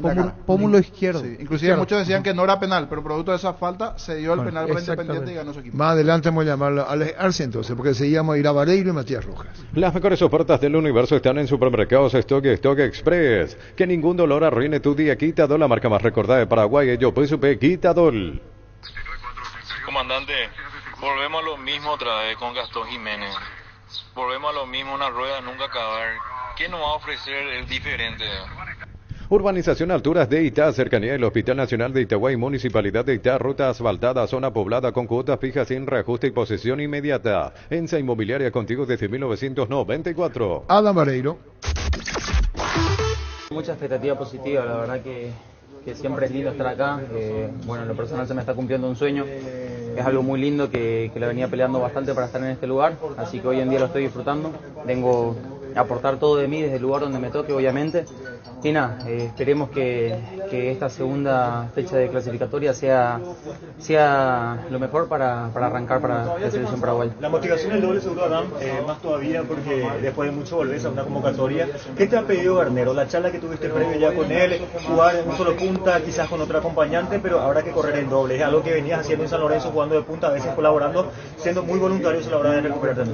Speaker 19: Pómulo izquierdo.
Speaker 6: Sí. Inclusive muchos decían que no era penal, pero producto de esa falta se dio el penal para Independiente y ganó su equipo.
Speaker 4: Más adelante vamos a llamarlo a Arce entonces, porque seguíamos a ir a Vareiro y Matías Rojas.
Speaker 5: Las mejores ofertas del universo están en Supermercados Stock Express. Que ningún dolor arruine tu día. Quitadol, la marca más recordada de Paraguay. Yo pues supe Quitadol.
Speaker 21: Comandante, volvemos a lo mismo otra vez con Gastón Jiménez. Volvemos a lo mismo, una rueda nunca acabar. ¿Qué nos va a ofrecer el diferente?
Speaker 5: Urbanización Alturas de Itá, cercanía del Hospital Nacional de Itagüí, Municipalidad de Itá, ruta asfaltada, zona poblada con cuotas fijas sin reajuste y posesión inmediata. ENSA Inmobiliaria, contigo desde 1994.
Speaker 4: Adam Vareiro.
Speaker 22: Mucha expectativa positiva, la verdad que siempre es lindo estar acá. Bueno, en lo personal se me está cumpliendo un sueño. Es algo muy lindo que la venía peleando bastante para estar en este lugar, así que hoy en día lo estoy disfrutando. Vengo a aportar todo de mí desde el lugar donde me toque, obviamente. Y nada, esperemos que esta segunda fecha de clasificatoria sea lo mejor para arrancar para la selección paraguaya.
Speaker 23: La motivación del doble seguro, Adam, más todavía porque después de mucho volvés a una convocatoria. ¿Qué te ha pedido Garnero? La charla que tuviste previo ya con él, jugar en un solo punta, quizás con otro acompañante, pero ahora que correr en doble. Es algo que venías haciendo en San Lorenzo, jugando de punta, a veces colaborando, siendo muy voluntarios a la hora de recuperarte.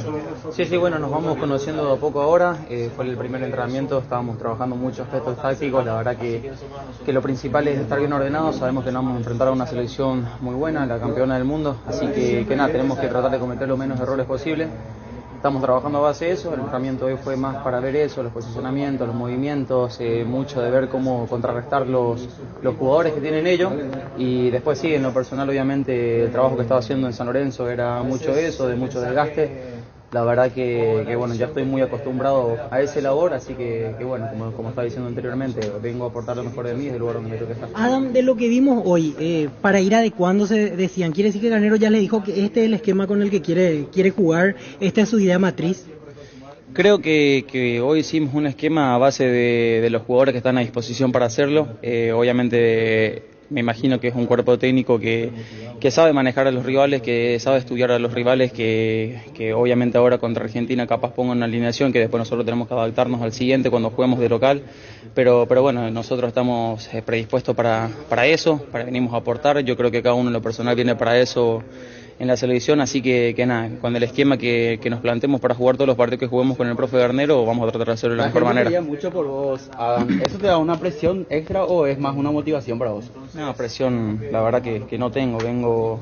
Speaker 22: Sí, bueno, nos vamos conociendo de a poco ahora. Fue el primer entrenamiento, estábamos trabajando muchos aspectos tácticos. La verdad que lo principal es estar bien ordenados. Sabemos que nos vamos a enfrentar a una selección muy buena, la campeona del mundo, así que nada, tenemos que tratar de cometer los menos errores posibles. Estamos trabajando a base de eso. El entrenamiento hoy fue más para ver eso, los posicionamientos, los movimientos, mucho de ver cómo contrarrestar los jugadores que tienen ellos. Y después sí, en lo personal obviamente el trabajo que estaba haciendo en San Lorenzo era mucho eso, de mucho desgaste. la verdad que bueno, ya estoy muy acostumbrado a ese labor, así que bueno, como estaba diciendo anteriormente, vengo a aportar lo mejor de mí desde el lugar donde me toca estar.
Speaker 13: Adam, de lo que vimos hoy, para ir adecuándose, decían, quiere decir que Garnero ya le dijo que este es el esquema con el que quiere jugar, esta es su idea matriz.
Speaker 22: Creo que hoy hicimos un esquema a base de los jugadores que están a disposición para hacerlo. Obviamente me imagino que es un cuerpo técnico que sabe manejar a los rivales, que sabe estudiar a los rivales, que obviamente ahora contra Argentina capaz ponga una alineación que después nosotros tenemos que adaptarnos al siguiente cuando juguemos de local, pero bueno, nosotros estamos predispuestos para eso, venimos a aportar. Yo creo que cada uno en lo personal viene para eso en la selección, así que nada, con el esquema que nos planteemos para jugar todos los partidos que juguemos con el profe Garnero, vamos a tratar de hacerlo de la mejor manera.
Speaker 1: La gente mucho por vos, Adam. ¿Eso te da una presión extra o es más una motivación para vos?
Speaker 22: No, presión, la verdad que no tengo, vengo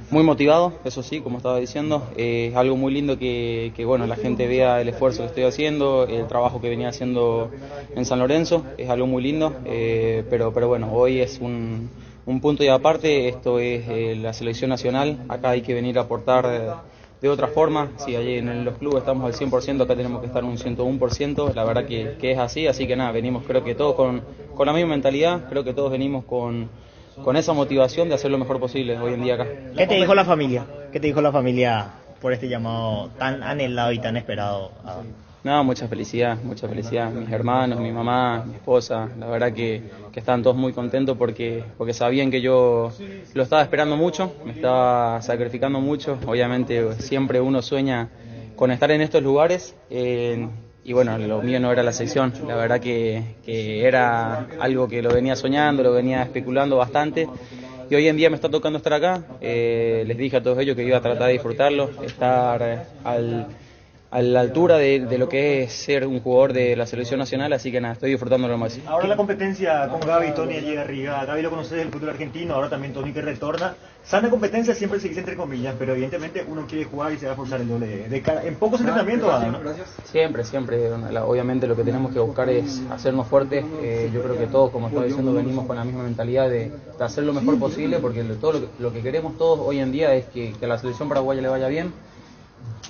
Speaker 22: muy motivado, eso sí, como estaba diciendo, es algo muy lindo que bueno, la gente vea el esfuerzo que estoy haciendo, el trabajo que venía haciendo en San Lorenzo, es algo muy lindo, pero bueno, hoy es un punto y aparte, esto es la selección nacional, acá hay que venir a aportar de otra forma, si allí en los clubes estamos al 100%, acá tenemos que estar un 101%, la verdad que es así que nada, venimos creo que todos con la misma mentalidad, creo que todos venimos con esa motivación de hacer lo mejor posible hoy en día acá.
Speaker 2: ¿Qué te dijo la familia? ¿Qué te dijo la familia por este llamado tan anhelado y tan esperado?
Speaker 22: No, mucha felicidad, mis hermanos, mi mamá, mi esposa, la verdad que estaban todos muy contentos porque sabían que yo lo estaba esperando mucho, me estaba sacrificando mucho, obviamente siempre uno sueña con estar en estos lugares, y bueno, lo mío no era la selección, la verdad que era algo que lo venía soñando, lo venía especulando bastante, y hoy en día me está tocando estar acá. Les dije a todos ellos que iba a tratar de disfrutarlo, estar a la altura de lo que es ser un jugador de la selección nacional, así que nada, estoy disfrutando lo más.
Speaker 23: Ahora la competencia con Gaby y Tony allí arriba, Gaby lo conoces del fútbol argentino, ahora también Tony que retorna. Sana competencia siempre se dice entre comillas, pero evidentemente uno quiere jugar y se va a forzar el doble de cara. En pocos entrenamientos, ¿no?
Speaker 22: Siempre, obviamente lo que tenemos que buscar es hacernos fuertes. Yo creo que todos, como estaba diciendo, venimos con la misma mentalidad de hacer lo mejor posible, porque todo lo que queremos todos hoy en día es que a la selección paraguaya le vaya bien.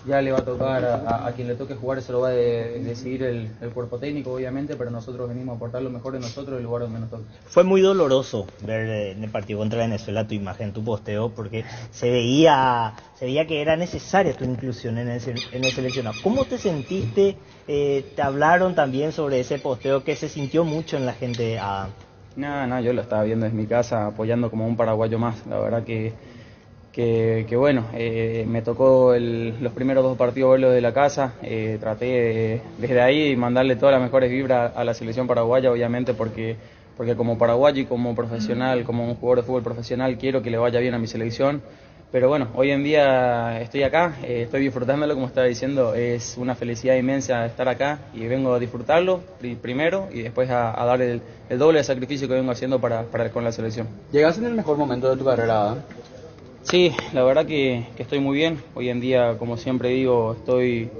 Speaker 22: Ya le va a tocar a quien le toque jugar, eso lo va a decidir el cuerpo técnico, obviamente, pero nosotros venimos a aportar lo mejor de nosotros en el lugar donde nos toque.
Speaker 2: Fue muy doloroso ver en el partido contra Venezuela tu imagen, tu posteo, porque se veía que era necesaria tu inclusión en el seleccionado. ¿Cómo te sentiste? Te hablaron también sobre ese posteo que se sintió mucho en la gente.
Speaker 22: No, yo lo estaba viendo desde mi casa, apoyando como un paraguayo más. La verdad que bueno, me tocó los primeros 2 partidos verlos de la casa, traté desde ahí mandarle todas las mejores vibras a la selección paraguaya, obviamente porque como paraguayo y como profesional, como un jugador de fútbol profesional, quiero que le vaya bien a mi selección, pero bueno, hoy en día estoy acá, estoy disfrutándolo, como estaba diciendo, es una felicidad inmensa estar acá y vengo a disfrutarlo primero y después a dar el doble de sacrificio que vengo haciendo para con la selección.
Speaker 1: ¿Llegas en el mejor momento de tu carrera?
Speaker 22: Sí, la verdad que estoy muy bien. Hoy en día, como siempre digo, estoy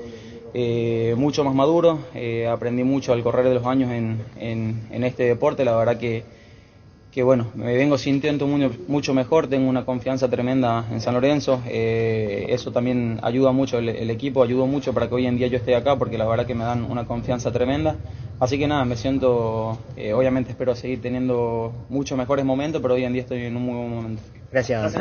Speaker 22: mucho más maduro. Aprendí mucho al correr de los años en este deporte. La verdad que bueno, me vengo sintiendo mucho mejor. Tengo una confianza tremenda en San Lorenzo. Eso también ayuda mucho, el equipo ayudó mucho para que hoy en día yo esté acá, porque la verdad que me dan una confianza tremenda. Así que nada, me siento, obviamente espero seguir teniendo muchos mejores momentos, pero hoy en día estoy en un muy buen momento.
Speaker 2: Gracias.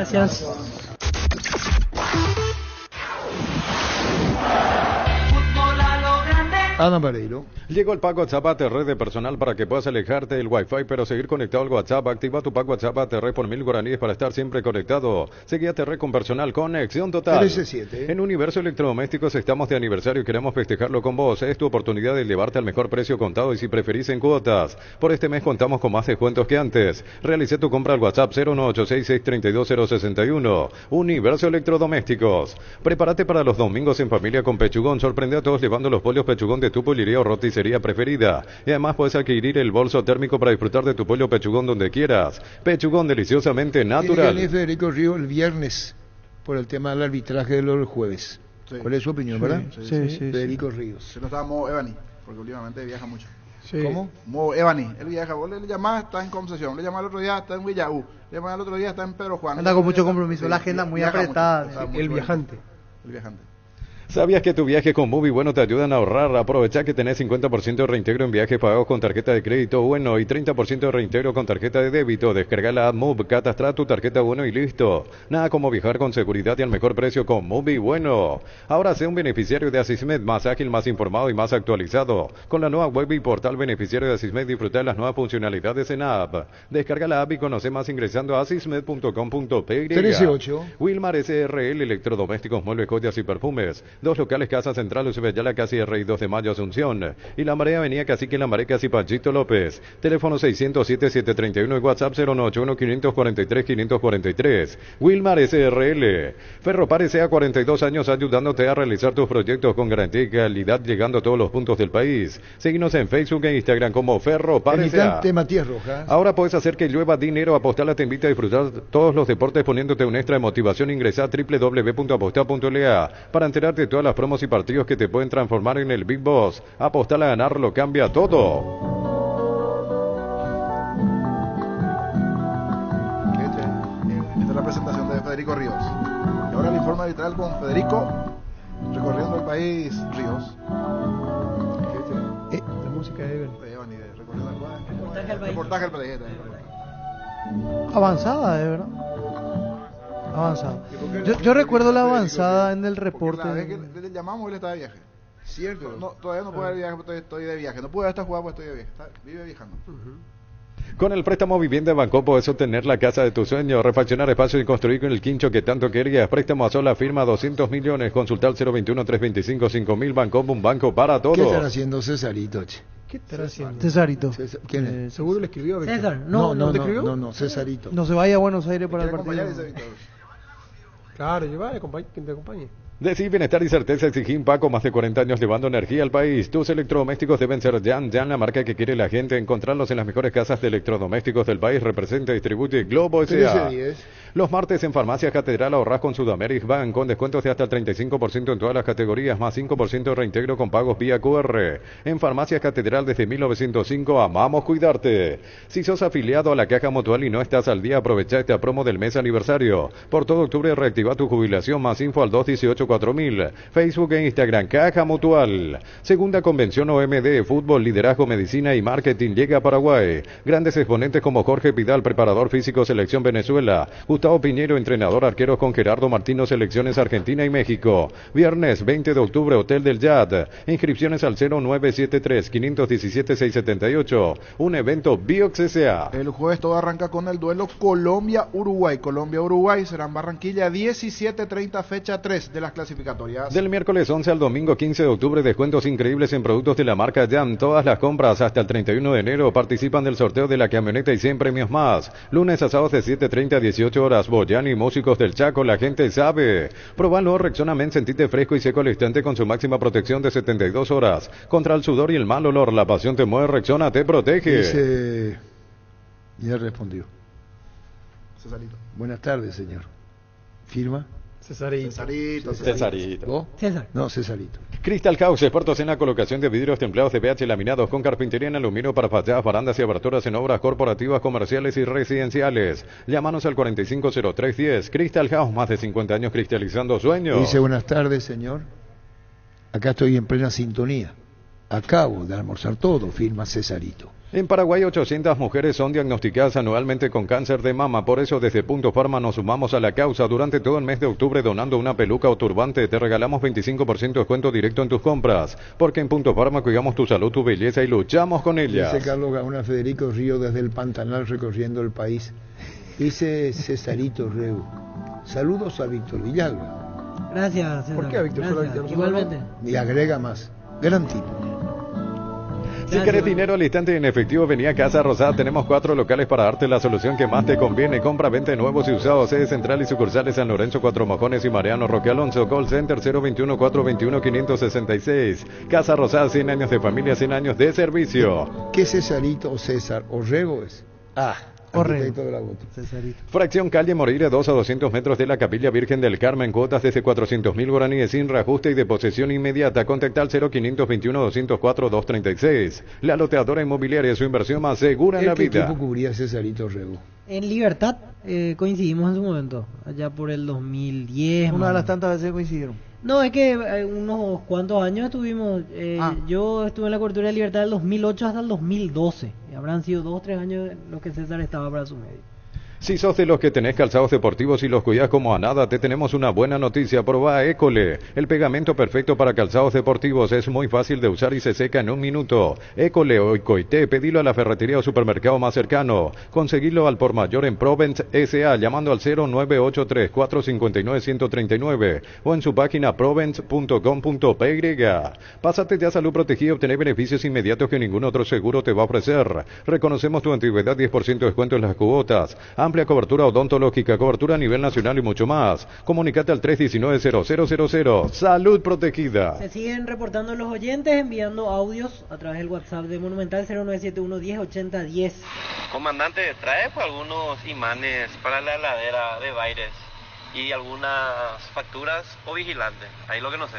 Speaker 4: Adam Vareiro.
Speaker 5: Llegó el pack WhatsApp ATR de personal para que puedas alejarte del Wi-Fi, pero seguir conectado al WhatsApp. Activa tu pack WhatsApp ATR por 1000 guaraníes para estar siempre conectado. Seguí ATR con personal, conexión total.
Speaker 4: RS7.
Speaker 5: En Universo Electrodomésticos estamos de aniversario y queremos festejarlo con vos. Es tu oportunidad de llevarte al mejor precio contado y si preferís en cuotas. Por este mes contamos con más descuentos que antes. Realicé tu compra al WhatsApp 01866320061. Universo Electrodomésticos. Prepárate para los domingos en familia con Pechugón. Sorprende a todos llevando los pollos Pechugón de tu pollería o roticería preferida. Y además puedes adquirir el bolso térmico para disfrutar de tu pollo Pechugón donde quieras. Pechugón deliciosamente natural.
Speaker 4: Tiene Federico Río el viernes por el tema del arbitraje de los jueves. Sí. ¿Cuál es su opinión, verdad?
Speaker 6: Sí.
Speaker 4: Federico Ríos.
Speaker 6: Se lo estaba Mo Evani, porque últimamente viaja mucho.
Speaker 4: Sí. ¿Cómo?
Speaker 6: Mo Evani, él viaja. Vos le llamás, está en Concepción. Le llamás el otro día, está en Villaú. Le llamás el otro día, está en Pedro Juan.
Speaker 19: Anda con mucho compromiso, la agenda muy apretada.
Speaker 12: El viajante.
Speaker 6: El viajante.
Speaker 5: ¿Sabías que tu viaje con Muy Bueno te ayudan a ahorrar? Aprovecha que tenés 50% de reintegro en viajes pagados con tarjeta de crédito Bueno y 30% de reintegro con tarjeta de débito. Descarga la app Move, catastra tu tarjeta Bueno y listo. Nada como viajar con seguridad y al mejor precio con Muy Bueno. Ahora sé un beneficiario de Asismed, más ágil, más informado y más actualizado. Con la nueva web y portal beneficiario de Asismed, disfruta de las nuevas funcionalidades en app. Descarga la app y conoce más ingresando a asismed.com.py.
Speaker 4: 13.8.
Speaker 5: Wilmar SRL, electrodomésticos, muebles, joyas y perfumes. 2 locales, Casa Central, Ucebeyala, Casi Rey 2 de Mayo, Asunción. Y La Marea, Avenida Cacique, La Marea, Casi Panchito López. Teléfono 607-731 y WhatsApp 091-543-543. Wilmar SRL. Ferropar S.A. 42 años ayudándote a realizar tus proyectos con garantía y calidad, llegando a todos los puntos del país. Seguinos en Facebook e Instagram como Ferropar S.A.
Speaker 4: Militante Matías Rojas.
Speaker 5: Ahora puedes hacer que llueva dinero. Apostala te invita a disfrutar todos los deportes poniéndote un extra de motivación. Ingresa a www.apostar.la para enterarte de todas las promos y partidos que te pueden transformar en el Big Boss. Apostar a ganar lo cambia todo.
Speaker 6: Esta es la presentación de Federico Ríos. Y ahora el informe arbitral con Federico recorriendo el país Ríos.
Speaker 12: La música de Evan.
Speaker 6: Recorriendo el país. Reportaje al país.
Speaker 19: Avanzada, de verdad. Avanzada. Yo recuerdo la avanzada en el reporte.
Speaker 6: La vez que le llamamos, él estaba de viaje.
Speaker 4: Cierto.
Speaker 6: No, todavía no puedo ir de viaje porque estoy de viaje. No pude estar jugando porque estoy de viaje. Vive viajando.
Speaker 5: Con el préstamo Vivienda Banco puedes obtener la casa de tus sueños, refaccionar espacios y construir con el quincho que tanto querías. Préstamo a sola firma 200 millones. Consultar 021-325-5000. Banco, un banco para todos.
Speaker 4: ¿Qué están haciendo Cesarito, che?
Speaker 12: ¿Qué estará haciendo?
Speaker 19: Cesarito.
Speaker 4: ¿Quién es?
Speaker 12: Seguro le escribió.
Speaker 13: César,
Speaker 4: No,
Speaker 12: ¿te escribió?
Speaker 4: no, Cesarito.
Speaker 19: No se vaya a Buenos Aires para el partido.
Speaker 12: Claro, lleva, quien te acompañe.
Speaker 5: Decí Bienestar y Certeza exigí Paco, más de 40 años llevando energía al país. Tus electrodomésticos deben ser Jan, la marca que quiere la gente. Encontrarlos en las mejores casas de electrodomésticos del país. Representa y distribuye Globo S.A. Los martes en Farmacias Catedral ahorrás con Sudameric Bank con descuentos de hasta el 35% en todas las categorías, más 5% de reintegro con pagos vía QR. En Farmacias Catedral desde 1905, amamos cuidarte. Si sos afiliado a la Caja Mutual y no estás al día, aprovecha esta promo del mes aniversario. Por todo octubre reactiva tu jubilación, más info al 218-4000. Facebook e Instagram, Caja Mutual. Segunda Convención OMD, Fútbol, Liderazgo, Medicina y Marketing llega a Paraguay. Grandes exponentes como Jorge Pidal, preparador físico, Selección Venezuela. Gustavo Piñero, entrenador arquero con Gerardo Martino, Selecciones Argentina y México. Viernes 20 de octubre, Hotel del Yad. Inscripciones al 0973-517-678. Un evento Biox S.A.
Speaker 6: El jueves todo arranca con el duelo Colombia-Uruguay. Colombia-Uruguay será en Barranquilla 17:30, fecha 3 de las clasificatorias.
Speaker 5: Del miércoles 11 al domingo 15 de octubre, descuentos increíbles en productos de la marca Jam. Todas las compras hasta el 31 de enero participan del sorteo de la camioneta y 100 premios más. Lunes a sábados de 7:30 a 18 horas. Boyani, músicos del Chaco, la gente sabe. Probalo, Rexona Men, sentite fresco y seco al instante con su máxima protección de 72 horas. Contra el sudor y el mal olor, la pasión te mueve, Rexona te protege.
Speaker 4: Ya respondió.
Speaker 6: Cesarito.
Speaker 4: Buenas tardes, señor. ¿Firma?
Speaker 6: Cesarito.
Speaker 5: Cesarito.
Speaker 13: César.
Speaker 4: No, Cesarito.
Speaker 5: Crystal House, expertos en la colocación de vidrios templados de PH laminados con carpintería en aluminio para fachadas, barandas y aberturas en obras corporativas, comerciales y residenciales. Llámanos al 450310. Crystal House, más de 50 años cristalizando sueños.
Speaker 4: Dice, buenas tardes, señor. Acá estoy en plena sintonía. Acabo de almorzar todo, firma Cesarito.
Speaker 5: En Paraguay, 800 mujeres son diagnosticadas anualmente con cáncer de mama. Por eso, desde Punto Pharma nos sumamos a la causa. Durante todo el mes de octubre, donando una peluca o turbante, te regalamos 25% de descuento directo en tus compras. Porque en Punto Pharma cuidamos tu salud, tu belleza y luchamos con ella.
Speaker 4: Dice Carlos Gauna, Federico Río desde el Pantanal recorriendo el país. Dice Cesarito Reu. Saludos a Víctor Villalba.
Speaker 13: Gracias, César.
Speaker 12: ¿Por qué a Víctor
Speaker 13: Gracias. Igualmente.
Speaker 4: Y agrega más. Gran tipo.
Speaker 5: Si querés dinero al instante y en efectivo, vení a Casa Rosada. Tenemos 4 locales para darte la solución que más te conviene. Compra, venta de nuevos y usados. Sede central y sucursales San Lorenzo, Cuatro Mojones y Mariano Roque Alonso. Call Center 021-421-566. Casa Rosada, 100 años de familia, 100 años de servicio.
Speaker 4: ¿Qué Cesarito o César? ¿Orrego es? Arquitecto de la Voto.
Speaker 5: Fracción Calle Moreira, 2 a 200 metros de la Capilla Virgen del Carmen. Cuotas desde 400.000 guaraníes sin reajuste y de posesión inmediata. Contacta al 0521-204-236. La loteadora inmobiliaria, su inversión más segura en la vida.
Speaker 4: ¿Qué equipo cubría Cesarito Rego?
Speaker 13: En Libertad coincidimos en su momento, allá por el 2010.
Speaker 19: Una de las tantas veces coincidieron.
Speaker 13: No, es que unos cuantos años estuvimos, yo estuve en la cobertura de Libertad del 2008 hasta el 2012, y habrán sido 2 o 3 años los que César estaba para su medio.
Speaker 5: Si sos de los que tenés calzados deportivos y los cuidás como a nada, te tenemos una buena noticia. Probá École, el pegamento perfecto para calzados deportivos. Es muy fácil de usar y se seca en 1 minuto. École o Coité, pedilo a la ferretería o supermercado más cercano. Conseguilo al por mayor en Provence S.A. llamando al 0983-459-139 o en su página provence.com.py. Pásate ya a Salud Protegida y obtener beneficios inmediatos que ningún otro seguro te va a ofrecer. Reconocemos tu antigüedad, 10% de descuento en las cuotas. Amplia cobertura odontológica, cobertura a nivel nacional y mucho más. Comunicate al 319-0000. Salud Protegida.
Speaker 13: Se siguen reportando los oyentes enviando audios a través del WhatsApp de Monumental 0971-108010.
Speaker 3: Comandante, trae pues algunos imanes para la heladera de Baires y algunas facturas o vigilantes. Ahí lo que no sé.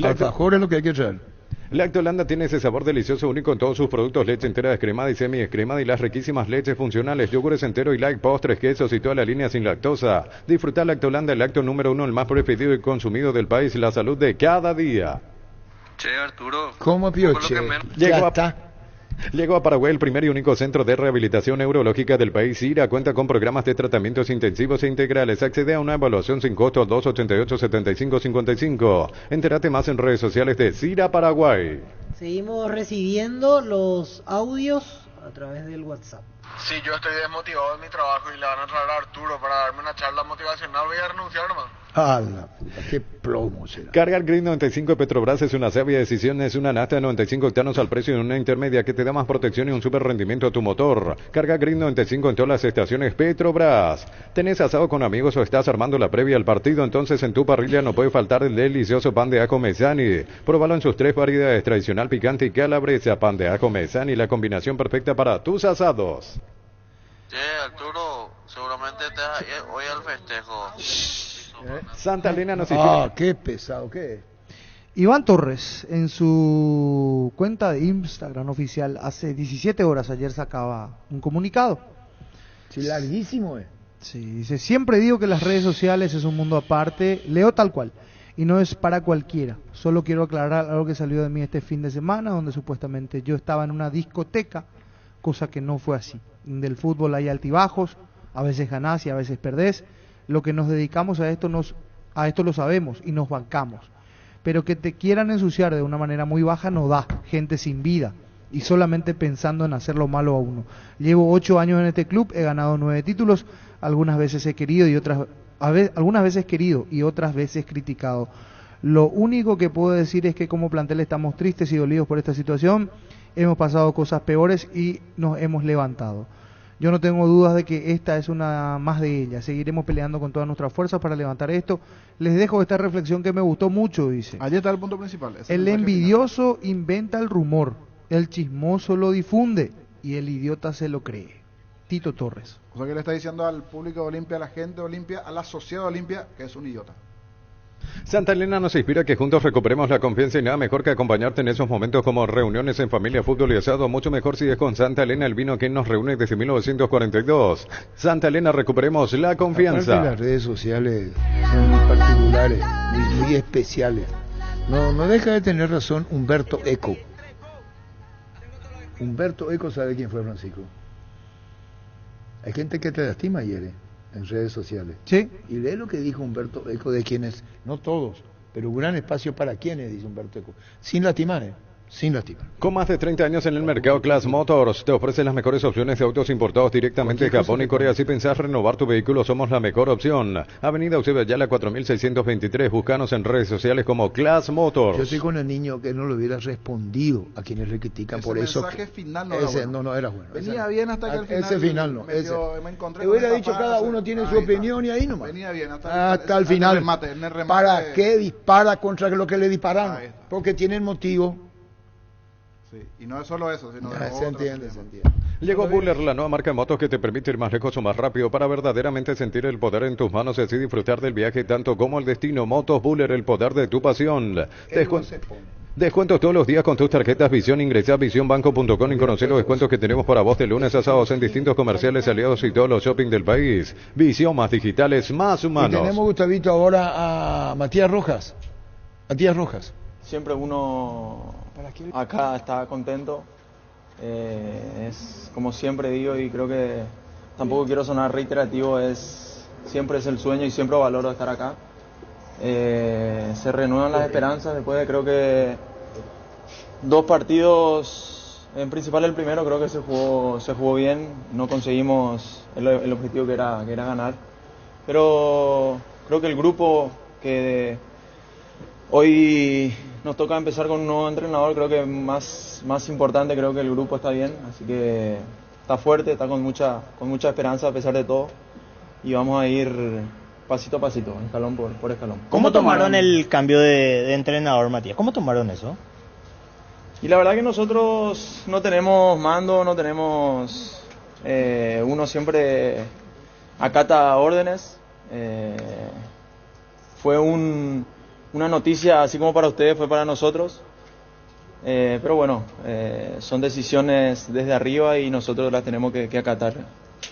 Speaker 4: Alfajor es lo que hay que traer.
Speaker 5: Lactolanda tiene ese sabor delicioso único en todos sus productos: leche entera, descremada y semi-descremada, y las riquísimas leches funcionales, yogures enteros y light, postres, quesos y toda la línea sin lactosa. Disfruta Lactolanda, el lácteo número 1, el más preferido y consumido del país, la salud de cada día.
Speaker 3: Che, Arturo.
Speaker 4: ¿Cómo pioche?
Speaker 5: Llegó a Paraguay el primer y único centro de rehabilitación neurológica del país. CIRA cuenta con programas de tratamientos intensivos e integrales. Accede a una evaluación sin costo al 288-7555. Entérate más en redes sociales de CIRA Paraguay.
Speaker 13: Seguimos recibiendo los audios a través del WhatsApp.
Speaker 20: Si yo estoy desmotivado de mi trabajo y le van a traer a Arturo para darme una charla motivacional, voy a renunciar nomás.
Speaker 4: ¡Ah, la puta! ¡Qué plomo será!
Speaker 5: Cargar Green 95 de Petrobras es una sabia decisión. Es una nafta de 95 octanos al precio de una intermedia que te da más protección y un super rendimiento a tu motor. Carga Green 95 en todas las estaciones Petrobras. ¿Tenés asado con amigos o estás armando la previa al partido? Entonces en tu parrilla no puede faltar el delicioso pan de ajo Mesani. Próbalo en sus 3 variedades: tradicional, picante y calabresa. Pan de ajo Mesani, la combinación perfecta para tus asados.
Speaker 3: Che, Arturo, seguramente te vas a ir hoy al festejo.
Speaker 5: Santa Elena nos inspira.
Speaker 4: Ah, qué pesado, ¿qué?
Speaker 19: Iván Torres, en su cuenta de Instagram oficial, hace 17 horas ayer sacaba un comunicado.
Speaker 4: Sí, larguísimo,
Speaker 19: Sí, dice: siempre digo que las redes sociales es un mundo aparte, leo tal cual, y no es para cualquiera. Solo quiero aclarar algo que salió de mí este fin de semana, donde supuestamente yo estaba en una discoteca, cosa que no fue así. Del fútbol hay altibajos, a veces ganás y a veces perdés. Lo que nos dedicamos a esto lo sabemos y nos bancamos. Pero que te quieran ensuciar de una manera muy baja no da. Gente sin vida y solamente pensando en hacer lo malo a uno. Llevo 8 años en este club, he ganado 9 títulos, algunas veces he querido y algunas veces querido y otras veces criticado. Lo único que puedo decir es que como plantel estamos tristes y dolidos por esta situación. Hemos pasado cosas peores y nos hemos levantado. Yo no tengo dudas de que esta es una más de ellas. Seguiremos peleando con todas nuestras fuerzas para levantar esto. Les dejo esta reflexión que me gustó mucho, dice.
Speaker 6: Allí está el punto principal.
Speaker 19: El envidioso inventa el rumor, el chismoso lo difunde y el idiota se lo cree. Tito Torres.
Speaker 6: O sea que le está diciendo al público de Olimpia, a la gente de Olimpia, a la sociedad de Olimpia, que es un idiota.
Speaker 5: Santa Elena nos inspira que juntos recuperemos la confianza y nada mejor que acompañarte en esos momentos como reuniones en familia, fútbol y asado. Mucho mejor si es con Santa Elena, el vino que nos reúne desde 1942. Santa Elena, recuperemos la confianza.
Speaker 4: Aparte, las redes sociales son muy particulares, muy especiales. No deja de tener razón Humberto Eco. Humberto Eco, ¿sabe quién fue, Francisco? Hay gente que te lastima y hiere en redes sociales.
Speaker 19: Sí.
Speaker 4: Y lee lo que dijo Humberto Eco de quienes, no todos, pero un gran espacio para quienes, dice Humberto Eco. Sin lastimar, sin lastimar.
Speaker 5: Con más de 30 años en el mercado, Class Motors te ofrece las mejores opciones de autos importados directamente de Japón y Corea. Si pensás renovar tu vehículo, somos la mejor opción. Avenida Eusebio Ayala 4623. Búscanos en redes sociales como Class Motors.
Speaker 4: Yo estoy con el niño que no le hubiera respondido a quienes le critican por eso.
Speaker 6: Ese mensaje final no
Speaker 4: era
Speaker 6: bueno.
Speaker 4: No era bueno.
Speaker 6: Venía bien hasta que al final.
Speaker 4: Ese final no.
Speaker 6: Me encontré
Speaker 4: te hubiera dicho cada uno tiene su opinión y ahí nomás.
Speaker 6: Venía bien
Speaker 4: hasta el final.
Speaker 6: En el remate.
Speaker 4: ¿Para qué dispara contra lo que le dispararon? Porque tienen motivo.
Speaker 6: Sí, y no es solo eso, sino
Speaker 4: se entiende.
Speaker 5: Llegó Buller, la nueva marca de motos que te permite ir más lejos o más rápido para verdaderamente sentir el poder en tus manos y así disfrutar del viaje tanto como el destino. Motos Buller, el poder de tu pasión. Descuentos todos los días con tus tarjetas Visión. Ingresa a visionbanco.com y conocer los descuentos que tenemos para vos de lunes a sábados en distintos comerciales aliados y todos los shopping del país. Visión, más digitales, más humanos.
Speaker 4: Y tenemos, Gustavito, ahora a Matías Rojas. Matías Rojas.
Speaker 11: Siempre uno acá está contento. Es como siempre digo, y creo que tampoco quiero sonar reiterativo, siempre es el sueño y siempre valoro estar acá. Se renuevan las esperanzas después de, creo que 2 partidos, en principal el primero creo que se jugó bien, no conseguimos el objetivo que era ganar, pero creo que el grupo que hoy nos toca empezar con un nuevo entrenador, creo que más importante, creo que el grupo está bien, así que está fuerte, está con mucha esperanza a pesar de todo, y vamos a ir pasito a pasito, escalón por escalón.
Speaker 2: ¿Cómo tomaron el cambio de entrenador, Matías? ¿Cómo tomaron eso?
Speaker 11: Y la verdad que nosotros no tenemos mando, no tenemos... uno siempre acata órdenes. Fue una noticia, así como para ustedes, fue para nosotros. Pero bueno, son decisiones desde arriba y nosotros las tenemos que acatar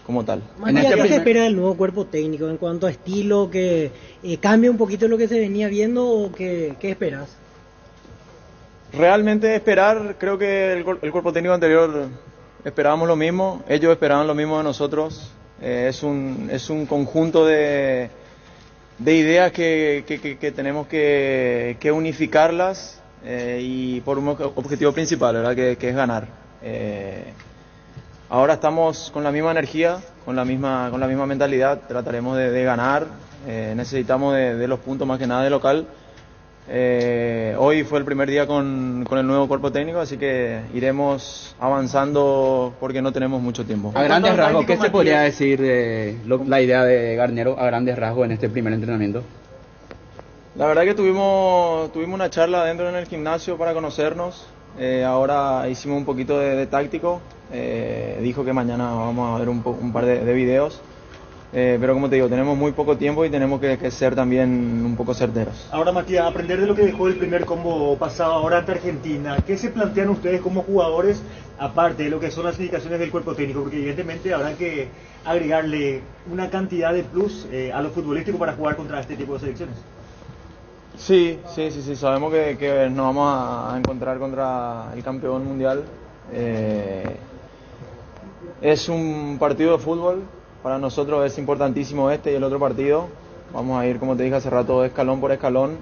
Speaker 11: como tal.
Speaker 13: Matías, ¿qué se espera del nuevo cuerpo técnico en cuanto a estilo? ¿Que cambie un poquito lo que se venía viendo o qué esperas?
Speaker 11: Realmente esperar, creo que el cuerpo técnico anterior esperábamos lo mismo, ellos esperaban lo mismo de nosotros. Es un conjunto de ideas que tenemos que unificarlas y por un objetivo principal, ¿verdad? Que es ganar. Ahora estamos con la misma energía, con la misma mentalidad, trataremos de ganar, necesitamos de los puntos más que nada de local. Hoy fue el primer día con el nuevo cuerpo técnico, así que iremos avanzando porque no tenemos mucho tiempo.
Speaker 1: A grandes rasgos, ¿qué se podría decir de la idea de Garnero a grandes rasgos en este primer entrenamiento?
Speaker 11: La verdad que tuvimos una charla adentro en el gimnasio para conocernos. Ahora hicimos un poquito de táctico. Dijo que mañana vamos a ver un par de videos. Pero como te digo, tenemos muy poco tiempo y tenemos que ser también un poco certeros.
Speaker 23: Ahora, Matías, aprender de lo que dejó el primer combo pasado ahora ante Argentina, ¿qué se plantean ustedes como jugadores, aparte de lo que son las indicaciones del cuerpo técnico? Porque evidentemente habrá que agregarle una cantidad de plus a lo futbolístico para jugar contra este tipo de selecciones.
Speaker 11: Sí, sabemos que nos vamos a encontrar contra el campeón mundial. Es un partido de fútbol. Para nosotros es importantísimo este y el otro partido. Vamos a ir, como te dije hace rato, escalón por escalón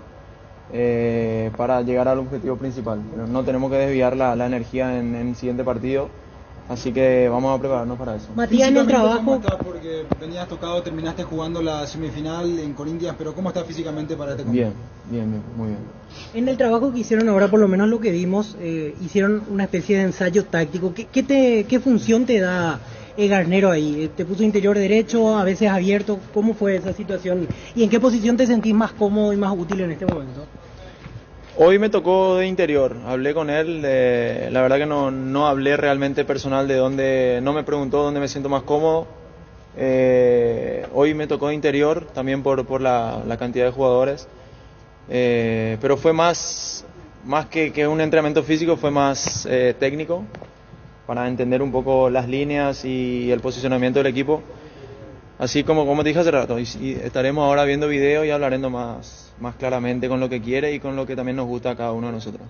Speaker 11: para llegar al objetivo principal. Pero no tenemos que desviar la energía en el siguiente partido. Así que vamos a prepararnos para eso.
Speaker 14: Matías, en el trabajo... Porque venías tocado, terminaste jugando la semifinal en Corinthians, pero ¿cómo estás físicamente para este
Speaker 11: combate? Bien, muy bien.
Speaker 13: En el trabajo que hicieron ahora, por lo menos lo que vimos, hicieron una especie de ensayo táctico. ¿Qué función te da Garnero ahí? ¿Te puso interior derecho, a veces abierto? ¿Cómo fue esa situación? ¿Y en qué posición te sentís más cómodo y más útil en este momento?
Speaker 11: Hoy me tocó de interior, hablé con él, la verdad que no hablé realmente personal de dónde, no me preguntó dónde me siento más cómodo. Hoy me tocó de interior, también por la cantidad de jugadores, pero fue más que un entrenamiento físico, fue más técnico, para entender un poco las líneas y el posicionamiento del equipo. Así como te dije hace rato, y estaremos ahora viendo videos y hablaremos más claramente con lo que quiere y con lo que también nos gusta a cada uno de nosotros.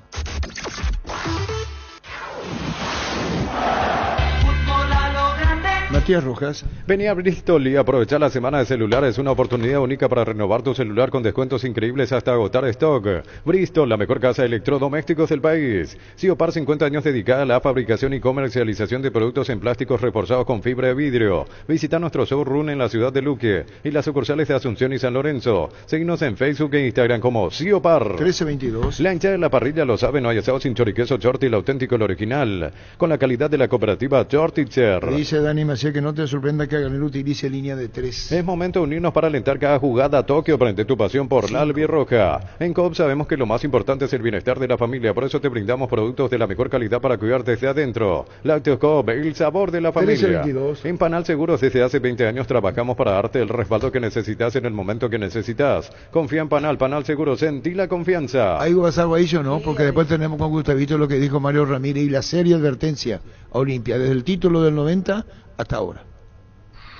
Speaker 5: Matías Rojas. Vení a Bristol y aprovechar la semana de celulares, una oportunidad única para renovar tu celular con descuentos increíbles hasta agotar stock. Bristol, la mejor casa de electrodomésticos del país. Siopar, 50 años dedicada a la fabricación y comercialización de productos en plásticos reforzados con fibra de vidrio. Visita nuestro showroom en la ciudad de Luque y las sucursales de Asunción y San Lorenzo. Seguinos en Facebook e Instagram como Siopar.
Speaker 4: 1322.
Speaker 5: La hinchada de la parrilla lo sabe, no hay asado sin choriqueso Shorty, el auténtico, el original. Con la calidad de la cooperativa Shorty Cher.
Speaker 4: Dice Dani Maciel que no te sorprenda que Garnero utilice línea de 3.
Speaker 5: Es momento de unirnos para alentar cada jugada a Tokio. Prende tu pasión por la albirroja. En Coop sabemos que lo más importante es el bienestar de la familia, por eso te brindamos productos de la mejor calidad para cuidar desde adentro. Lácteos Coop, el sabor de la familia.
Speaker 4: 22.
Speaker 5: En Panal Seguros desde hace 20 años trabajamos para darte el respaldo que necesitas en el momento que necesitas. Confía en Panal Seguros, sentí la confianza.
Speaker 4: Hay algo ahí, ¿no? Porque después tenemos con Gustavito lo que dijo Mario Ramírez y la seria advertencia a Olimpia, desde el título del 90 hasta ahora.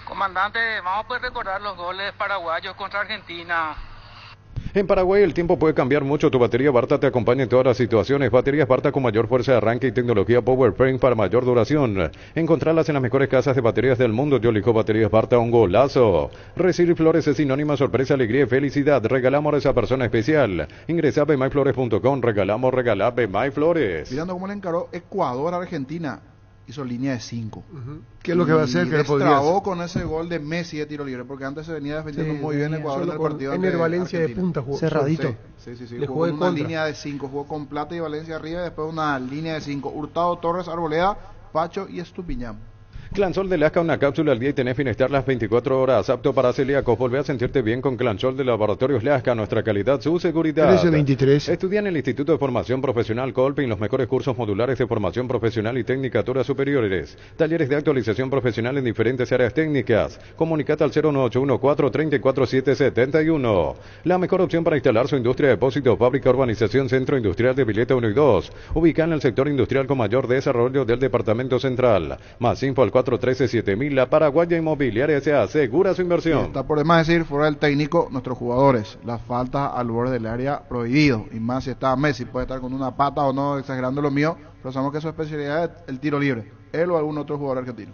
Speaker 7: Comandante, vamos a poder recordar los goles paraguayos contra Argentina.
Speaker 5: En Paraguay el tiempo puede cambiar mucho. Tu batería Barta te acompaña en todas las situaciones. Baterías Barta con mayor fuerza de arranque y tecnología PowerFrame para mayor duración. Encontrarlas en las mejores casas de baterías del mundo. Yo elijo baterías Barta, un golazo. Recibir flores es sinónimo de sorpresa, alegría y felicidad. Regalamos a esa persona especial. Ingresa a bmyflores.com. Regala BMyFlores.
Speaker 6: Mirando cómo le encaró Ecuador a Argentina. Hizo línea de 5.
Speaker 4: ¿Qué es lo que va a hacer?
Speaker 6: Que destrabó con ese gol de Messi de tiro libre, porque antes se venía defendiendo muy bien Ecuador en el partido.
Speaker 12: En el Valencia de punta jugó.
Speaker 19: Cerradito.
Speaker 6: Sí.
Speaker 12: Le
Speaker 6: jugó
Speaker 12: jugó
Speaker 6: una línea de 5, jugó con Plata y Valencia arriba y después una línea de 5. Hurtado, Torres, Arboleda, Pacho y Estupiñán.
Speaker 5: Clansol de Lasca, una cápsula al día y tenés bienestar las 24 horas. Apto para celíacos. Volvé a sentirte bien con Clansol de Laboratorios Lasca. Nuestra calidad, su seguridad.
Speaker 4: 1323.
Speaker 5: Estudia en el Instituto de Formación Profesional Colpin los mejores cursos modulares de formación profesional y tecnicaturas superiores. Talleres de actualización profesional en diferentes áreas técnicas. Comunicate al 09814-34771. La mejor opción para instalar su industria de depósito, fábrica, urbanización, centro industrial de Pileta 1 y 2. Ubicada en el sector industrial con mayor desarrollo del Departamento Central. Más info al 413-7000. La Paraguaya Inmobiliaria se asegura su inversión.
Speaker 6: Está por demás decir, fuera del técnico, nuestros jugadores, las faltas al borde del área prohibido, y más si está Messi, puede estar con una pata o no, exagerando lo mío, pero sabemos que su especialidad es el tiro libre, él o algún otro jugador argentino.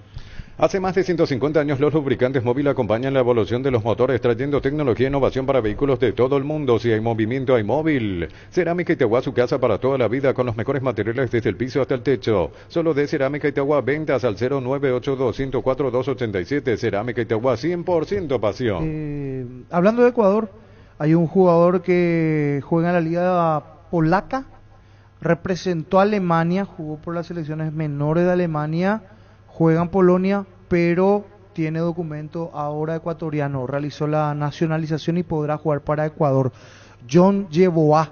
Speaker 5: Hace más de 150 años los lubricantes móvil acompañan la evolución de los motores, trayendo tecnología e innovación para vehículos de todo el mundo. Si hay movimiento, hay móvil. Cerámica Itagua, su casa para toda la vida, con los mejores materiales desde el piso hasta el techo. Solo de Cerámica Itagua, ventas al 0982-104-287. Cerámica Itagua, 100% pasión.
Speaker 19: Hablando de Ecuador, hay un jugador que juega en la liga polaca, representó a Alemania, jugó por las selecciones menores de Alemania, juega en Polonia, pero tiene documento ahora ecuatoriano. Realizó la nacionalización y podrá jugar para Ecuador. John Yeboah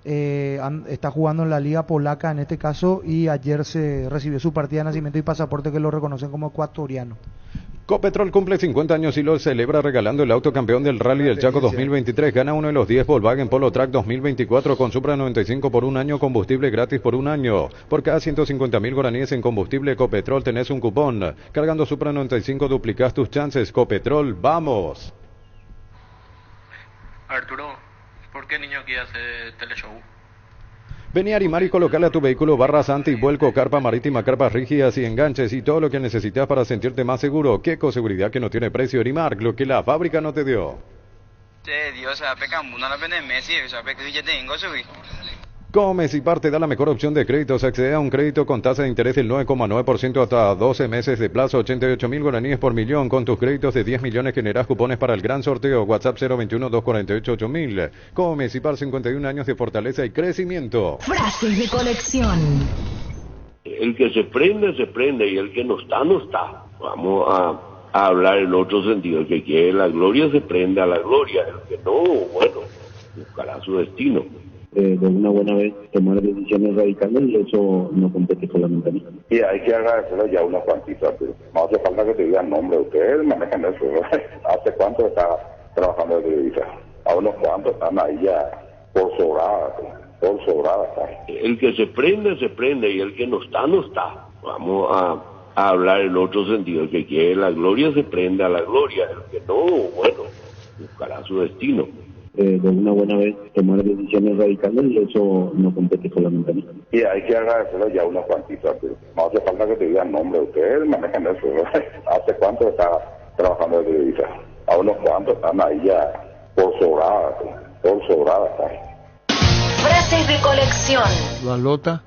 Speaker 19: está jugando en la liga polaca en este caso, y ayer se recibió su partida de nacimiento y pasaporte que lo reconocen como ecuatoriano.
Speaker 5: Copetrol cumple 50 años y lo celebra regalando el auto campeón del Rally del Chaco 2023. Gana uno de los 10 Volkswagen Polo Track 2024 con Supra 95 por un año, combustible gratis por un año. Por cada 150.000 guaraníes en combustible Copetrol tenés un cupón. Cargando Supra 95 duplicás tus chances. Copetrol, ¡vamos!
Speaker 3: Arturo, ¿por qué niño quiere hacer teleshow?
Speaker 5: Vení a Arimar y colocarle a tu vehículo barras anti, vuelco, carpa marítima, carpas rígidas y enganches y todo lo que necesitas para sentirte más seguro. ¿Qué seguridad que no tiene precio? Arimar, lo que la fábrica no te dio.
Speaker 8: Dios, no la pende Messi, ya tengo subí.
Speaker 5: Comes y parte da la mejor opción de créditos. Accede a un crédito con tasa de interés del 9,9% hasta 12 meses de plazo, 88.000 guaraníes por millón. Con tus créditos de 10 millones generás cupones para el gran sorteo. WhatsApp 021-248-8000. Comes y par, 51 años de fortaleza y crecimiento.
Speaker 16: Frases de colección.
Speaker 24: El que se prende y el que no está, no está. Vamos a hablar en otro sentido. El que quiere la gloria se prende a la gloria. El que no, bueno, buscará su destino.
Speaker 18: De una buena vez tomar decisiones radicales, y eso no compete solamente a mí.
Speaker 10: Y hay que agradecerlo ya unos cuantitos. No hace falta que te digan nombre, ustedes manejan eso. ¿Hace cuánto está trabajando de Televisa? A unos cuantos están ahí ya por sobrada.
Speaker 24: El que se prende y el que no está, no está. Vamos a hablar en otro sentido. El que quiere la gloria se prende a la gloria. El que no, bueno, buscará su destino.
Speaker 18: De una buena vez tomar decisiones radicales, y eso no compete solamente a mí.
Speaker 10: Y hay que agradecerlo ya unos cuantitos. No hace falta que te digan nombre, ustedes manejan eso. ¿Hace cuánto está trabajando de Televisa? A unos cuantos están ahí ya por sobrada.
Speaker 16: Frases de colección.
Speaker 4: La Lota,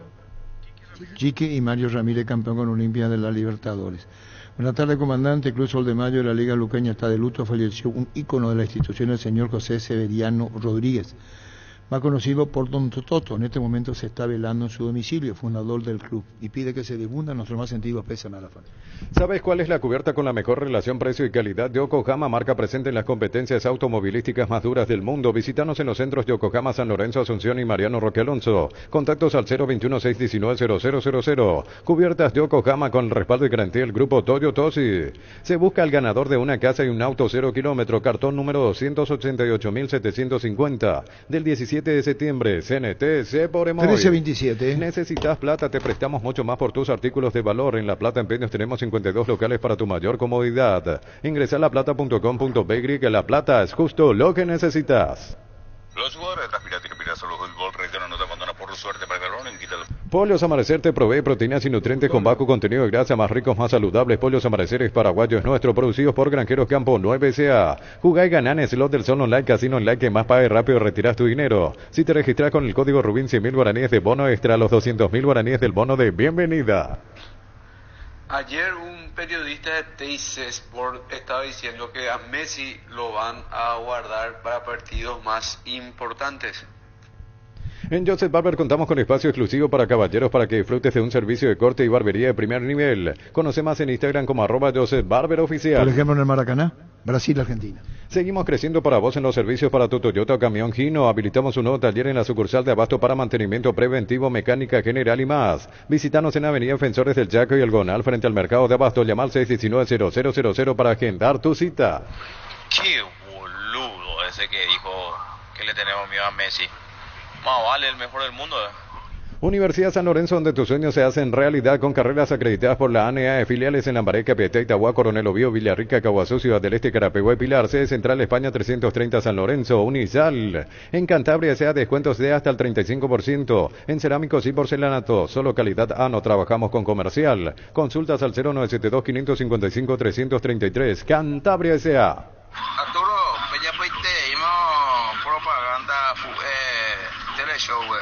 Speaker 4: Chique y Mario Ramírez, campeón con Olimpia de la Libertadores. Buenas tardes, comandante. Club Sol de Mayo de la Liga Luqueña está de luto. Falleció un ícono de la institución, el señor José Severiano Rodríguez. más conocido por Don Tototo. En este momento se está velando en su domicilio, fundador del club, y pide que se difunda nuestro más sentido pésame a la familia.
Speaker 5: ¿Sabes cuál es la cubierta con la mejor relación precio y calidad? Yokohama, marca presente en las competencias automovilísticas más duras del mundo. Visítanos en los centros Yokohama, San Lorenzo, Asunción y Mariano Roque Alonso. Contactos al 021-619-0000. Cubiertas Yokohama con el respaldo y garantía del grupo Toyo Tosi. Se busca el ganador de una casa y un auto 0 kilómetro, cartón número 288.750 del 17 de septiembre. CNT, por Emoy.
Speaker 4: 1327.
Speaker 5: ¿Necesitas plata? Te prestamos mucho más por tus artículos de valor. En La Plata Empeños tenemos 52 locales para tu mayor comodidad. Ingresa a laplata.com.py, que La Plata es justo lo que necesitas.
Speaker 9: Los jugadores de Transpirate y Pirasolo Fútbol reiteran no te abandonan por suerte para el balón en quita.
Speaker 5: Pollos Amanecer te provee proteínas y nutrientes con bajo contenido de grasa, más ricos, más saludables. Pollos Amaneceres paraguayos nuestros, producidos por Granjeros Campo 9SA. Jugá y ganá en Slot del Sol Online, Casino Online, que más pague rápido y retiras tu dinero. Si te registras con el código Rubín, 100.000 guaraníes de bono extra, los 200.000 guaraníes del bono de bienvenida.
Speaker 15: Ayer un periodista de TIC Sport estaba diciendo que a Messi lo van a guardar para partidos más importantes.
Speaker 5: En Joseph Barber contamos con espacio exclusivo para caballeros para que disfrutes de un servicio de corte y barbería de primer nivel. Conoce más en Instagram como @JosephBarberOficial.
Speaker 4: Por ejemplo, en el Maracaná, Brasil, Argentina.
Speaker 5: Seguimos creciendo para vos en los servicios para tu Toyota o camión Hino. Habilitamos un nuevo taller en la sucursal de Abasto para mantenimiento preventivo, mecánica general y más. Visítanos en Avenida Defensores del Chaco y El Gonal frente al mercado de Abasto. Llama al 619-0000 para agendar tu cita.
Speaker 9: Qué boludo ese que dijo que le tenemos miedo a Messi. Más vale el mejor del mundo.
Speaker 5: Universidad San Lorenzo, donde tus sueños se hacen realidad con carreras acreditadas por la ANEA, filiales en Lambaré, Capiatá, Itagua, Coronel Obío, Villarrica, Caguazú, Ciudad del Este, Carapeguá y Pilar. Sede Central España 330 San Lorenzo. Unisal. En Cantabria sea descuentos de hasta el 35%. En cerámicos y porcelanato. Solo calidad A, no trabajamos con comercial. Consultas al 0972-555-333. Cantabria S.A.
Speaker 8: Arturo, ya pues te dimos propaganda teleshow, güey.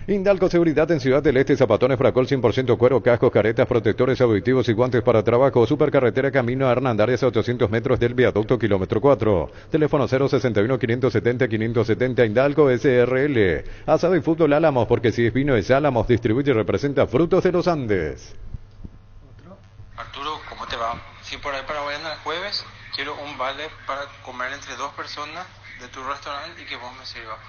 Speaker 5: Indalco Seguridad en Ciudad del Este, zapatones Fracol 100% cuero, cascos, caretas, protectores auditivos y guantes para trabajo. Supercarretera camino a Hernandarias a 800 metros del viaducto kilómetro 4. Teléfono 061-570-570. Indalco SRL. Asado y fútbol Álamos, porque si es vino es Álamos. Distribuye y representa Frutos de los Andes.
Speaker 15: Arturo, ¿cómo te va? Si por ahí para vayan el jueves, quiero un vale para comer entre dos personas de tu restaurante y que vos me sirvas.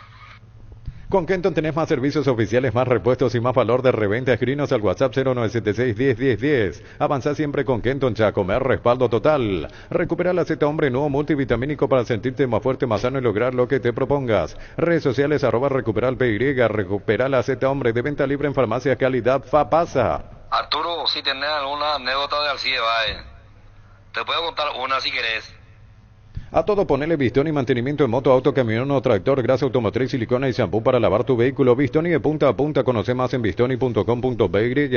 Speaker 5: Con Kenton tenés más servicios oficiales, más repuestos y más valor de reventa. Escribinos al WhatsApp 0976-101010. Avanzá siempre con Kenton, ya comer respaldo total. Recupera la Z Hombre nuevo multivitamínico para sentirte más fuerte, más sano y lograr lo que te propongas. Redes sociales @recuperalPY. Recupera la Z Hombre, de venta libre en farmacia calidad FAPASA.
Speaker 8: Arturo, si tenés alguna anécdota de Alcide Bae, te puedo contar una si querés.
Speaker 5: A todo ponele Bistoni y mantenimiento de moto, auto, camión o tractor, grasa automotriz, silicona y shampoo para lavar tu vehículo. Bistoni de punta a punta. Conoce más en bistoni.com.py.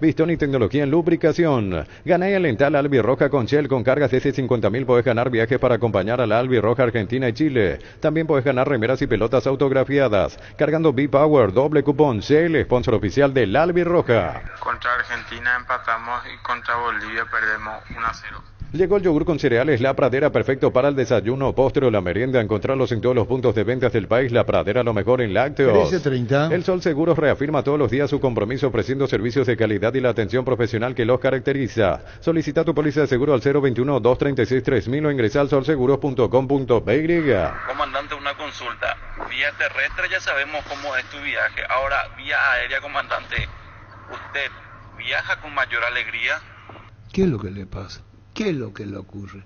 Speaker 5: Bistoni tecnología en lubricación. Ganá y alentar la albirroja con Shell con cargas de C50.000. Podés ganar viajes para acompañar a la albirroja Argentina y Chile. También podés ganar remeras y pelotas autografiadas. Cargando B-Power, doble cupón. Shell, sponsor oficial de la albirroja.
Speaker 15: Contra Argentina empatamos y contra Bolivia perdemos 1-0.
Speaker 5: Llegó el yogur con cereales La Pradera, perfecto para el desayuno, postre o la merienda. Encontrarlos en todos los puntos de ventas del país. La Pradera, lo mejor en lácteos.
Speaker 4: 13:30.
Speaker 5: El Sol Seguros reafirma todos los días su compromiso ofreciendo servicios de calidad y la atención profesional que los caracteriza. Solicita tu póliza de seguro al 021-236-3000 o ingresa al solseguros.com.py.
Speaker 15: Comandante, una consulta. Vía terrestre ya sabemos cómo es tu viaje. Ahora, vía aérea, comandante. ¿Usted viaja con mayor alegría?
Speaker 4: ¿Qué es lo que le pasa? ¿Qué es lo que le ocurre?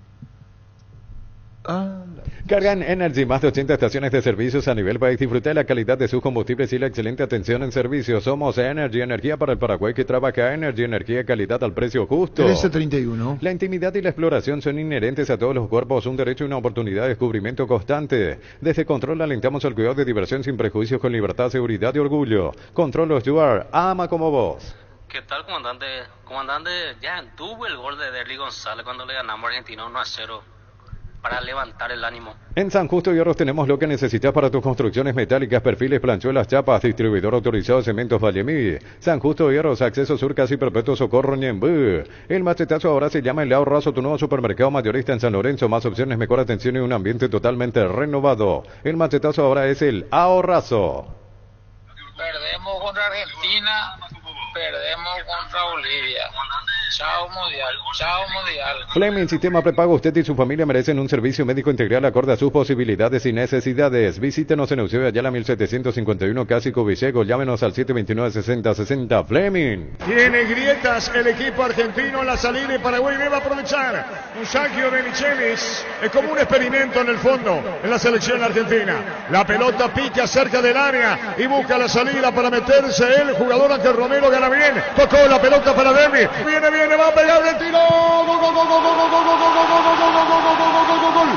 Speaker 5: Carga en Energy, más de 80 estaciones de servicios a nivel país. Disfruta de la calidad de sus combustibles y la excelente atención en servicios. Somos Energy, energía para el Paraguay que trabaja. Energy, energía, calidad al precio justo.
Speaker 4: 13:31.
Speaker 5: La intimidad y la exploración son inherentes a todos los cuerpos, un derecho y una oportunidad de descubrimiento constante. Desde Control alentamos al cuidado de diversión sin prejuicios, con libertad, seguridad y orgullo. Control los Stuart, ama como vos.
Speaker 17: ¿Qué tal, comandante? Comandante, ya tuvo el gol de Derly González cuando le ganamos a Argentina 1-0.
Speaker 7: para levantar el ánimo.
Speaker 5: En San Justo Hierros tenemos lo que necesitas para tus construcciones metálicas, perfiles, planchuelas, chapas, distribuidor autorizado de cementos Vallemí. San Justo Hierros, acceso sur, casi perpetuo socorro Ñembú. El machetazo ahora se llama El Ahorrazo, tu nuevo supermercado mayorista en San Lorenzo. Más opciones, mejor atención y un ambiente totalmente renovado. El machetazo ahora es El Ahorrazo.
Speaker 7: Perdemos contra Argentina, perdemos contra Bolivia. Chao mundial, chao mundial.
Speaker 5: Fleming Sistema Prepago, usted y su familia merecen un servicio médico integral acorde a sus posibilidades y necesidades. Visítenos en Eusebio Ayala 1751, Cásico Villego. Llámenos al 729-6060. Fleming.
Speaker 17: Tiene grietas el equipo argentino en la salida y Paraguay debe aprovechar. Un saqueo de Michelis. Es como un experimento en el fondo en la selección argentina. La pelota pica cerca del área y busca la salida para meterse el jugador ante Romero. Gana bien. Tocó la pelota para Demi. Viene, va a pegar el tiro. Gol, gol, gol, gol, gol, gol, gol, gol, gol, gol, gol, gol.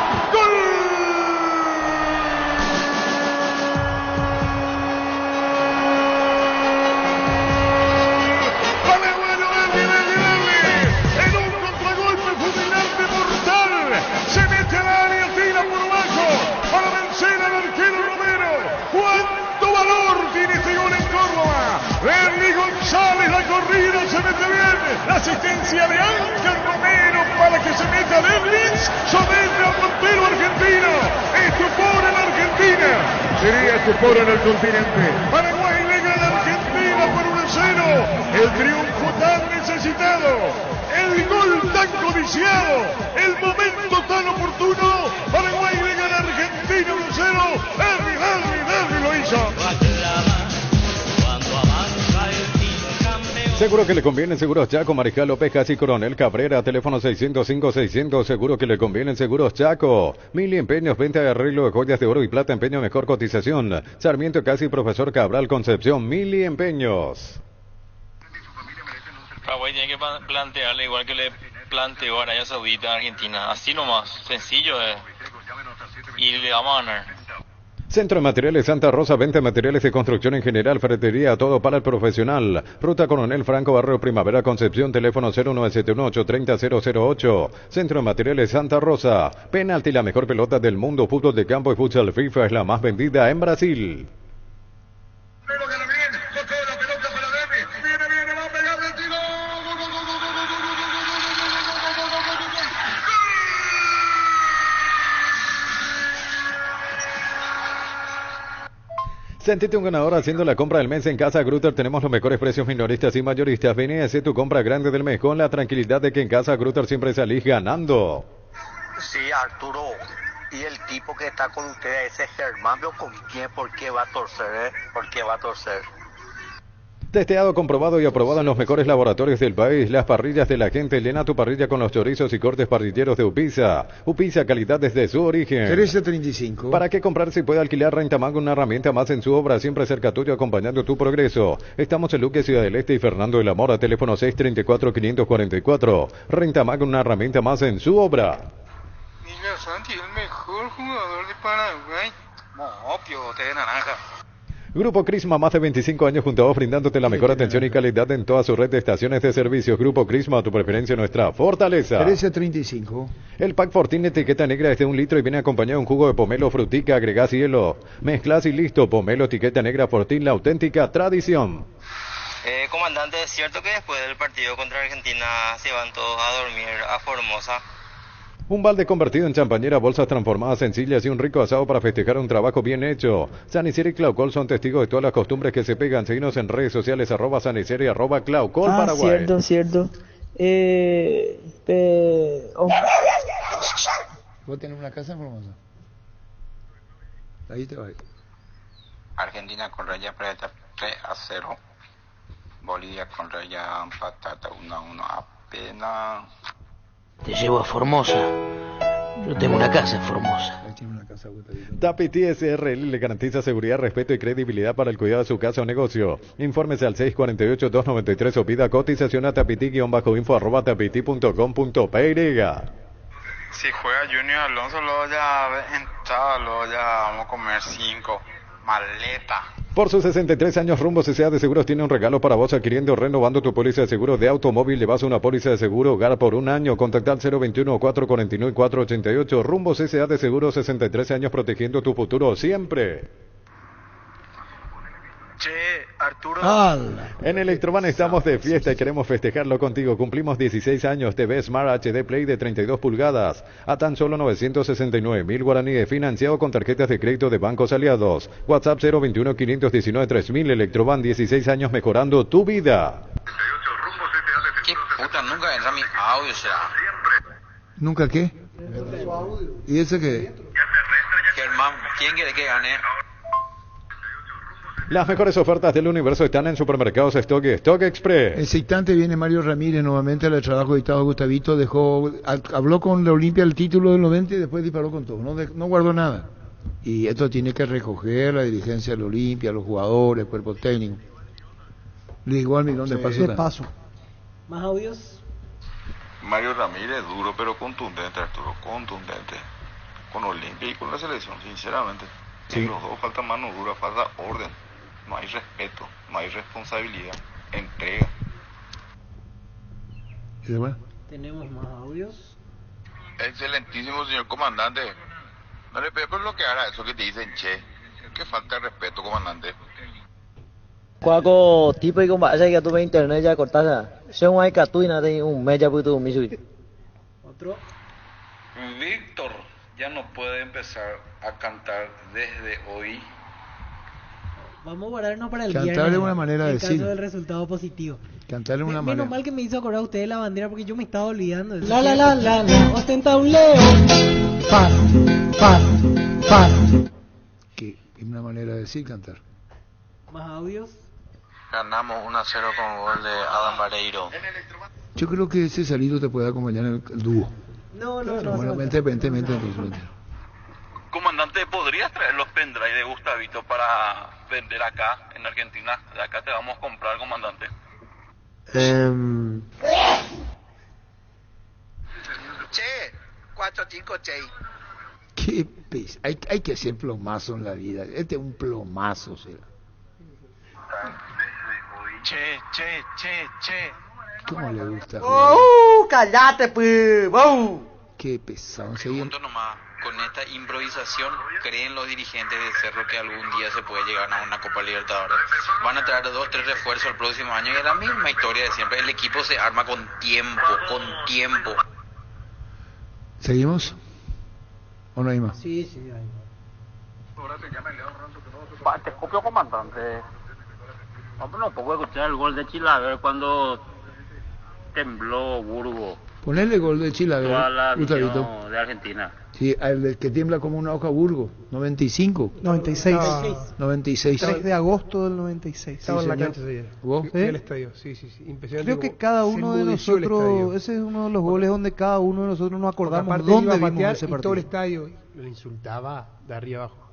Speaker 17: González, la corrida se mete bien, la asistencia de Ángel Romero para que se meta Devlins, somete al portero argentino, estupor en Argentina, sería estupor en el continente. Paraguay le gana a Argentina por 1-0, el triunfo tan necesitado, el gol tan codiciado, el momento tan oportuno. Paraguay le gana a Argentina 1-0, Derby lo hizo.
Speaker 5: Seguro que le conviene Seguros Chaco, Mariscal López, Casi Coronel Cabrera, teléfono 605-600, seguro que le conviene Seguros Chaco. Mili Empeños, venta de arreglo de joyas de oro y plata, empeño mejor cotización. Sarmiento Casi, Profesor Cabral, Concepción, Mili Empeños.
Speaker 9: Paraguay tiene que plantearle igual que le planteó Arabia Saudita a Argentina, así nomás, sencillo es. Y le vamos a ganar.
Speaker 5: Centro de Materiales Santa Rosa, venta de materiales de construcción en general, ferretería, todo para el profesional. Ruta Coronel Franco, Barrio Primavera, Concepción, teléfono 0971-830-008. Centro de Materiales Santa Rosa. Penalti, la mejor pelota del mundo, fútbol de campo y futsal FIFA es la más vendida en Brasil. Sentite un ganador haciendo la compra del mes en Casa Grutter. Tenemos los mejores precios minoristas y mayoristas. Ven y haz tu compra grande del mes con la tranquilidad de que en Casa Grutter siempre salís ganando.
Speaker 20: Sí, Arturo. Y el tipo que está con usted, ese Germán, ¿con quién? ¿Por qué va a torcer? ¿Por qué va a torcer?
Speaker 5: Testeado, comprobado y aprobado en los mejores laboratorios del país. Las parrillas de la gente. Llena tu parrilla con los chorizos y cortes parrilleros de Upisa. Upisa, calidad desde su origen.
Speaker 4: 1335.
Speaker 5: ¿Para qué comprar si puede alquilar Rentamango, una herramienta más en su obra? Siempre cerca tuyo, acompañando tu progreso. Estamos en Luque, Ciudad del Este y Fernando de la Mora. Teléfono 634-544. Rentamango, una herramienta más en su obra.
Speaker 7: Mira, Santi, el mejor jugador de Paraguay. No, piote de naranja.
Speaker 5: Grupo Crisma, más de 25 años junto a vos, brindándote la mejor atención y calidad en toda su red de estaciones de servicios. Grupo Crisma, tu preferencia, nuestra fortaleza.
Speaker 4: 1335.
Speaker 5: El pack Fortín, etiqueta negra, es de 1 litro y viene acompañado de un jugo de pomelo, frutica, agregás hielo. Mezclas y listo. Pomelo, etiqueta negra, Fortín, la auténtica tradición.
Speaker 3: Comandante, ¿es cierto que después del partido contra Argentina se van todos a dormir a Formosa?
Speaker 5: Un balde convertido en champañera, bolsas transformadas sencillas y un rico asado para festejar un trabajo bien hecho. San Isidro y Claucol son testigos de todas las costumbres que se pegan. Seguinos en redes sociales, @San Isidro y @Claucol Paraguay.
Speaker 21: Cierto.
Speaker 4: ¿Vos tenés una casa en Formosa? Ahí te va.
Speaker 20: Argentina con Raya Preta 3-0. Bolivia con Raya Patata 1-1 apenas.
Speaker 21: Te llevo a Formosa. Yo tengo una casa en Formosa.
Speaker 5: Tapiti SRL le garantiza seguridad, respeto y credibilidad para el cuidado de su casa o negocio. Infórmese al 648-293 o pida cotización a tapiti-info@tapiti.com.py.
Speaker 22: Si juega Junior Alonso, luego ya entrada, luego ya vamos a comer 5.
Speaker 1: Maleta.
Speaker 5: Por sus 63 años, Rumbo CCA de Seguros tiene un regalo para vos adquiriendo o renovando tu póliza de seguro de automóvil. Llevas una póliza de seguro hogar por un año. Contacta al 021-449-488. Rumbo CCA de Seguros, 63 años protegiendo tu futuro siempre.
Speaker 1: Che, Arturo.
Speaker 5: En Electroban estamos de fiesta y queremos festejarlo contigo. Cumplimos 16 años. TV Smart HD Play de 32 pulgadas a tan solo 969.000 guaraníes, financiado con tarjetas de crédito de bancos aliados. WhatsApp 021-519-3000. Electroban, 16 años mejorando tu vida.
Speaker 8: ¿Qué puta? Nunca entra mi audio, será.
Speaker 4: ¿Nunca qué? ¿Y ese qué?
Speaker 8: Germán, ¿quién quiere que gane?
Speaker 5: Las mejores ofertas del universo están en Supermercados Stock y Stock Express.
Speaker 4: En ese instante viene Mario Ramírez nuevamente al trabajo editado. Gustavito habló con la Olimpia el título del 90 y después disparó con todo. No guardó nada. Y esto tiene que recoger la dirigencia de la Olimpia, los jugadores, el cuerpo técnico. Le digo al millón de paso.
Speaker 13: ¿Más audios?
Speaker 1: Mario Ramírez, duro pero contundente, Arturo, contundente. Con Olimpia y con la selección, sinceramente.
Speaker 5: Sí.
Speaker 1: Los dos falta mano dura, falta orden. No hay respeto, no hay responsabilidad, entrega.
Speaker 4: ¿Y demás?
Speaker 13: Tenemos más audios.
Speaker 1: Excelentísimo señor comandante. No le puede bloquear a eso que te dicen, che. Qué falta de respeto, comandante.
Speaker 21: Cuaco tipo y como ya que tuve internet ya cortada. Se un hay catuina de un media puto misui.
Speaker 13: Otro.
Speaker 15: Víctor ya no puede empezar a cantar desde hoy.
Speaker 13: Vamos a guardarnos para el
Speaker 4: Cantar
Speaker 13: viernes.
Speaker 4: es una manera de
Speaker 13: en
Speaker 4: decir.
Speaker 13: caso del resultado positivo.
Speaker 4: Cantar es una manera.
Speaker 13: Menos mal que me hizo acordar usted de la bandera porque yo me estaba olvidando. La, ostenta un león.
Speaker 19: Paz.
Speaker 4: Que es una manera de decir cantar.
Speaker 13: Más audios.
Speaker 8: Ganamos 1-0 con gol de Adam Vareiro.
Speaker 4: Yo creo que ese salido te puede acompañar en el dúo.
Speaker 13: No.
Speaker 4: Bueno, vente.
Speaker 3: Comandante, ¿podrías traer los pendrive de Gustavito para vender acá en Argentina? De acá te vamos a comprar, comandante.
Speaker 1: Che, 4-5, che.
Speaker 4: Qué pez. Hay que hacer plomazo en la vida. Este es un plomazo, será.
Speaker 1: Che.
Speaker 4: ¿Cómo le gusta?
Speaker 21: ¡Cállate, pues!
Speaker 4: Qué pesado.
Speaker 8: Pregunto nomás, con esta improvisación, ¿creen los dirigentes de Cerro que algún día se puede llegar a una Copa Libertadores? Van a traer 2-3 refuerzos el próximo año y es la misma historia de siempre. El equipo se arma con tiempo.
Speaker 4: ¿Seguimos? ¿O no hay más?
Speaker 13: Sí, hay más.
Speaker 21: Te copio, comandante. No puedo escuchar el gol de Chilaver cuando tembló Burgos.
Speaker 4: Ponele gol de Chile,
Speaker 21: Toda la
Speaker 4: Gustavito.
Speaker 21: afición de Argentina.
Speaker 4: Sí, el que tiembla como una hoja Burgo, 95. 96.
Speaker 19: 3 de agosto del 96.
Speaker 12: Estaba en la
Speaker 4: señor.
Speaker 12: cancha ese día.
Speaker 4: ¿Vos?
Speaker 12: Fui al estadio, sí. Impresionante.
Speaker 19: Creo que
Speaker 12: como
Speaker 19: cada
Speaker 12: se
Speaker 19: uno de
Speaker 12: enmudeció el
Speaker 19: nosotros,
Speaker 12: estadio.
Speaker 19: ese es uno de los goles donde cada uno de nosotros nos
Speaker 12: Porque
Speaker 19: acordamos
Speaker 12: aparte
Speaker 19: dónde
Speaker 12: iba a
Speaker 19: vimos
Speaker 12: patear
Speaker 19: ese
Speaker 12: y todo el
Speaker 19: partido.
Speaker 12: estadio lo insultaba de arriba abajo.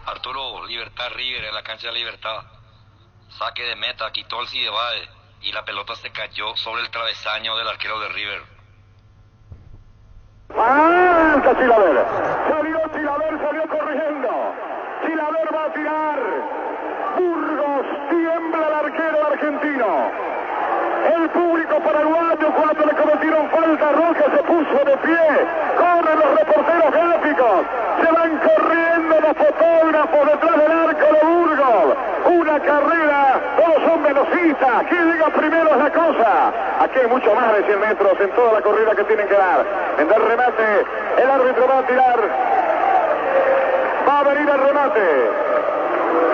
Speaker 8: Arturo, Libertad River en la cancha de Libertad. Saque de meta, quitó el Cidebae y la pelota se cayó sobre el travesaño del arquero de River.
Speaker 10: ¡Alta Chilaver! Salió corriendo. Chilaver va a tirar. Burgos, tiembla el arquero argentino. El público paraguayo, cuando le cometieron falta roja, se puso de pie. Corren los reporteros gráficos. Se van corriendo los fotógrafos detrás del arco de Burgos. Una carrera, todos son velocistas. ¿Quién llega primero es la cosa? Aquí hay mucho más de 100 metros en toda la corrida que tienen que dar. En el remate, el árbitro va a tirar. Va a venir el remate.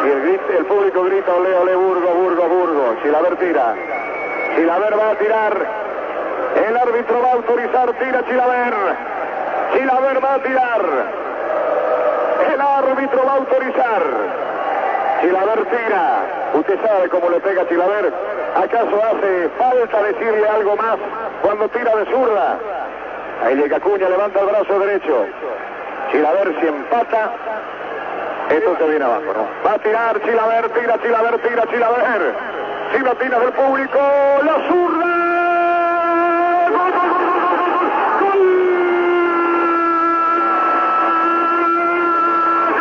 Speaker 10: Y el público grita, ole, ole, Burgos. Chilaver tira. Chilaver va a tirar. El árbitro va a autorizar, tira Chilaver. Chilaver va a tirar. El árbitro va a autorizar. Chilaver tira. Usted sabe cómo le pega Chilaver. ¿Acaso hace falta decirle algo más cuando tira de zurda? Ahí llega Acuña, levanta el brazo derecho. Chilaver si empata, esto se viene abajo, ¿no? Va a tirar Chilaver, tira Chilaver. Silbatinas del público, la zurda. ¡Gol! ¡Gol!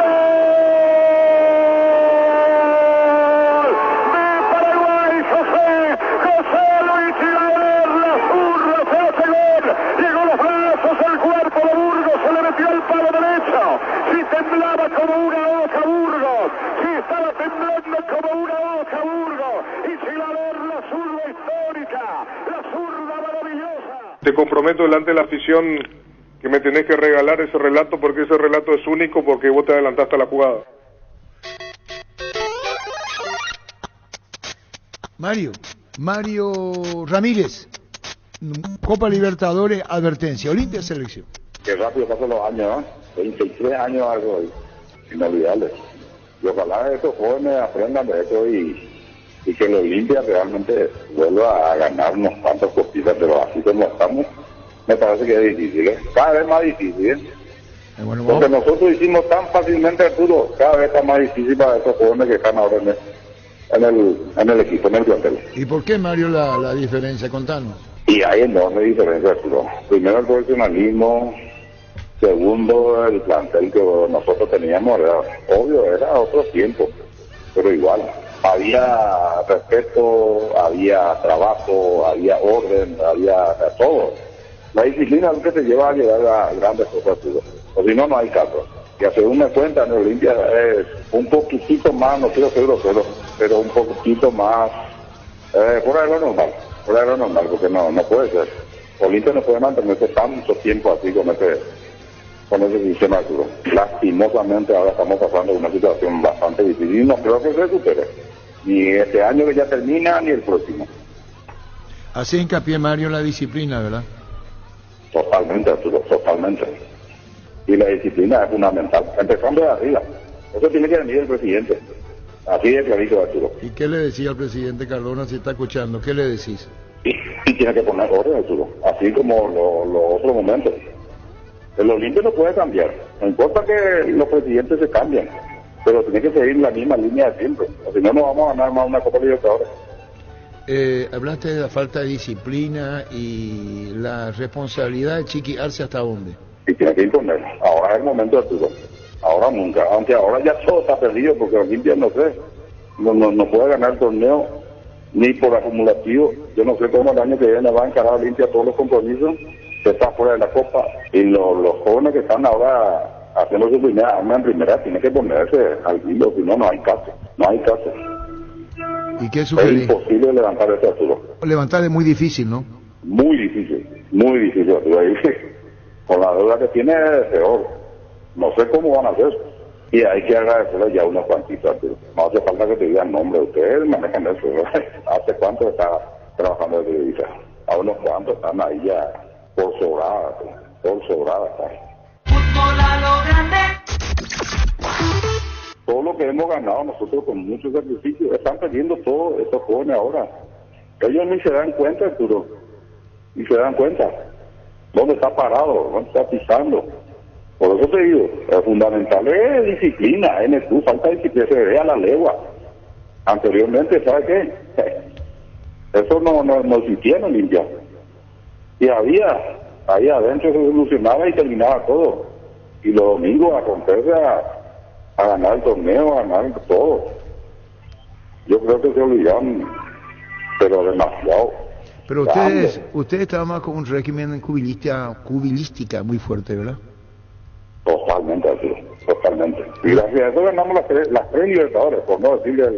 Speaker 10: 1-0
Speaker 17: temblando como una oca Burgos. Sí, estaba temblando como una oca Burgos. Y si la ver la zurda histórica, la zurda maravillosa.
Speaker 2: Te comprometo delante de la afición que me tenés que regalar ese relato, porque ese relato es único, porque vos te adelantaste a la jugada.
Speaker 4: Mario Ramírez, Copa Libertadores, advertencia, Olimpia selección.
Speaker 10: Qué rápido pasan los años, ¿eh? 23 años algo inolvidable. Y ojalá estos jóvenes aprendan de esto y que el Olimpia realmente vuelva a ganar unos cuantos cositas, pero así como estamos, me parece que es difícil, ¿eh? Cada vez más difícil, ¿eh?
Speaker 4: Bueno,
Speaker 10: porque nosotros hicimos tan fácilmente, Arturo, cada vez está más difícil para estos jóvenes que están ahora en el equipo, en el plantel.
Speaker 4: ¿Y por qué, Mario, la diferencia? Contanos.
Speaker 10: Y hay enorme diferencia, Arturo. Primero el profesionalismo, segundo el plantel que nosotros teníamos, era obvio, era otro tiempo, pero igual. Había respeto, había trabajo, había orden, había todo. La disciplina es lo que te lleva a llegar a grandes cosas, Arturo. O si no, no hay caso. Y a según me cuenta, en Olimpia es un poquitito más, no quiero ser grosero, pero un poquitito más fuera de lo normal, porque no puede ser. Olimpia no puede mantenerse tanto tiempo así con ese sistema, Arturo. Lastimosamente ahora estamos pasando una situación bastante difícil y no creo que se supere. Ni este año que ya termina, ni el próximo.
Speaker 4: Hace hincapié, Mario, en la disciplina, ¿verdad?
Speaker 10: Totalmente, Arturo, totalmente. Y la disciplina es fundamental, empezando de arriba. Eso tiene que venir el presidente. Así de clarito, Arturo.
Speaker 4: ¿Y qué le decía al presidente Cardona si está escuchando? ¿Qué le decís?
Speaker 10: Y tiene que poner orden, Arturo, así como los otros momentos. El Olimpia no puede cambiar. No importa que los presidentes se cambien, pero tiene que seguir la misma línea de siempre. O si no, no vamos a ganar más una Copa Libertadores.
Speaker 4: Hablaste de la falta de disciplina y la responsabilidad de Chiqui Arce, ¿hasta dónde?
Speaker 10: Y tiene que imponer. Ahora es el momento, Arturo. Ahora nunca. Aunque ahora ya todo está perdido porque Olimpia no puede ganar el torneo ni por acumulativo. Yo no sé cómo el año que viene va a encarar Olimpia todos los compromisos. Se está fuera de la Copa. Y los jóvenes que están ahora haciendo su primera arma en primera tienen que ponerse al hilo. Si no, no hay caso. No hay caso.
Speaker 4: ¿Y qué sugerí?
Speaker 10: Es imposible levantar ese, Arturo.
Speaker 4: Levantar es muy difícil, ¿no?
Speaker 10: Muy difícil, Arturo. Ahí, con la deuda que tiene es peor. No sé cómo van a hacer. Y hay que agradecerle ya unos cuantitos, Arturo. No hace falta que te digan nombre. Ustedes manejan eso, ¿verdad? ¿Hace cuánto está trabajando de Televisa? A unos cuantos están ahí ya por sobrada.
Speaker 14: Fútbol a lo grande.
Speaker 10: Todo lo que hemos ganado nosotros con mucho sacrificio, están perdiendo todo estos jóvenes ahora. Ellos ni se dan cuenta, Arturo. Ni se dan cuenta. ¿Dónde está parado? ¿Dónde está pisando? Por eso te digo, lo fundamental es disciplina, en el club falta disciplina, se ve a la legua. Anteriormente, ¿sabe qué? Eso no existía en Olimpia. Y ahí adentro se solucionaba y terminaba todo. Y los domingos a romperse a ganar el torneo, a ganar todo. Yo creo que se olvidaron, pero demasiado.
Speaker 4: Pero ustedes estaban más con un régimen cubilística muy fuerte, ¿verdad?
Speaker 10: Totalmente, Arturo, totalmente. Y gracias a eso ganamos las tres Libertadores, por no decirle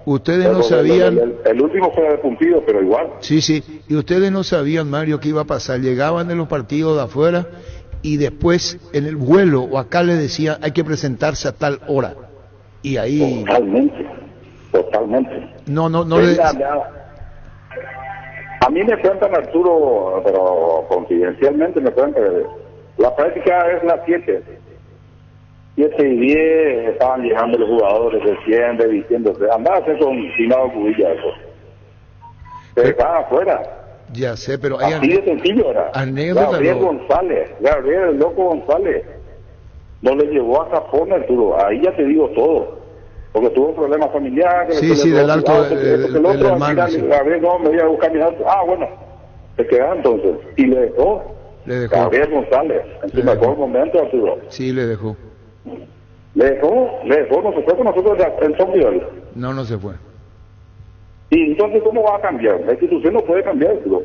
Speaker 4: ustedes no sabían...
Speaker 10: El último fue de puntido, pero igual.
Speaker 4: Sí. Y ustedes no sabían, Mario, qué iba a pasar. Llegaban de los partidos de afuera y después en el vuelo o acá le decían hay que presentarse a tal hora. Y ahí...
Speaker 10: Totalmente.
Speaker 4: No.
Speaker 10: A mí me cuentan, Arturo, pero confidencialmente me cuentan que la práctica es las 7 y 10 estaban llegando los jugadores recién diciéndose, andá a hacer con Finado Cubilla eso. Pero estaban afuera.
Speaker 4: Ya sé, pero hay
Speaker 10: así de sencillo era. Gabriel el Loco González no le llevó a Japón, Arturo. Ahí ya te digo todo. Porque tuvo problemas familiares.
Speaker 4: Sí, del alto del hermano.
Speaker 10: Gabriel no me iba a buscar mi alto. Bueno, se quedaba entonces. Y le dejó. Gabriel González, en su mejor momento, Arturo.
Speaker 4: Sí, le dejó.
Speaker 10: Le dejó, no se fue con nosotros en Son.
Speaker 4: No se fue.
Speaker 10: Y entonces, ¿cómo va a cambiar? La institución no puede cambiar, Arturo.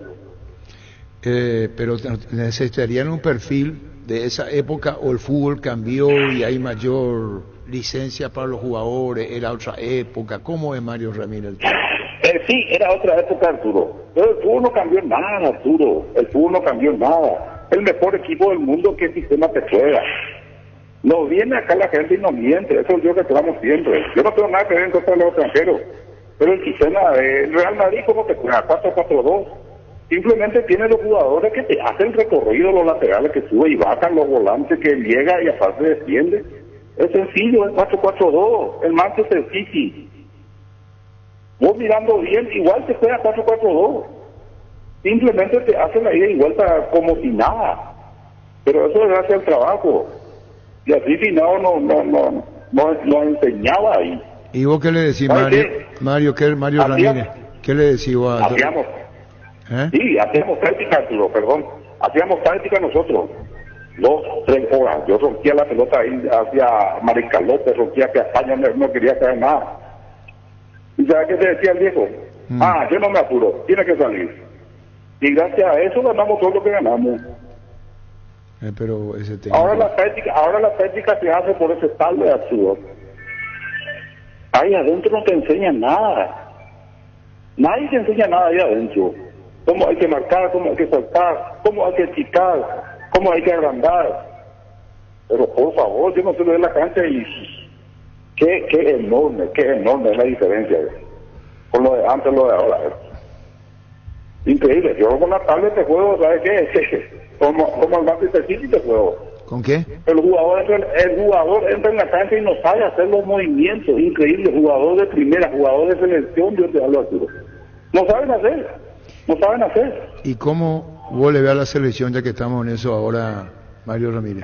Speaker 4: Pero necesitarían un perfil de esa época o el fútbol cambió y hay mayor licencia para los jugadores? ¿Era otra época? ¿Cómo es, Mario Ramírez?
Speaker 10: Sí, era otra época, Arturo. Pero el fútbol no cambió nada, Arturo. El fútbol no cambió nada. El mejor equipo del mundo, ¿qué sistema te juega? Nos viene acá la gente y nos miente. Eso es lo que reclamo siempre. Yo no tengo nada que ver en contra de los extranjeros. Pero el sistema de Real Madrid, ¿cómo te juega? 4-4-2. Simplemente tiene los jugadores que te hacen recorrido, los laterales que suben y bajan, los volantes que llega y aparte defiende. Es sencillo, es 4-4-2. El Manchester City. Vos mirando bien, igual te juega 4-4-2. Simplemente te hacen la ida y vuelta como si nada. Pero eso es gracias al trabajo. Y así Finao no enseñaba ahí.
Speaker 4: ¿Y vos qué le decís, Mario? Mario Ramírez, ¿qué le decís vos?
Speaker 10: Hacíamos, sí, hacíamos táctica, Arturo, perdón. Hacíamos táctica nosotros. 2-3 horas. Yo rompía la pelota ahí hacia Mariscal López, rompía que España no quería saber nada. ¿Y sabes qué te decía el viejo? Yo no me apuro, tiene que salir. Y gracias a eso ganamos todo lo que ganamos.
Speaker 4: Pero ese tema...
Speaker 10: Ahora la táctica se hace por ese tal de Arturo. Ahí adentro no te enseñan nada. Nadie te enseña nada ahí adentro. Cómo hay que marcar, cómo hay que saltar, cómo hay que chicar, cómo hay que agrandar. Pero por favor, yo no se lo de la cancha y... Qué enorme es la diferencia con lo de antes y lo de ahora. Increíble. Yo con la tablet te juego, ¿sabes qué? como el Manchester City te juego.
Speaker 4: ¿Con qué?
Speaker 10: El jugador entra en la cancha y no sabe hacer los movimientos. Increíble. Jugador de primera, jugador de selección, yo te hablo así. No saben hacer.
Speaker 4: ¿Y cómo vos le ves a la selección, ya que estamos en eso ahora, Mario Ramírez?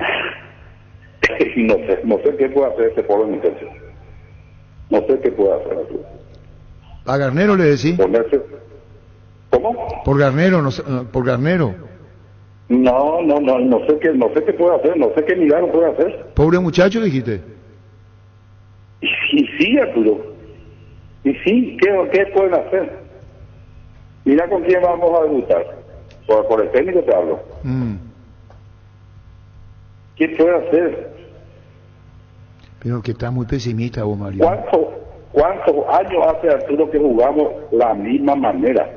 Speaker 10: No sé qué puede hacer este pobre muchacho. No sé qué puede hacer.
Speaker 4: ¿A Garnero le decís?
Speaker 10: ¿Cómo?
Speaker 4: ¿Por Garnero? ¿Por Garnero?
Speaker 10: No sé qué puede hacer, no sé qué milagro puede hacer.
Speaker 4: ¿Pobre muchacho, dijiste?
Speaker 10: Y sí, Arturo. Y sí, ¿qué pueden hacer? Mira con quién vamos a debutar. Por el técnico te hablo. ¿Qué puede hacer?
Speaker 4: Pero que está muy pesimista vos, Mario.
Speaker 10: ¿Cuántos años hace, Arturo, que jugamos la misma manera?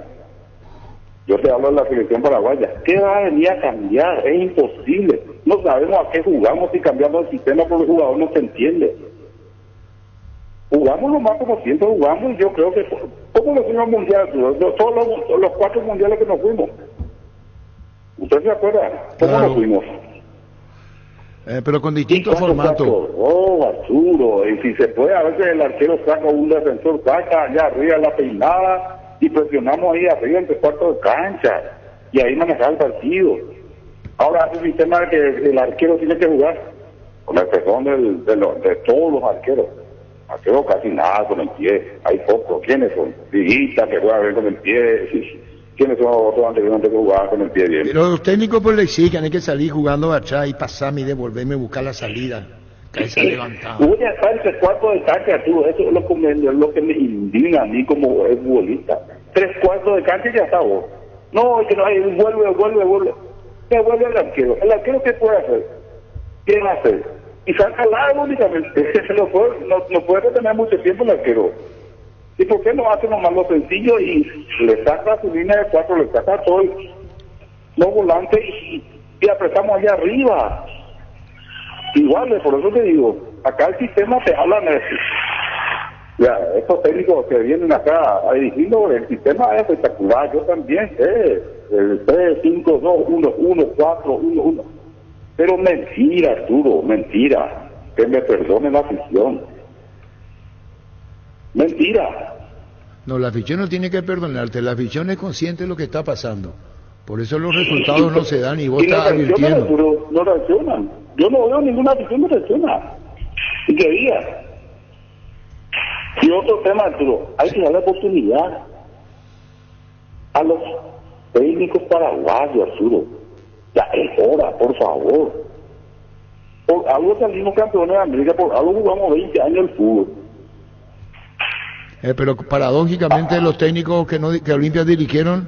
Speaker 10: Yo te hablo de la selección paraguaya. ¿Qué va a venir a cambiar? Es imposible. No sabemos a qué jugamos si cambiamos el sistema porque el jugador no se entiende. Jugamos nomás como siempre jugamos y yo creo que... ¿Cómo lo fuimos al mundial? Todos los 4 mundiales que nos fuimos. ¿Usted se acuerda? ¿Cómo nos fuimos?
Speaker 4: Pero con distintos formatos.
Speaker 10: Arturo, y si se puede, a veces el arquero saca un defensor, saca allá arriba la peinada y presionamos ahí arriba entre cuartos de cancha y ahí manejar el partido. Ahora hace un sistema de que el arquero tiene que jugar con el perdón de todos los arqueros. Arquero casi nada con el pie, hay pocos. ¿Quiénes son? Viguita que juega bien con el pie. ¿Quiénes son los otros anteriormente que jugaban con el pie bien?
Speaker 4: Pero los técnicos pues le exigen, hay que salir jugando atrás y pasarme y devolverme, buscar la salida. Que se ha levantado.
Speaker 10: Voy a estar entre 4 de cancha, tú. Eso es lo que me indigna a mí como futbolista. 3 cuartos de cancha y ya está vos. No, es que no hay, vuelve. ¿Qué vuelve el arquero? ¿El arquero qué puede hacer? ¿Qué va a hacer? Y saca largo únicamente. No puede tener mucho tiempo el arquero. ¿Y por qué no hace nomás lo sencillo y le saca su línea de 4, le saca todo los volantes y apretamos allá arriba? Igual, por eso te digo, acá el sistema te habla de eso. Ya, estos técnicos que vienen acá a dirigirlo, el sistema es espectacular, yo también sé, el 3, 5, 2, 1, 1, 4, 1, 1. Pero mentira, Arturo, mentira, que me perdone la afición. Mentira.
Speaker 4: No, la afición no tiene que perdonarte, la afición es consciente de lo que está pasando. Por eso los resultados no se dan y vos estás advirtiendo.
Speaker 10: No reaccionan. Yo no veo ninguna afición que reacciona. ¿Y qué diga? Y otro tema, Arturo, hay que darle oportunidad a los técnicos paraguayos, Arturo. Ya es hora, por favor. Por algo salimos campeones de América, por algo jugamos 20 años el fútbol.
Speaker 4: Pero paradójicamente los técnicos que Olimpia dirigieron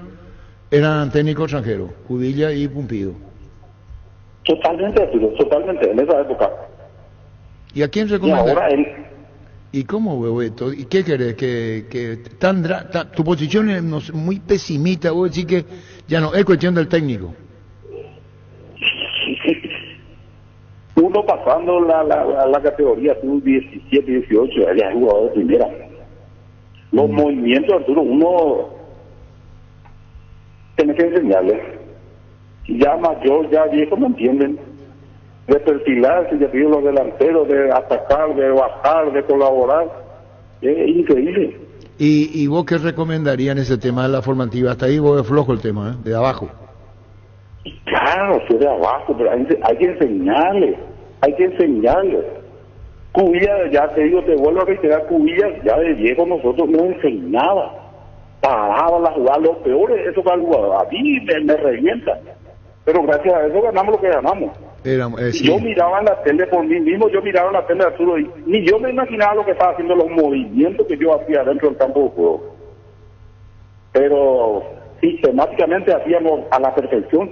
Speaker 4: eran técnicos extranjeros, Judilla y Pumpido.
Speaker 10: Totalmente, Arturo, totalmente, en esa época.
Speaker 4: ¿Y a quién
Speaker 10: Y
Speaker 4: recomienda?
Speaker 10: ahora él,
Speaker 4: ¿Y cómo veo esto? ¿Y qué querés? Que tu posición es muy pesimista, vos decís que ya no es cuestión del técnico.
Speaker 10: uno pasando la categoría, tú 17, 18, ya es jugador de primera. Los movimientos, Arturo, uno tiene que enseñarle. Ya mayor, ya viejo, ¿me entienden? De perfilarse, ya pido los delanteros, de atacar, de bajar, de colaborar. Es increíble.
Speaker 4: ¿Y vos qué recomendarías en ese tema de la formativa? Hasta ahí vos ves flojo el tema, ¿eh? De abajo.
Speaker 10: Claro, soy de abajo, pero hay que enseñarle. Hay que enseñarle. Cubillas, ya te digo, te vuelvo a reiterar, Cubillas, ya de viejo nosotros no enseñaba. Paraba la jugada, lo peor es eso que al jugador. A mí me revienta. Pero gracias a eso ganamos lo que ganamos.
Speaker 4: Sí.
Speaker 10: Yo miraba en la tele por mí mismo, yo miraba en la tele de Arturo y ni yo me imaginaba lo que estaba haciendo, los movimientos que yo hacía dentro del campo de juego. Pero sistemáticamente hacíamos a la perfección.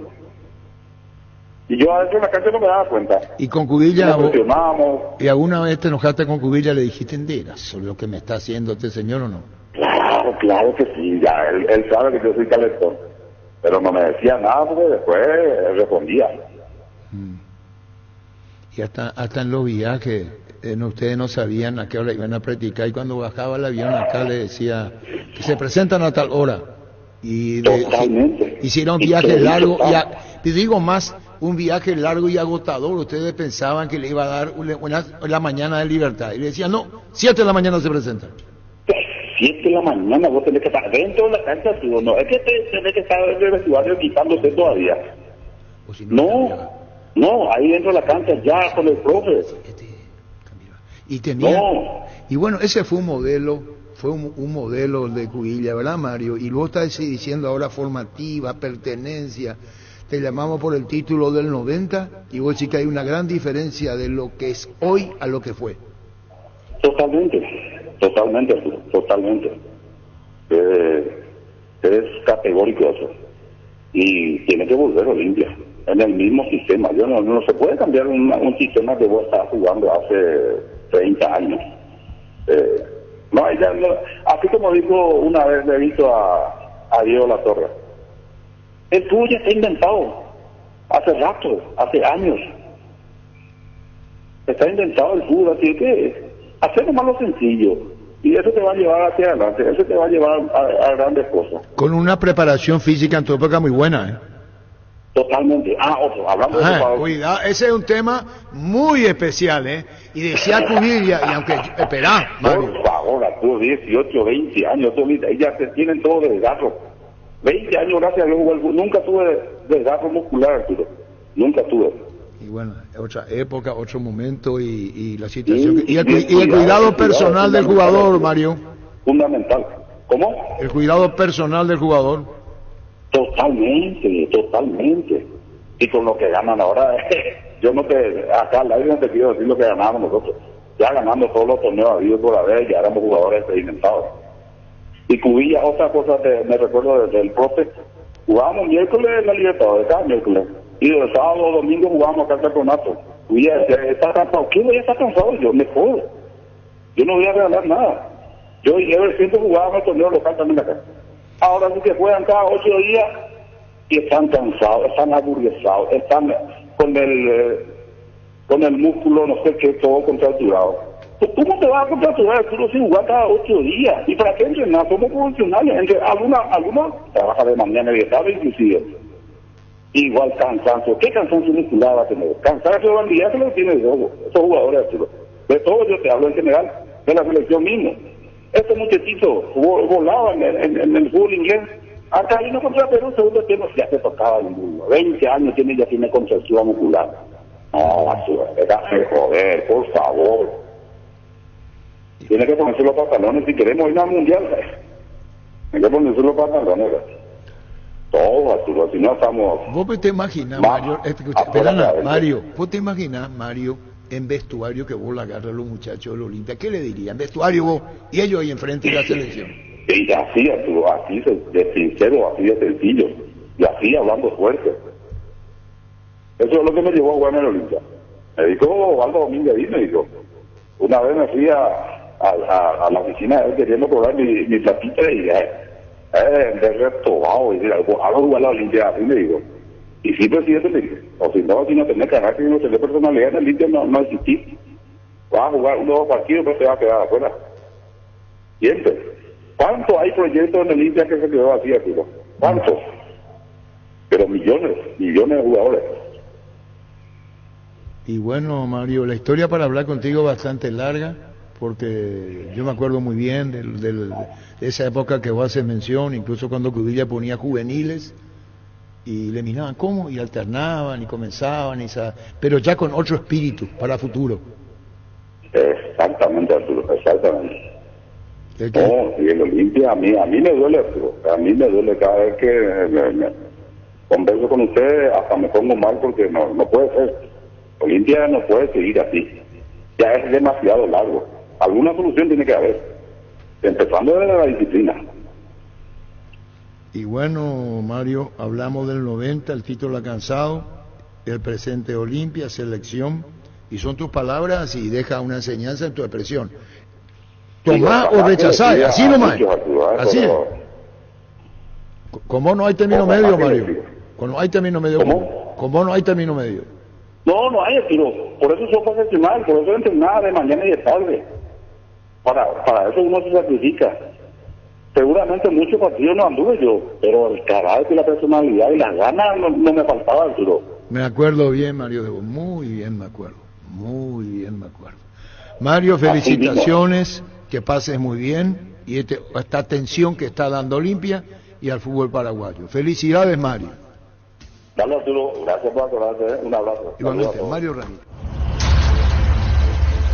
Speaker 10: Y yo adentro de la cancha no me daba cuenta.
Speaker 4: Y con Cubilla,
Speaker 10: nos presionábamos.
Speaker 4: ¿Y alguna vez te enojaste con Cubilla y le dijiste, entera, sobre lo que me está haciendo este señor o no?
Speaker 10: Claro que sí, ya, él sabe que yo soy calentón. Pero no me decía nada porque después respondía.
Speaker 4: Y hasta en los viajes, ustedes no sabían a qué hora iban a practicar, y cuando bajaba el avión acá le decía que se presentan a tal hora. Y hicieron viajes largos, y digo más, un viaje largo y agotador. Ustedes pensaban que le iba a dar la mañana de libertad, y le decían, no, 7 de la mañana se presentan.
Speaker 10: 7 de la mañana vos tenés que estar dentro de la cancha, tío. No es que tenés que estar dentro del vestuario quitándose todavía. No, ahí dentro de la cancha ya con el profe.
Speaker 4: Y y bueno, ese fue un modelo de Cubilla, ¿verdad, Mario? Y luego estás diciendo ahora formativa, pertenencia. Te llamamos por el título del 90 y vos decís que hay una gran diferencia de lo que es hoy a lo que fue.
Speaker 10: Totalmente. Es categórico eso. Y tiene que volver Olimpia en el mismo sistema. No se puede cambiar un sistema que vos estabas jugando hace 30 años. Así como dijo una vez, le he visto a Diego La Torre. El fútbol ya está inventado. Hace rato, hace años. Está inventado el fútbol, así que hacer nomás lo sencillo. Y eso te va a llevar hacia adelante, eso te va a llevar a grandes cosas.
Speaker 4: Con una preparación física en tu época muy buena, ¿eh?
Speaker 10: Totalmente. Hablando de eso.
Speaker 4: Cuidado, ese es un tema muy especial, ¿eh? Y decía Cubilla, y aunque... Esperá, Mario.
Speaker 10: Por favor, tú 18, 20 años, ya se tienen todo desgarro. 20 años, gracias a Dios, nunca tuve desgarro muscular, Arturo. Nunca tuve.
Speaker 4: Y bueno, otra época, otro momento y la situación. Y el cuidado personal del jugador, Mario.
Speaker 10: Fundamental. ¿Cómo?
Speaker 4: El cuidado personal del jugador.
Speaker 10: Totalmente. Y con lo que ganan ahora, acá al aire no te quiero decir lo que ganamos nosotros. Ya ganando todos los torneos habidos por haber, ya éramos jugadores experimentados. Y Cubilla, otra cosa me recuerdo del profe, jugábamos miércoles en la Libertadores, cada miércoles. Y el sábado o domingo jugábamos acá el campeonato. Cubilla decía, ¿está cansado? ¿Qué voy a estar cansado? Yo mejor. Yo no voy a regalar nada. Yo siempre jugábamos el torneo local también acá. Ahora sí que juegan cada 8 días y están cansados, están aburrizados, están con el músculo, no sé qué, todo contracturado. ¿Cómo te vas a contracturar tú si jugar cada 8 días? ¿Y para qué entrenar? Somos profesionales. Algunos trabajan de mañana y de tarde inclusive. Igual cansancio. ¿Qué cansancio muscular va a tener? Cansancio de bandilla se lo tiene esos jugadores, Arturo. De todo yo te hablo en general, de la selección mismo. Este muchachito volaba en el fútbol inglés. Acá vino contra Perú, segundo tiempo, ya se tocaba el mundo. 20 años ya tiene contractura muscular. No, déjame joder, por favor. Tiene que ponerse los pantalones si queremos ir al mundial. Tiene que ponerse los pantalones. Todo, Arturo, si no estamos...
Speaker 4: ¿Vos te imaginas, Mario? ¿Vos te imaginas, Mario, en vestuario que vos la agarras a los muchachos de los Olimpia? ¿Qué le dirían? Vestuario vos y ellos ahí enfrente de la selección.
Speaker 10: Y así, Arturo, así de sincero, así de sencillo. Y así hablando fuerte. Eso es lo que me llevó a jugar en el Olimpia. Me dijo Aldo Domínguez, me dijo. Una vez me fui a la oficina de él queriendo cobrar mi platita y dije, de retobado, y decir, algo jugar la Olimpia, así me digo. Y sí, presidente, me dijo, o si no tenés carácter, no tenés personalidad en el Olimpia, no existís. Vas a jugar 1 o 2 partidos, pero te vas a quedar afuera. Siempre. ¿Cuántos hay proyectos en el Olimpia que se quedó así, tío? ¿Cuántos? Pero millones de jugadores.
Speaker 4: Y bueno, Mario, la historia para hablar contigo es bastante larga, porque yo me acuerdo muy bien de esa época que vos haces mención, incluso cuando Cudilla ponía juveniles, y le miraban cómo, y alternaban, y comenzaban, pero ya con otro espíritu para futuro.
Speaker 10: Exactamente, Arturo, exactamente. No, y el Olimpia, a mí me duele, Arturo, a mí me duele cada vez que me converso con usted, hasta me pongo mal porque no puede ser. Olimpia no puede seguir así, ya es demasiado largo. Alguna solución tiene que haber, empezando desde la disciplina.
Speaker 4: Y bueno, Mario, hablamos del 90, el título alcanzado, el presente Olimpia, selección, y son tus palabras y deja una enseñanza en tu expresión. Tomá o rechazar, así nomás. Así es. ¿Cómo no hay término medio, Mario? ¿Cómo no hay término medio? ¿Cómo no hay término medio?
Speaker 10: No hay, Arturo. Por eso soy profesional, por eso entrenar de mañana y de tarde. Para eso uno se sacrifica. Seguramente muchos partidos no anduve yo, pero el carácter, la personalidad y las ganas no me faltaba, Arturo.
Speaker 4: Me acuerdo bien, Mario, muy bien me acuerdo. Mario, felicitaciones, que pases muy bien, y esta atención que está dando Olimpia y al fútbol paraguayo. Felicidades, Mario.
Speaker 10: Dale, Arturo, gracias por acordarte, un abrazo.
Speaker 4: Igualmente, Mario Ramírez.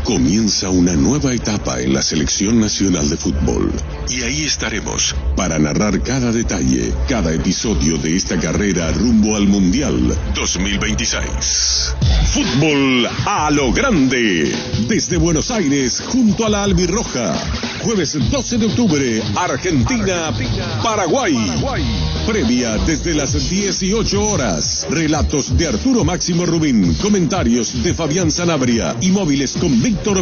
Speaker 11: Comienza una nueva etapa en la Selección Nacional de Fútbol. Y ahí estaremos para narrar cada detalle, cada episodio de esta carrera rumbo al Mundial 2026. Fútbol a lo grande. Desde Buenos Aires, junto a la Albirroja. Jueves 12 de octubre, Argentina, Paraguay. Previa desde las 18 horas. Relatos de Arturo Máximo Rubín. Comentarios de Fabián Sanabria. Y móviles con Víctor